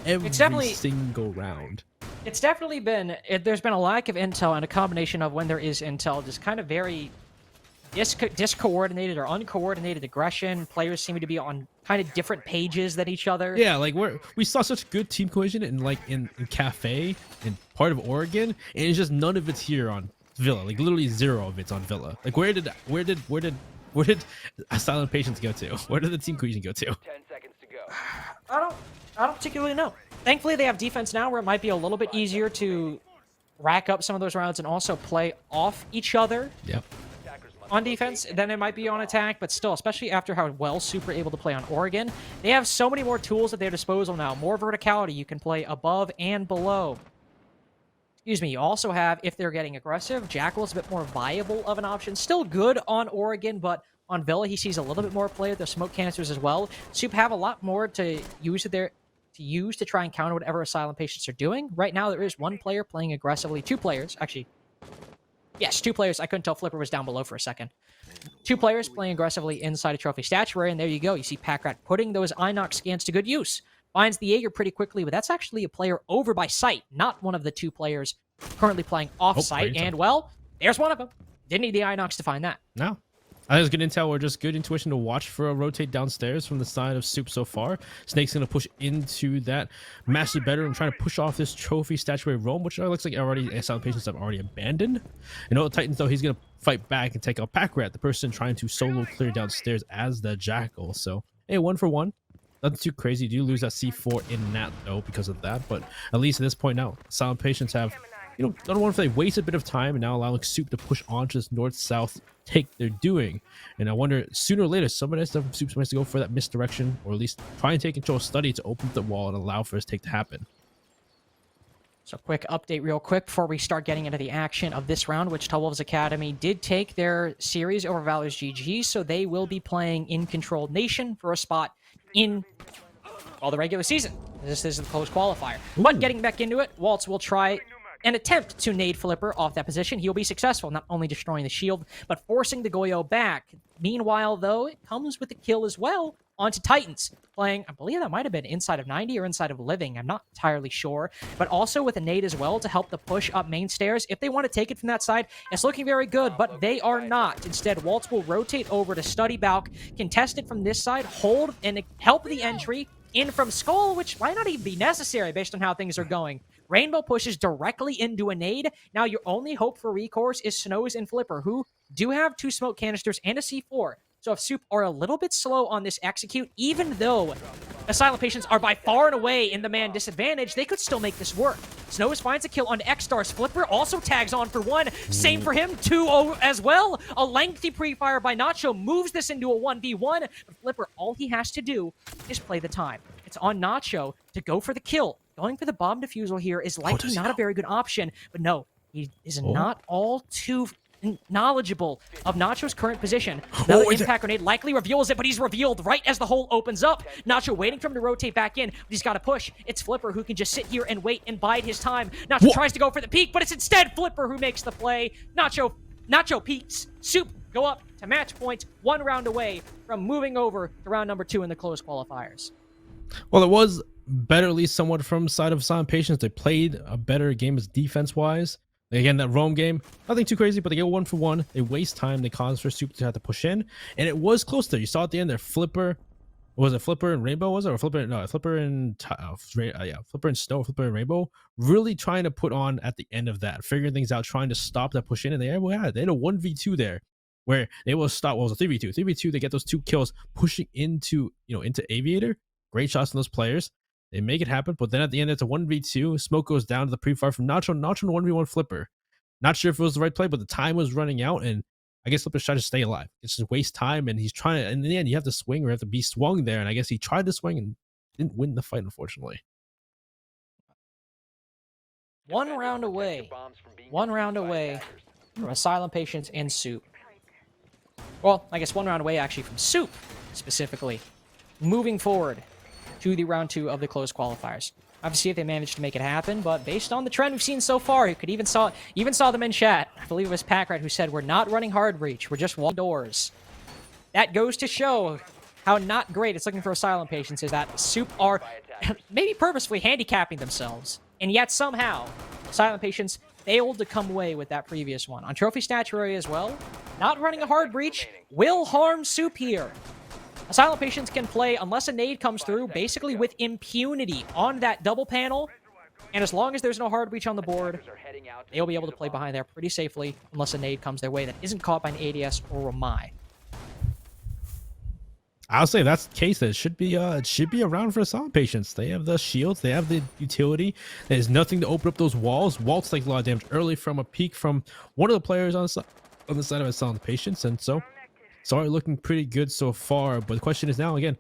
Every definitely- single round. It's definitely been, there's been a lack of intel and a combination of when there is intel, just kind of very discoordinated or uncoordinated aggression. Players seem to be on kind of different pages than each other. Yeah, like we saw such good team cohesion in Cafe in part of Oregon, and it's just none of it's here on Villa. Like literally zero of it's on Villa. Like where did Asylum Patience go to? Where did the team cohesion go to? 10 seconds to go. I don't particularly know. Thankfully, they have defense now, where it might be a little bit easier to rack up some of those rounds and also play off each other. Yep. On defense than it might be on attack, but still, especially after how well Super able to play on Oregon, they have so many more tools at their disposal now. More verticality, you can play above and below. Excuse me, you also have, if they're getting aggressive, Jackal is a bit more viable of an option. Still good on Oregon, but on Villa, he sees a little bit more play with the smoke canisters as well. Super have a lot more to use to try and counter whatever Asylum Patients are doing. Right now, there is one player playing aggressively, two players, actually. Yes, two players. I couldn't tell Flipper was down below for a second. Two players playing aggressively inside a trophy statuary, and there you go. You see Packrat putting those Inox scans to good use. Finds the Jaeger pretty quickly, but that's actually a player over by sight, not one of the two players currently playing off-site. And, well, there's one of them. Didn't need the Inox to find that. No. I think it's good intel or just good intuition to watch for a rotate downstairs from the side of Soup so far. Snake's going to push into that master bedroom, trying to push off this trophy statuary roam, which looks like already Asylum Patients have already abandoned. And all the Titans, though, he's going to fight back and take out Packrat, the person trying to solo clear downstairs as the Jackal. So, hey, 1 for 1. Nothing too crazy. You do lose that C4 in Nat, though, because of that. But at least at this point now, Asylum Patients have, don't want if they waste a bit of time and now allowing Soup to push onto this north-south take they're doing. And I wonder, sooner or later, somebody has to, Soup has to go for that misdirection, or at least try and take control, study to open up the wall and allow for his take to happen. So quick update real quick before we start getting into the action of this round, which Wolves Academy did take their series over Valor's GG, so they will be playing in Controlled Nation for a spot in the regular season. This is the close qualifier. But getting back into it, Waltz will try an attempt to nade Flipper off that position. He'll be successful, not only destroying the shield, but forcing the Goyo back. Meanwhile, though, it comes with a kill as well onto Titans, playing, I believe that might have been inside of 90 or inside of Living. I'm not entirely sure, but also with a nade as well to help the push up main stairs. If they want to take it from that side, it's looking very good, but they are not. Instead, Waltz will rotate over to Study Balk, contest it from this side, hold and help the entry in from Skull, which might not even be necessary based on how things are going. Rainbow pushes directly into a nade. Now your only hope for recourse is Snows and Flipper, who do have 2 smoke canisters and a C4. So if Soup are a little bit slow on this execute, even though Asylum Patients are by far and away in the man disadvantage, they could still make this work. Snows finds a kill on X-Stars. Flipper also tags on for 1. Same for him, 2 as well. A lengthy pre-fire by Nacho moves this into a 1v1. But Flipper, all he has to do is play the time. It's on Nacho to go for the kill. Going for the bomb defusal here is likely not a very good option. But no, he is not all too knowledgeable of Nacho's current position. Another impact grenade likely reveals it, but he's revealed right as the hole opens up. Nacho waiting for him to rotate back in, but he's got to push. It's Flipper who can just sit here and wait and bide his time. Nacho tries to go for the peek, but it's instead Flipper who makes the play. Nacho peeks. Soup go up to match point, 1 round away from moving over to round number 2 in the close qualifiers. Well, it was better, at least somewhat, from side of Asylum Patients. They played a better game as defense-wise. Again, that roam game, nothing too crazy, but they get 1 for 1. They waste time. They cause for Soup to have to push in, and it was close there. You saw at the end there, Flipper, was it Flipper and Rainbow? Was it, or Flipper? No, Flipper and Flipper and Snow, Flipper and Rainbow, really trying to put on at the end of that, figuring things out, trying to stop that push in, and they had a 1v2 there, where they will stop. Well, it was a 3v2. 3v2. They get those 2 kills, pushing into Aviator. Great shots from those players. They make it happen, but then at the end, it's a 1v2. Smoke goes down to the pre-fire from Nacho. Nacho 1v1 Flipper. Not sure if it was the right play, but the time was running out, and I guess Flipper's trying to stay alive. It's just waste time, and he's trying to, in the end, you have to swing or you have to be swung there, and I guess he tried to swing and didn't win the fight, unfortunately. 1 round away. 1 round away from Asylum Patients and Soup. Well, I guess 1 round away, actually, from Soup, specifically. Moving forward to the round 2 of the close qualifiers. I have to see if they managed to make it happen, but based on the trend we've seen so far, you could even saw them in chat. I believe it was Packrat who said, "We're not running hard breach, we're just walking doors." That goes to show how not great it's looking for Asylum Patients is that Soup are maybe purposefully handicapping themselves, and yet somehow Asylum Patients failed to come away with that previous one. On Trophy Statuary as well, not running a hard breach will harm Soup here. Asylum Patients can play, unless a nade comes through, basically with impunity on that double panel. And as long as there's no hard breach on the board, they'll be able to play behind there pretty safely, unless a nade comes their way that isn't caught by an ADS or a Mai. I'll say that's the case. That it should be around for Asylum Patients. They have the shields, they have the utility. There's nothing to open up those walls. Walls take a lot of damage early from a peek from one of the players on the side of Asylum Patients, and so sorry, looking pretty good so far. But the question is now again,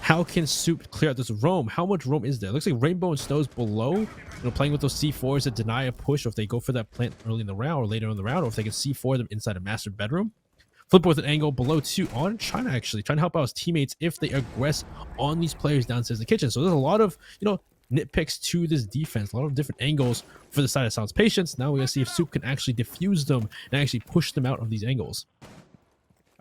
how can Soup clear out this roam? How much roam is there? It looks like Rainbow and Snow's below, playing with those C4s that deny a push, or if they go for that plant early in the round or later in the round, or if they can C4 them inside a master bedroom. Flip with an angle below 2 on China, actually trying to help out his teammates if they aggress on these players downstairs in the kitchen. So there's a lot of nitpicks to this defense, a lot of different angles for the side of Asylum Patients. Now we're gonna see if Soup can actually diffuse them and actually push them out of these angles.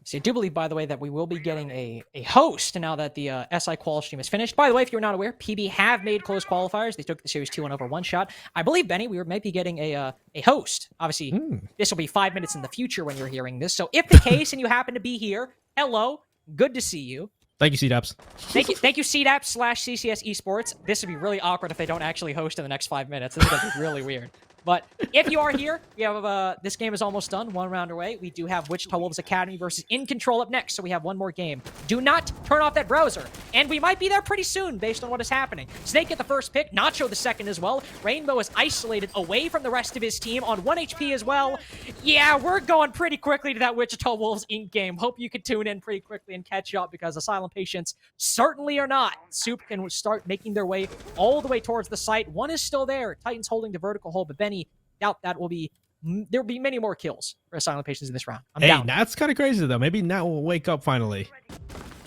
So I do believe, by the way, that we will be getting a host now that the SI Qual stream is finished. By the way, if you're not aware, PB have made closed qualifiers. They took the series 2-1 over one shot. I believe, Benny, we might be getting a host. Obviously, this will be 5 minutes in the future when you're hearing this. So if the case and you happen to be here, hello, good to see you. Thank you, CDAPS. Thank you, CDAP/CCS Esports. This would be really awkward if they don't actually host in the next 5 minutes. This is going to be really weird. But if you are here, we have this game is almost done, 1 round away. We do have Wichita Wolves Academy versus In Control up next, so we have one more game. Do not turn off that browser, and we might be there pretty soon based on what is happening. Snake get the first pick, Nacho the second as well. Rainbow is isolated away from the rest of his team on 1 HP as well. Yeah, we're going pretty quickly to that Wichita Wolves Inc. game. Hope you can tune in pretty quickly and catch up, because Asylum Patients certainly are not. Soup can start making their way all the way towards the site. One is still there. Titans holding the vertical hold, but Benny, doubt that will be. There will be many more kills for Asylum Patients in this round. I'm down. That's kind of crazy though. Maybe Nat will wake up finally. And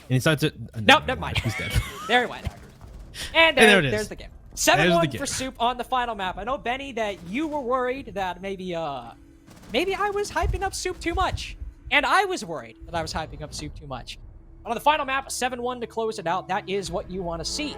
he decides to. Nope, never mind. He's dead. There he went. And there it is. There's the game. 7-1 for Soup on the final map. I know, Benny, that you were worried that maybe I was hyping up Soup too much, and I was worried that I was hyping up Soup too much. But on the final map, 7-1 to close it out. That is what you want to see.